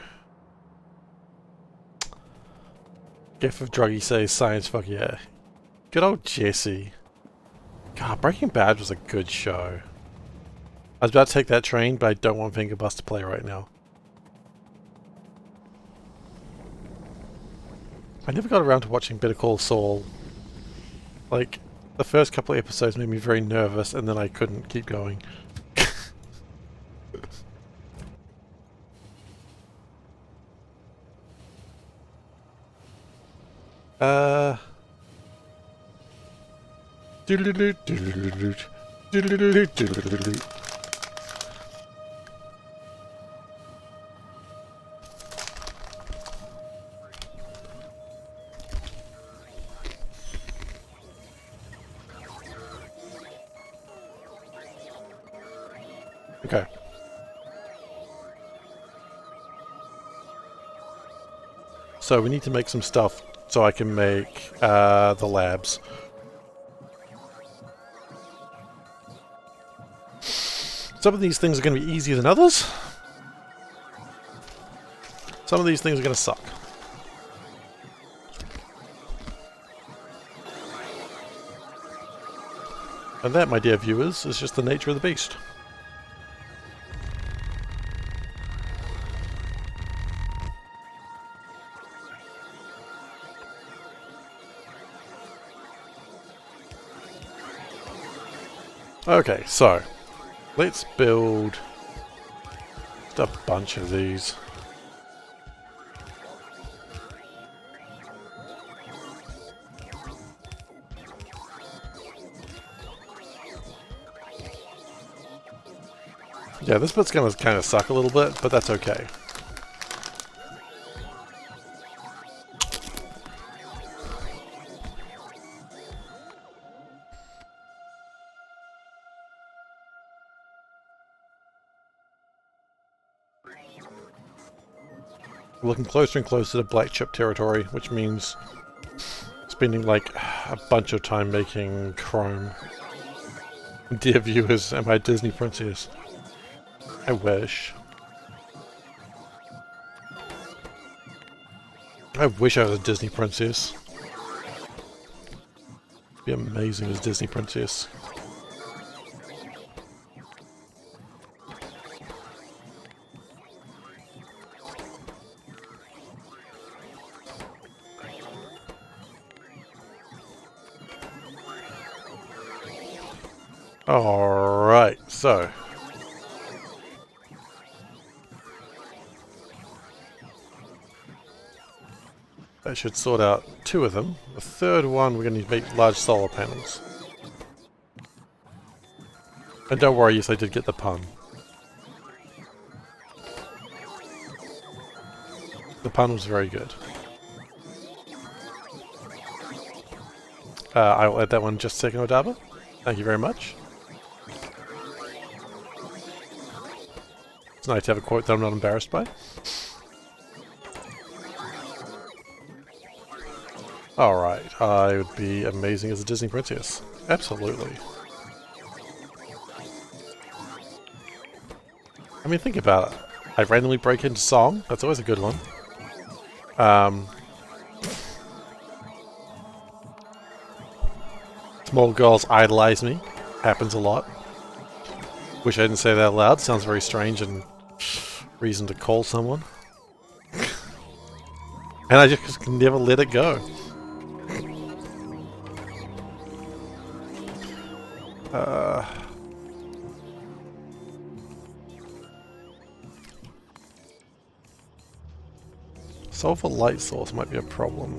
Gift of Druggy says science, fuck yeah. Good old Jesse. God, Breaking Bad was a good show. I was about to take that train, but I don't want Fingerbus to play right now. I never got around to watching Better Call Saul. Like, the first couple of episodes made me very nervous, and then I couldn't keep going. Okay. So we need to make some stuff so I can make the labs. Some of these things are going to be easier than others. Some of these things are going to suck. And that, my dear viewers, is just the nature of the beast. Okay, so let's build just a bunch of these. Yeah, this bit's gonna kind of suck a little bit, but that's okay. We're looking closer and closer to black chip territory, which means spending like a bunch of time making chrome. Dear viewers, am I a Disney princess? I wish. I wish I was a Disney princess. It'd be amazing as a Disney princess. Alright, so that should sort out two of them. The third one, we're going to need to make large solar panels. And don't worry, yes, I did get the pun. The pun was very good. I will add that one just a second, Odaba. Thank you very much. It's nice to have a quote that I'm not embarrassed by. Alright, I would be amazing as a Disney princess. Absolutely. I mean, think about it. I randomly break into song. That's always a good one. Small girls idolize me. Happens a lot. Wish I didn't say that out loud. Sounds very strange and reason to call someone. And I just can never let it go. Sulfur light source might be a problem.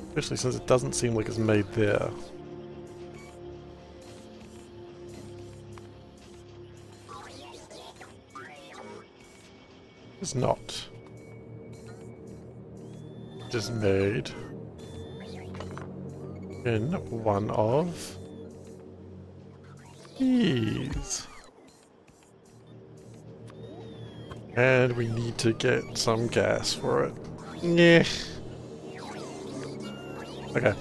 Especially since it doesn't seem like it's made there. is not. It is made in one of these. And we need to get some gas for it. Yeah. Okay.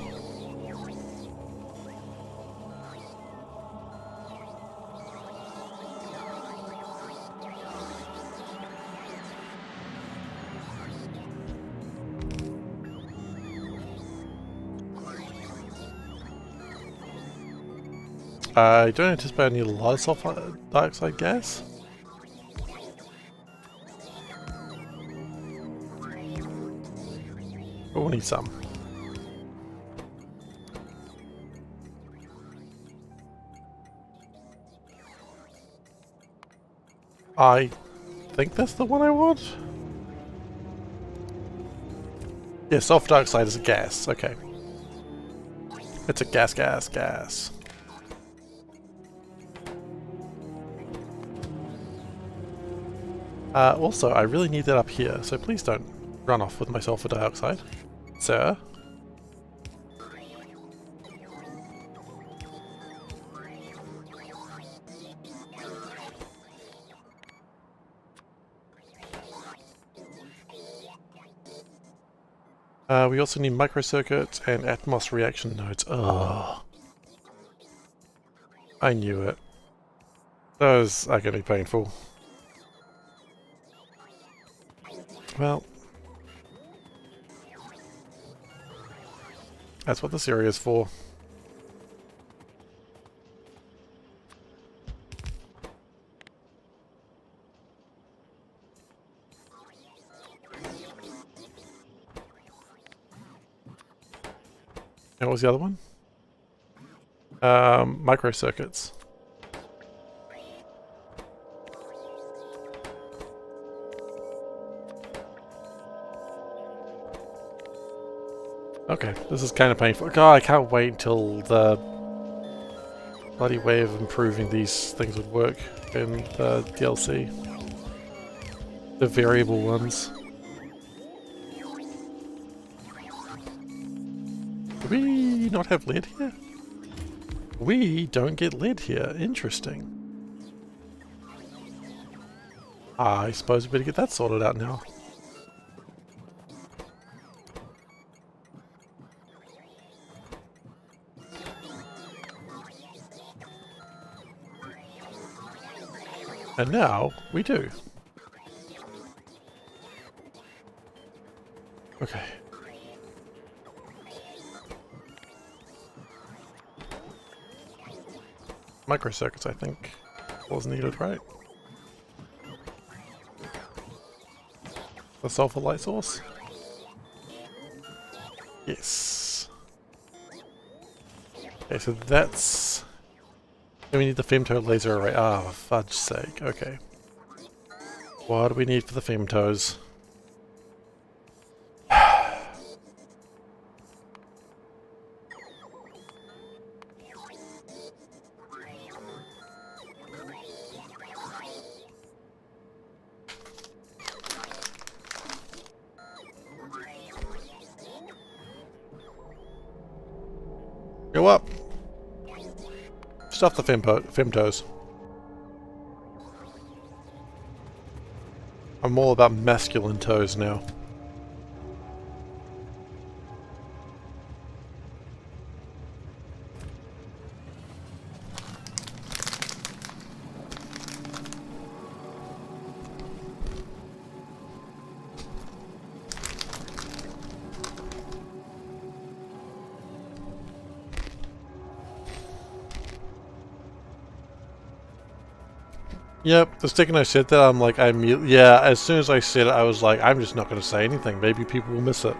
I don't anticipate I need a lot of sulfur dioxide gas. But we'll need some. I think that's the one I want. Yeah, sulfur dioxide is a gas. Okay. It's a gas. Also, I really need that up here, so please don't run off with my sulfur dioxide, sir. We also need microcircuits and Atmos reaction nodes. Oh, I knew it. Those are going to be painful. Well, that's what this area is for. And what was the other one? Microcircuits. Okay, this is kind of painful. God, I can't wait until the bloody way of improving these things would work in the DLC. The variable ones. Do we not have lead here? We don't get lead here. Interesting. I suppose we better get that sorted out now. And now we do. Okay. Microcircuits, I think, was needed, right? The sulfur light source? Yes. Okay, so that's... we need the femto laser array. Ah, for fudge's sake. Okay. What do we need for the femtos? Go up! Stuff the femtos. I'm all about masculine toes now. Yep, the second I said that, I'm like, yeah, as soon as I said it, I was like, I'm just not going to say anything. Maybe people will miss it.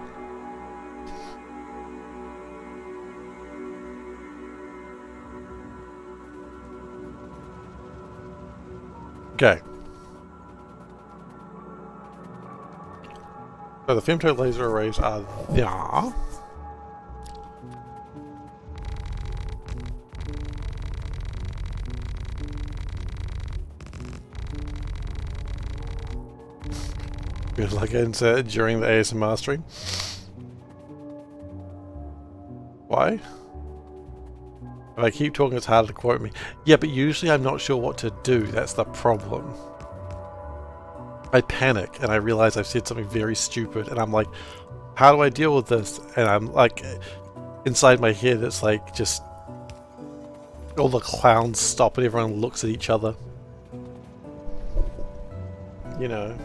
Okay. So the femto laser arrays are there. Feels like I inserted during the ASMR stream. Why? If I keep talking, it's harder to quote me. Yeah, but usually I'm not sure what to do. That's the problem. I panic and I realize I've said something very stupid and I'm like, how do I deal with this? And I'm like, inside my head, it's like just all the clowns stop and everyone looks at each other. You know,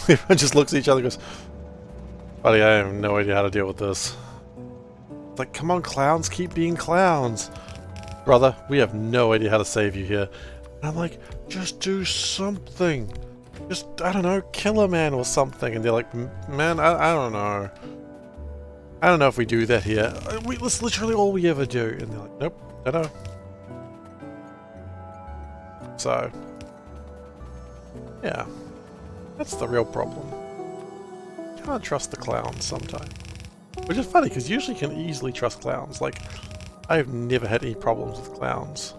everyone just looks at each other and goes, buddy, I have no idea how to deal with this. It's like, come on, clowns, keep being clowns. Brother, we have no idea how to save you here. And I'm like, just do something. Just, I don't know, kill a man or something. And they're like, man, I don't know. I don't know if we do that here. That's literally all we ever do. And they're like, nope, don't know. So, yeah, that's the real problem. Can't trust the clowns sometimes. Which is funny, because usually you can easily trust clowns. Like, I've never had any problems with clowns.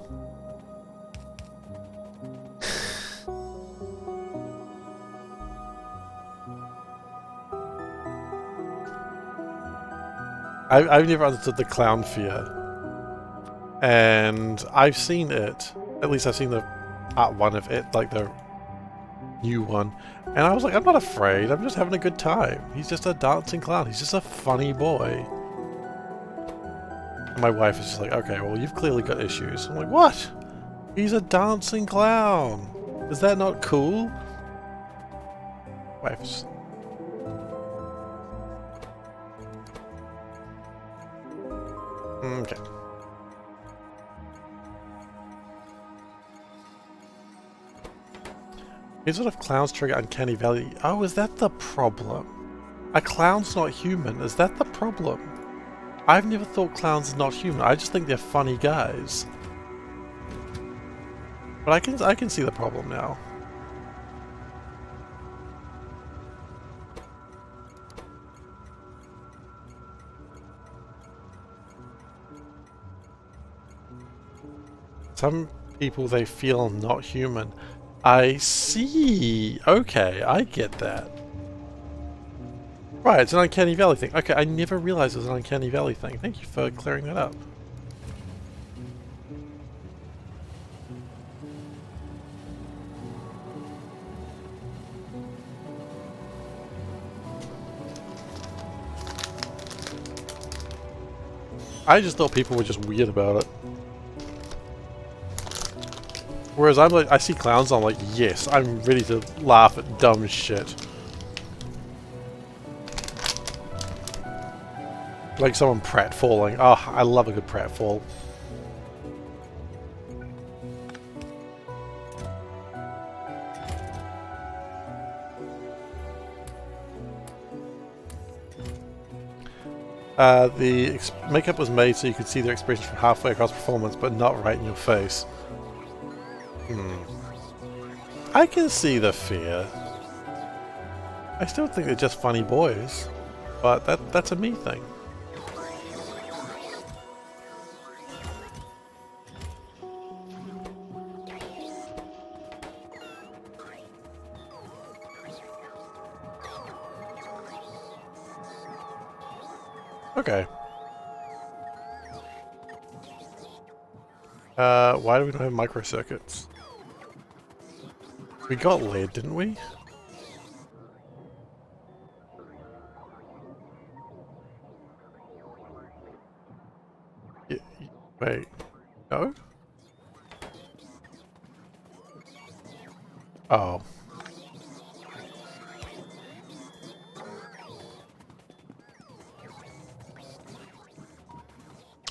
I've never understood the clown fear. And I've seen it. At least I've seen the part 1 of it, like the new one. And I was like, I'm not afraid, I'm just having a good time. He's just a dancing clown, he's just a funny boy. And my wife is just like, okay, well, you've clearly got issues. I'm like, what? He's a dancing clown. Is that not cool? Wife is just... Okay. Here's what if clowns trigger uncanny valley. Oh, is that the problem? A clown's not human. Is that the problem? I've never thought clowns are not human. I just think they're funny guys. But I can see the problem now. Some people, they feel not human. I see. Okay, I get that. Right, it's an uncanny valley thing. Okay, I never realized it was an uncanny valley thing. Thank you for clearing that up. I just thought people were just weird about it. Whereas I'm like, I see clowns, I'm like, yes, I'm ready to laugh at dumb shit. Like someone pratfalling. Oh, I love a good pratfall. The makeup was made so you could see their expression from halfway across performance, but not right in your face. I can see the fear. I still think they're just funny boys, but that's a me thing. Okay. Why do we not have microcircuits? We got lead, didn't we? Wait. No? Oh.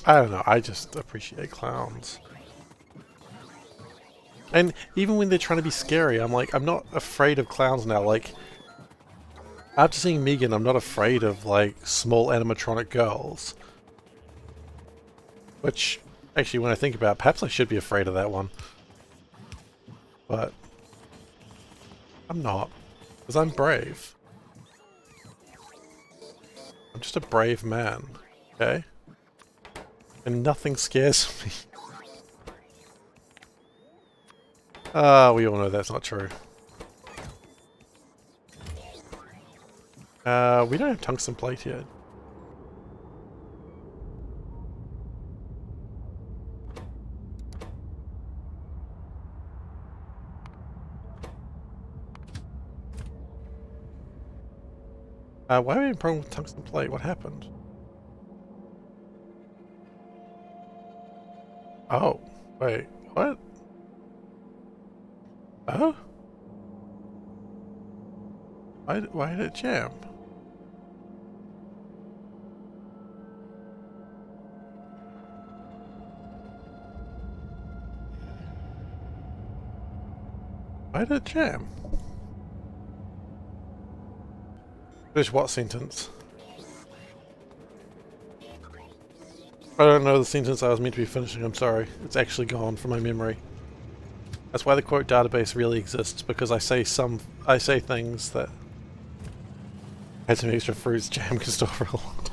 I don't know, I just appreciate clowns. And even when they're trying to be scary, I'm like, I'm not afraid of clowns now. Like, after seeing Megan, I'm not afraid of, like, small animatronic girls. Which, actually, when I think about it, perhaps I should be afraid of that one. But I'm not, because I'm brave. I'm just a brave man, okay? And nothing scares me. We all know that's not true. We don't have tungsten plate yet. Why are we having a problem with tungsten plate? What happened? Oh, wait, what? Oh? Why did it jam? Why did it jam? Finish what sentence? I don't know the sentence I was meant to be finishing, I'm sorry. It's actually gone from my memory. That's why the quote database really exists, because I say things that had some extra fruits, jam can store for a long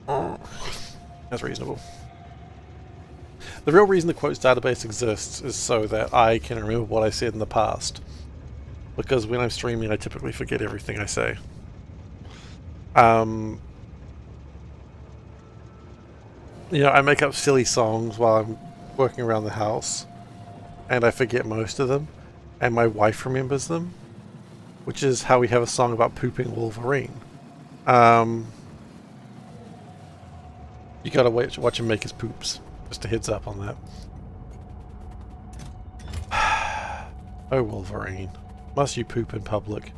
time. That's reasonable. The real reason the quotes database exists is so that I can remember what I said in the past. Because when I'm streaming, I typically forget everything I say. You know, I make up silly songs while I'm working around the house, and I forget most of them, and my wife remembers them, which is how we have a song about pooping Wolverine. You gotta watch him make his poops. Just a heads up on that. Oh, Wolverine. Must you poop in public?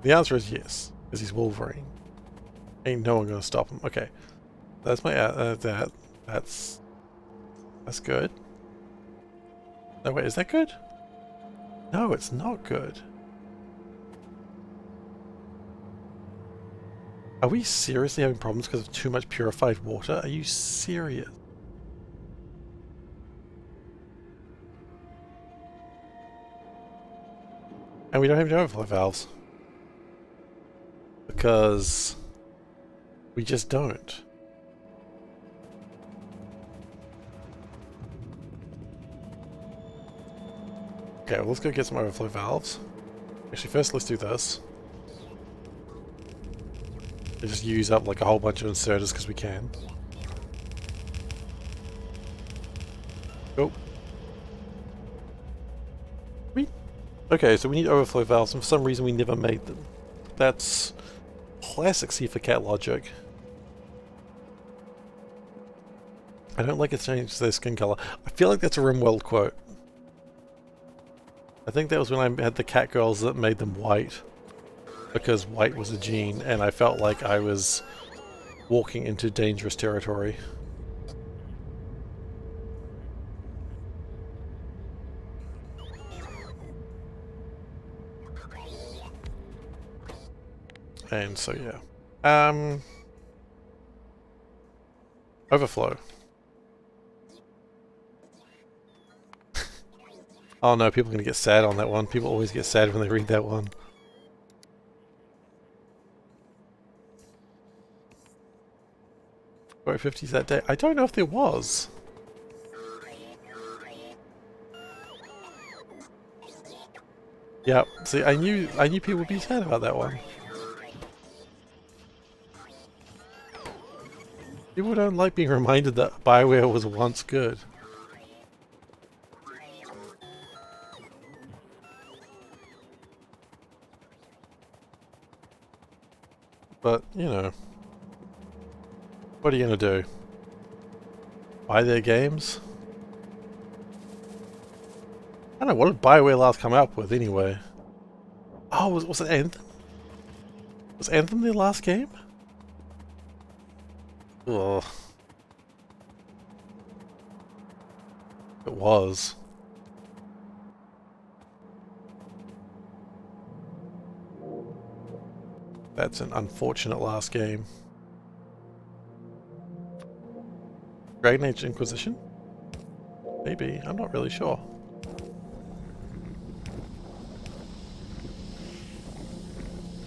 The answer is yes, because he's Wolverine. Ain't no one gonna stop him. Okay. That's my, that's good. No, wait, is that good? No, it's not good. Are we seriously having problems because of too much purified water? Are you serious? And we don't have any overflow valves. Because we just don't. Okay, well, let's go get some overflow valves. Actually, first let's do this. We just use up like a whole bunch of inserters because we can. Oh. Okay, so we need overflow valves, and for some reason we never made them. That's classic SeiferKatt logic. I don't like it changed their skin color. I feel like that's a Rimworld quote. I think that was when I had the cat girls that made them white. Because white was a gene, and I felt like I was walking into dangerous territory. And so, yeah. Overflow. Oh no, people are going to get sad on that one. People always get sad when they read that one. Quote 50s that day. I don't know if there was. Yeah, see, I knew people would be sad about that one. People don't like being reminded that BioWare was once good. But, you know, what are you gonna do? Buy their games? I don't know, what did BioWare last come out with anyway? Oh, was it Anthem? Was Anthem their last game? Ugh. It was. That's an unfortunate last game. Dragon Age Inquisition? Maybe, I'm not really sure.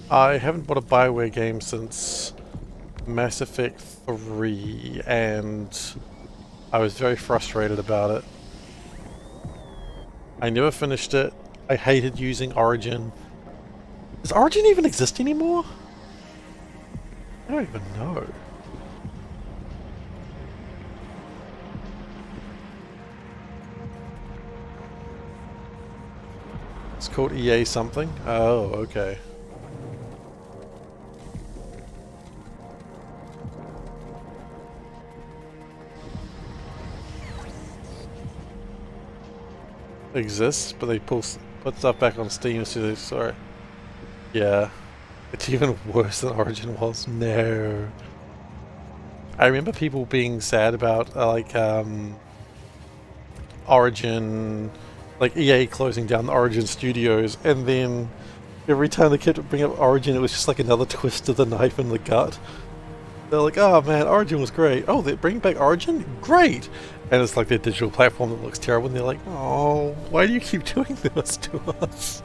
I haven't bought a BioWare game since Mass Effect 3, and I was very frustrated about it. I never finished it, I hated using Origin. Does Origin even exist anymore? I don't even know. It's called EA something? Oh, okay. Exists, but they put stuff back on Steam as soon as sorry. Yeah. It's even worse than Origin was. No. I remember people being sad about Origin, like EA closing down the Origin studios, and then every time they kept bringing up Origin, it was just like another twist to the knife in the gut. They're like, oh man, Origin was great. Oh, they're bringing back Origin? Great! And it's like their digital platform that looks terrible, and they're like, oh, why do you keep doing this to us?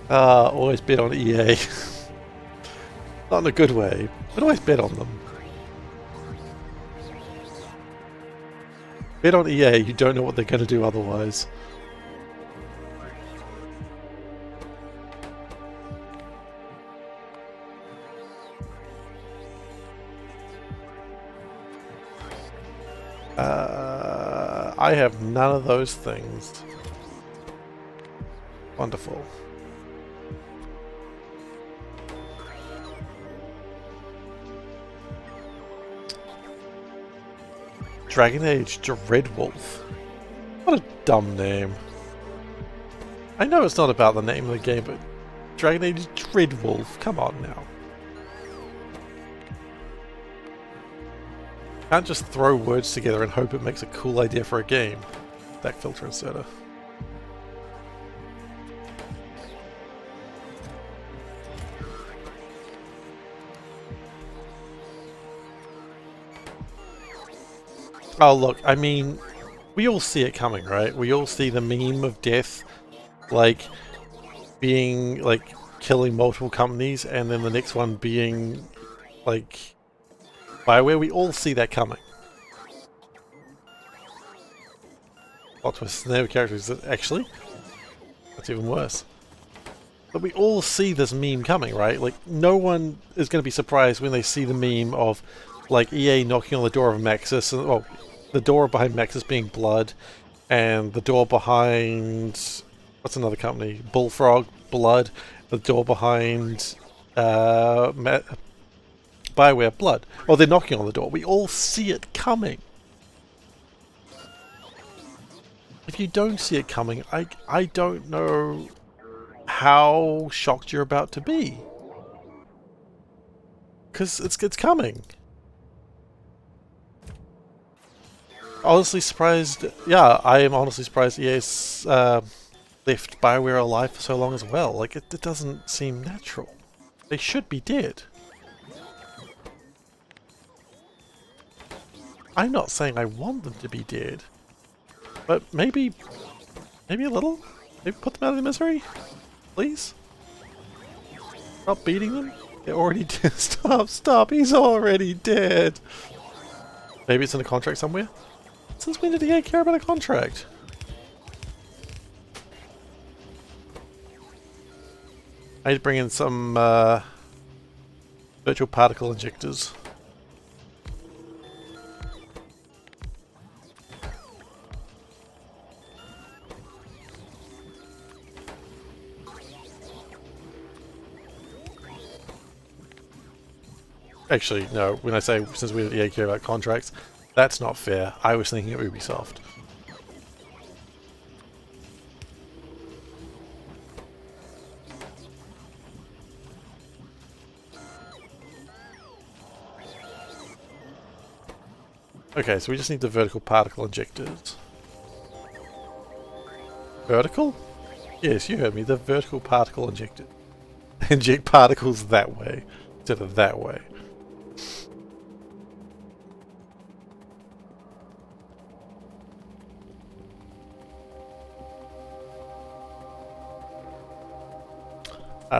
Always bet on EA. Not in a good way, but always bet on them. Bet on EA, you don't know what they're going to do otherwise. I have none of those things. Wonderful. Dragon Age Dreadwolf. What a dumb name. I know it's not about the name of the game, but Dragon Age Dreadwolf, come on now. Can't just throw words together and hope it makes a cool idea for a game. Stack filter inserter. Oh look, I mean, we all see it coming, right? We all see the meme of death, like, being, like, killing multiple companies, and then the next one being, like, BioWare. We all see that coming. Plot twist, never characters, actually? That's even worse. But we all see this meme coming, right? Like, no one is going to be surprised when they see the meme of, like, EA knocking on the door of Maxis, and, well, the door behind Maxis being Blood, and the door behind, what's another company? Bullfrog, Blood, the door behind BioWare, Blood. Oh, they're knocking on the door. We all see it coming. If you don't see it coming, I don't know how shocked you're about to be. Because it's coming. Honestly surprised, yeah, I am honestly surprised EA's left BioWare alive for so long as well. Like, it doesn't seem natural. They should be dead. I'm not saying I want them to be dead, but maybe a little? Maybe put them out of their misery? Please? Stop beating them? They're already dead. Stop, he's already dead! Maybe it's in a contract somewhere? Since when did EA care about a contract? I need to bring in some virtual particle injectors. Actually, no, when I say since we EA care about contracts, that's not fair. I was thinking of Ubisoft. Okay, so we just need the vertical particle injectors. Vertical? Yes, you heard me. The vertical particle injector. Inject particles that way, instead of that way.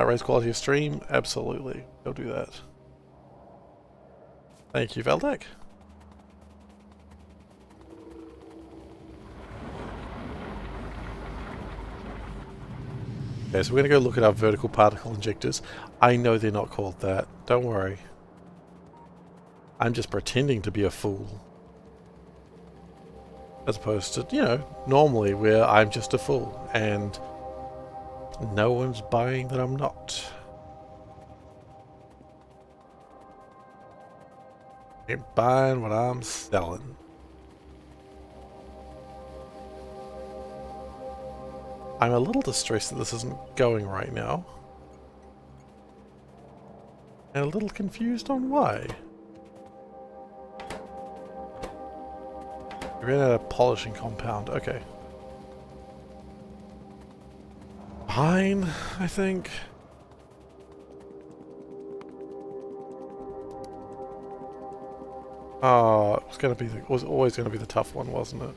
Raise quality of stream? Absolutely. Go do that. Thank you, Veldek. Okay, so we're going to go look at our vertical particle injectors. I know they're not called that. Don't worry. I'm just pretending to be a fool. As opposed to, you know, normally where I'm just a fool and no one's buying that I'm not. Ain't buying what I'm selling. I'm a little distressed that this isn't going right now. And a little confused on why. We ran out of polishing compound. Okay. Pine, I think. Oh, it was gonna be it was always gonna be the tough one, wasn't it?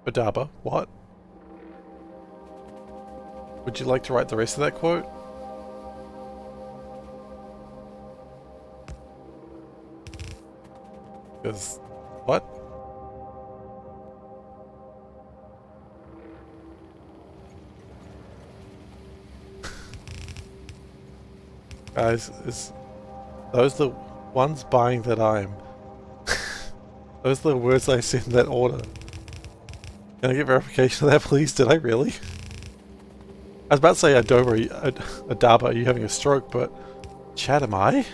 Badaba, what? Would you like to write the rest of that quote? Because what? Guys, is those the ones buying that I'm? Those are the words I said in that order. Can I get verification of that, please? Did I really? I was about to say Adaba, are you having a stroke, but chat, am I?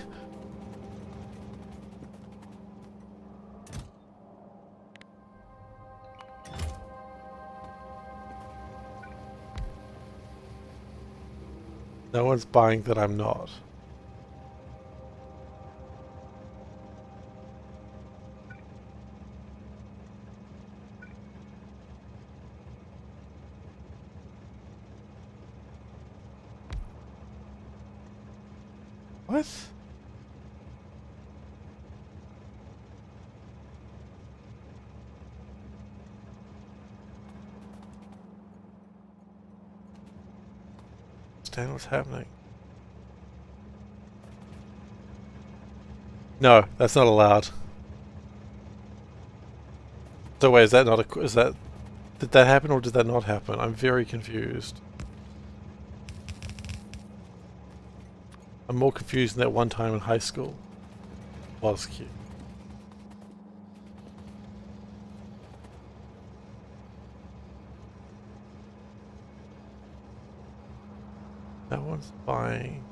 No one's buying that I'm not. What? Understand what's happening? No, that's not allowed. So wait, is that not a... is that... did that happen or did that not happen? I'm very confused. I'm more confused than that one time in high school. Was cute. No one's buying.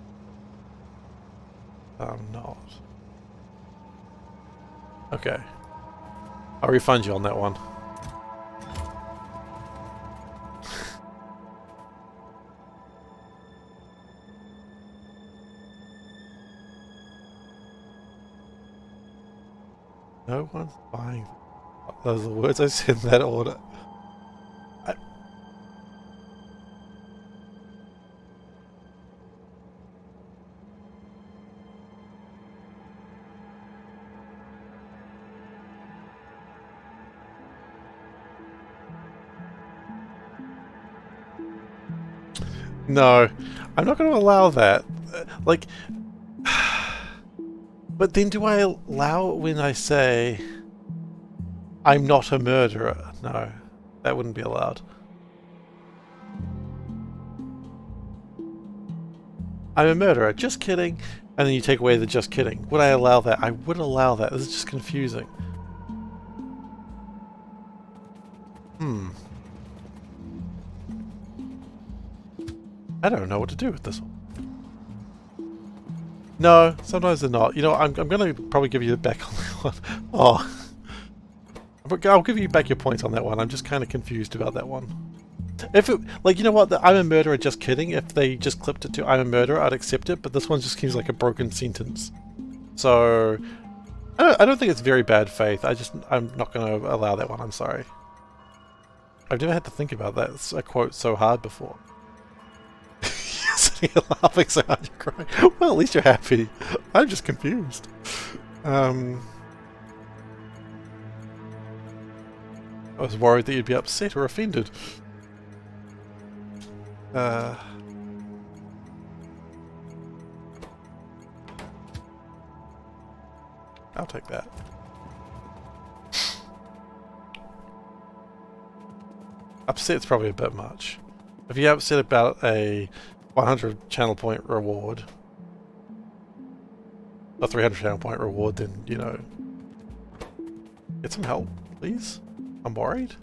I'm not. Okay. I'll refund you on that one. No one's buying. Those are the words I said in that order. No, I'm not going to allow that. Like, but then do I allow it when I say I'm not a murderer? No, that wouldn't be allowed. I'm a murderer, just kidding. And then you take away the just kidding. Would I allow that? I would allow that. This is just confusing. I don't know what to do with this one. No, sometimes they're not. You know, I'm going to probably give you back on that one. Oh. I'll give you back your points on that one. I'm just kind of confused about that one. If it, like, you know what, I'm a murderer, just kidding. If they just clipped it to I'm a murderer, I'd accept it, but this one just seems like a broken sentence. So, I don't think it's very bad faith. I'm not going to allow that one, I'm sorry. I've never had to think about that. It's a quote so hard before. You're laughing so hard you're crying. Well, at least you're happy. I'm just confused. I was worried that you'd be upset or offended. I'll take that. Upset's probably a bit much. If you're upset about a 100 channel point reward, a 300 channel point reward, then, you know, get some help, please. I'm worried.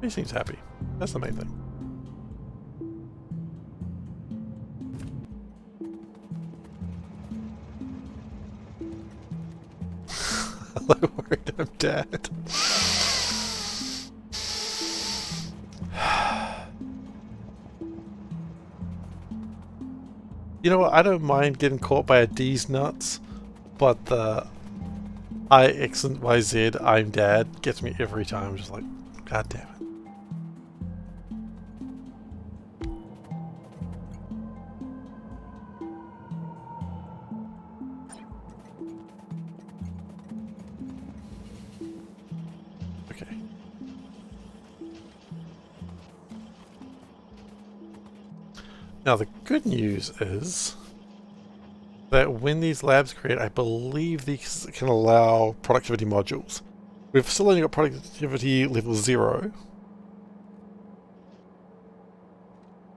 He seems happy. That's the main thing. I'm worried I'm dead. You know what? I don't mind getting caught by a D's nuts, but the I X and Y Z I'm dad gets me every time. I'm just like, God damn it. Okay. Now the good news is that when these labs create, I believe these can allow productivity modules. We've still only got productivity level 0.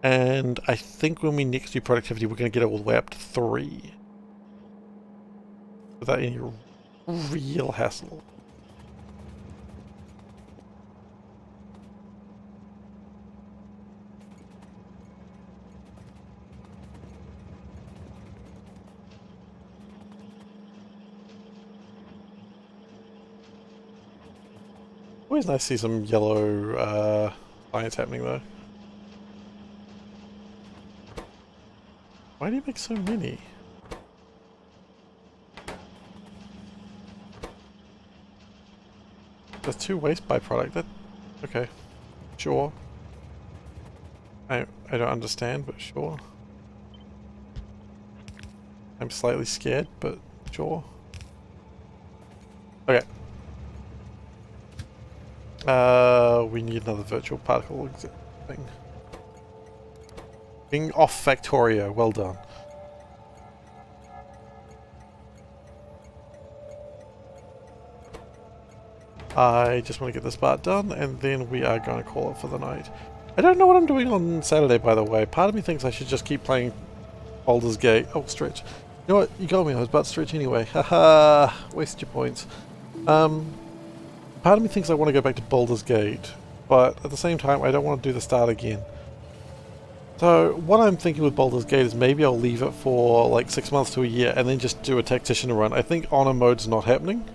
And I think when we next do productivity, we're going to get it all the way up to 3. Without any real hassle. Always nice to see some yellow science happening though. Why do you make so many? There's 2 waste byproduct. That okay, sure. I don't understand, but sure. I'm slightly scared, but sure. Okay. We need another virtual particle thing. Being off Factorio, well done. I just want to get this part done, and then we are going to call it for the night. I don't know what I'm doing on Saturday, by the way. Part of me thinks I should just keep playing Baldur's Gate. Oh, stretch. You know what? You got me. I was about to stretch anyway. Haha. Wasted your points. Part of me thinks I want to go back to Baldur's Gate, but at the same time, I don't want to do the start again. So what I'm thinking with Baldur's Gate is maybe I'll leave it for like 6 months to a year and then just do a tactician run. I think honor mode's not happening.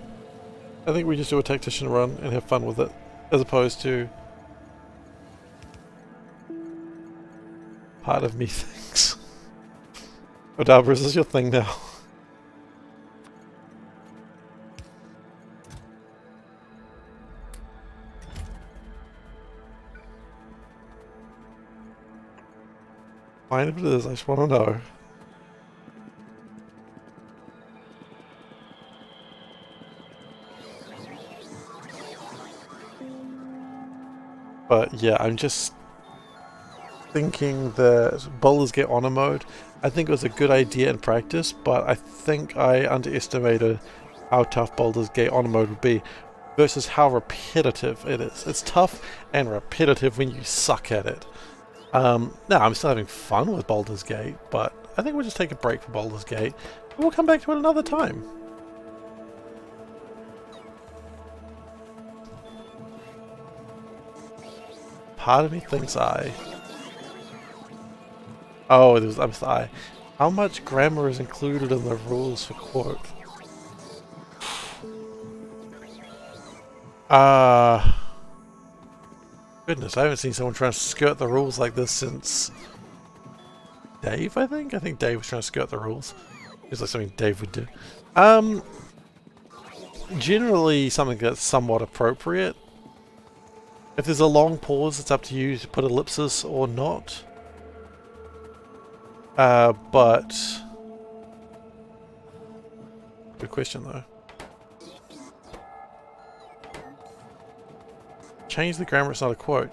I think we just do a tactician run and have fun with it, as opposed to... Part of me thinks... Odabra, is this your thing now? Fine if it is, I just want to know. But yeah, I'm just thinking that Baldur's Gate honor mode, I think it was a good idea in practice, but I think I underestimated how tough Baldur's Gate honor mode would be versus how repetitive it is. It's tough and repetitive when you suck at it. No, I'm still having fun with Baldur's Gate, but I think we'll just take a break for Baldur's Gate and we'll come back to it another time. Part of me thinks I... Oh, there was I. How much grammar is included in the rules for quote? Goodness, I haven't seen someone trying to skirt the rules like this since... Dave, I think? I think Dave was trying to skirt the rules. It's like something Dave would do. Generally something that's somewhat appropriate. If there's a long pause, it's up to you to put ellipsis or not. But... Good question though. Change the grammar, it's not a quote.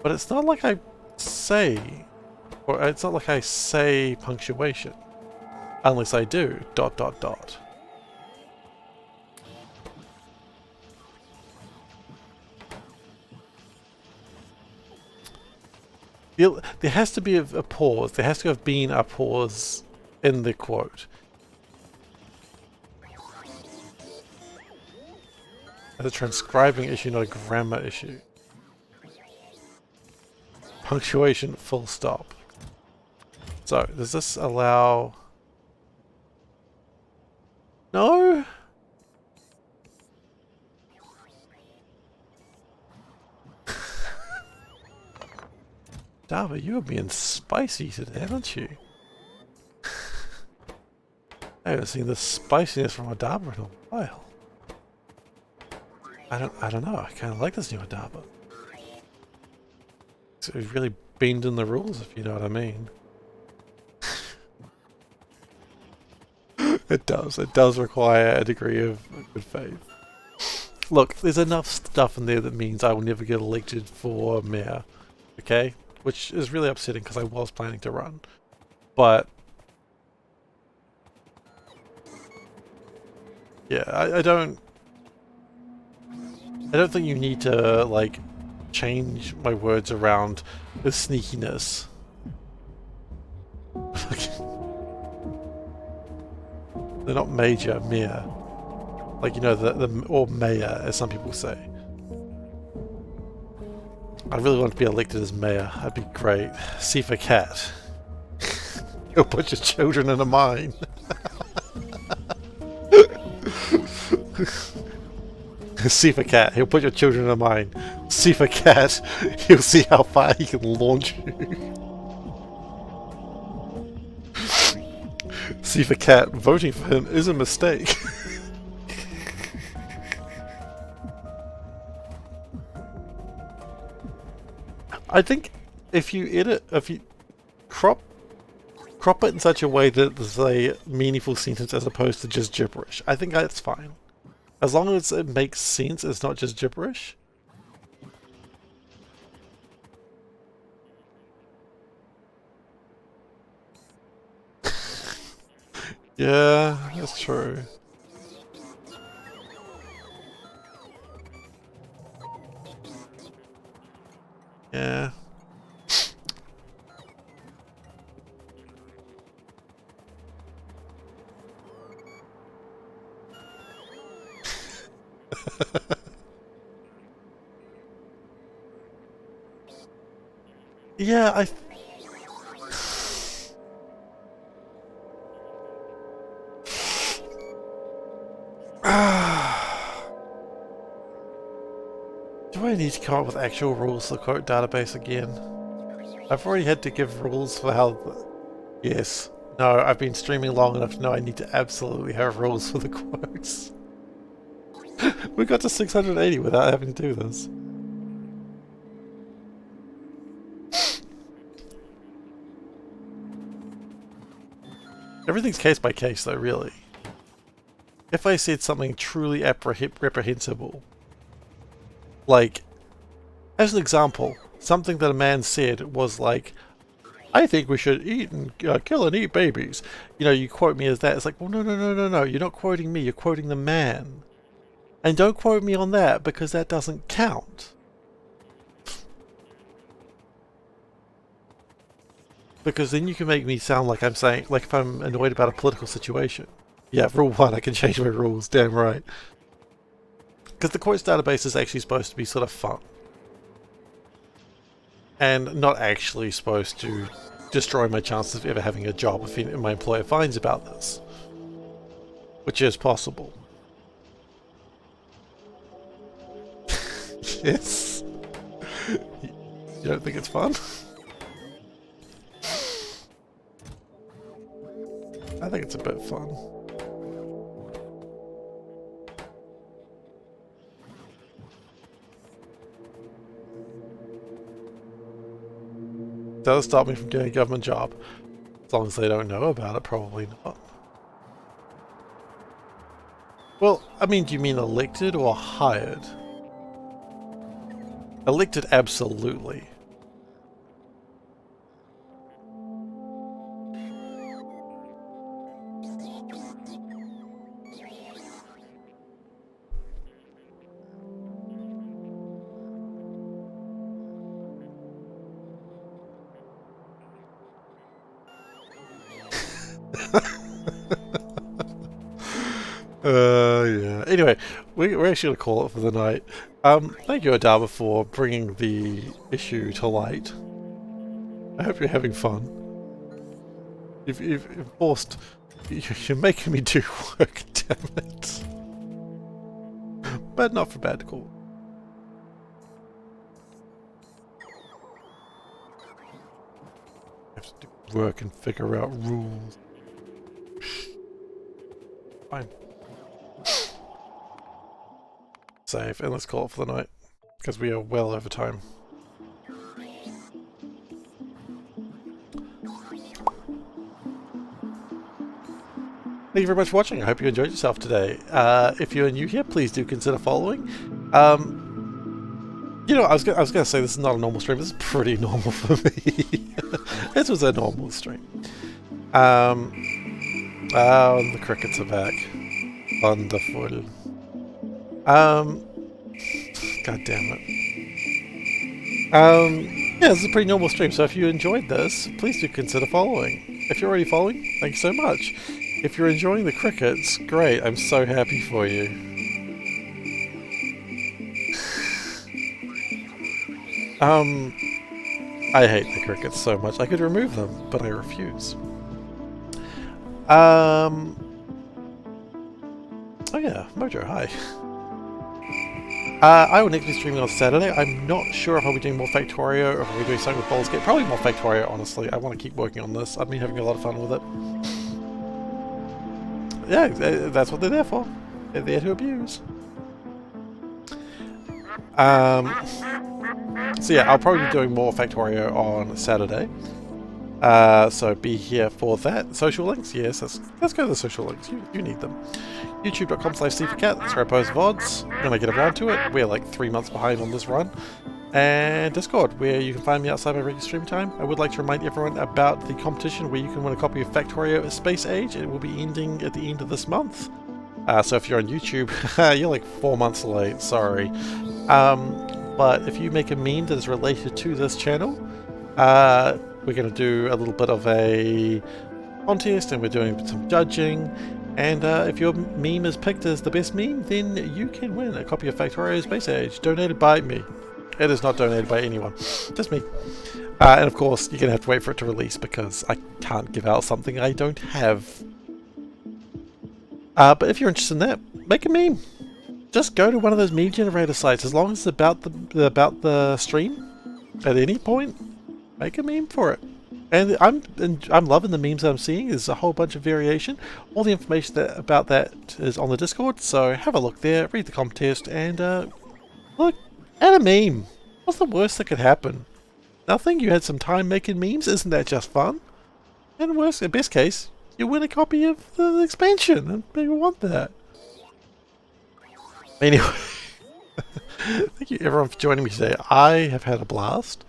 But it's not like I say Or it's not like I say punctuation. Unless I do, dot dot dot. There has to be a pause. There has to have been a pause in the quote. It's a transcribing issue, not a grammar issue. Punctuation, full stop. So, does this allow... No? Dava, you are being spicy today, aren't you? I haven't seen this spiciness from Adaba in a while. I don't know, I kinda like this new Adaba. So we've really bending the rules, if you know what I mean. It does require a degree of good faith. Look, there's enough stuff in there that means I will never get elected for mayor, okay? Which is really upsetting because I was planning to run. But yeah, I don't think you need to like change my words around the sneakiness. They're not major, mayor. Like, you know, or mayor, as some people say. I really want to be elected as mayor. That'd be great. SeiferKatt. He'll put your children in a mine. SeiferKatt. He'll put your children in a mine. SeiferKatt. He'll see how far he can launch you. SeiferKatt. Voting for him is a mistake. I think if you crop it in such a way that there's a meaningful sentence as opposed to just gibberish, I think that's fine. As long as it makes sense, it's not just gibberish. Yeah, that's true. Yeah. Yeah, do I need to come up with actual rules for the quote database again? I've already had to give rules for how... Yes. No, I've been streaming long enough to know I need to absolutely have rules for the quotes. We got to 680 without having to do this. Everything's case by case though, really. If I said something truly reprehensible, like, as an example, something that a man said was like, I think we should eat and kill and eat babies. You know, you quote me as that. It's like, well, no. You're not quoting me. You're quoting the man. And don't quote me on that because that doesn't count. Because then you can make me sound like I'm saying, like if I'm annoyed about a political situation. Yeah, rule 1, I can change my rules. Damn right. Because the quotes database is actually supposed to be sort of fun. And not actually supposed to destroy my chances of ever having a job if my employer finds about this. Which is possible. Yes. You don't think it's fun? I think it's a bit fun. Does stop me from getting a government job. As long as they don't know about it, probably not. Well, I mean, do you mean elected or hired? Elected, absolutely. Yeah. Anyway, we're actually going to call it for the night. Thank you, Adaba, for bringing the issue to light. I hope you're having fun. You've forced... You're making me do work, damn it. But not for bad cause. I have to do work and figure out rules. Fine. Save, and let's call it for the night. Because we are well over time. Thank you very much for watching. I hope you enjoyed yourself today. If you're new here, please do consider following. You know, I was gonna say this is not a normal stream. This is pretty normal for me. This was a normal stream. Oh, the crickets are back. Wonderful. God damn it. Yeah, this is a pretty normal stream. So if you enjoyed this, please do consider following. If you're already following, thank you so much. If you're enjoying the crickets, great, I'm so happy for you. I hate the crickets so much. I could remove them, but I refuse. Oh yeah, Mojo, hi. I will next be streaming on Saturday. I'm not sure if I'll be doing more Factorio or if I'll be doing something with Baldur's Gate. Probably more Factorio, honestly. I want to keep working on this. I've been having a lot of fun with it. Yeah, that's what they're there for. They're there to abuse. So yeah, I'll probably be doing more Factorio on Saturday. So be here for that. Social links, yes, let's go to the social links. You need them. YouTube.com/SeiferKatt, that's where I post VODs when I get around to it. We're like 3 months behind on this run. And Discord, where you can find me outside my regular stream time. I would like to remind everyone about the competition where you can win a copy of Factorio Space Age. It will be ending at the end of this month. So if you're on YouTube, you're like 4 months late, sorry. But if you make a meme that is related to this channel, we're going to do a little bit of a contest and we're doing some judging. And if your meme is picked as the best meme, then you can win a copy of Factorio Space Age, donated by me. It is not donated by anyone, just me. And of course, you're going to have to wait for it to release because I can't give out something I don't have. But if you're interested in that, make a meme. Just go to one of those meme generator sites. As long as it's about the stream, at any point, make a meme for it. And I'm loving the memes that I'm seeing. There's a whole bunch of variation. All the information about that is on the Discord, so have a look there, read the contest, and look, add a meme. What's the worst that could happen? Nothing? You had some time making memes? Isn't that just fun? And worst, in best case, you win a copy of the expansion, and people want that. Anyway, thank you everyone for joining me today. I have had a blast.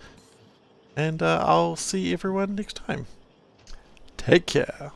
And I'll see everyone next time. Take care.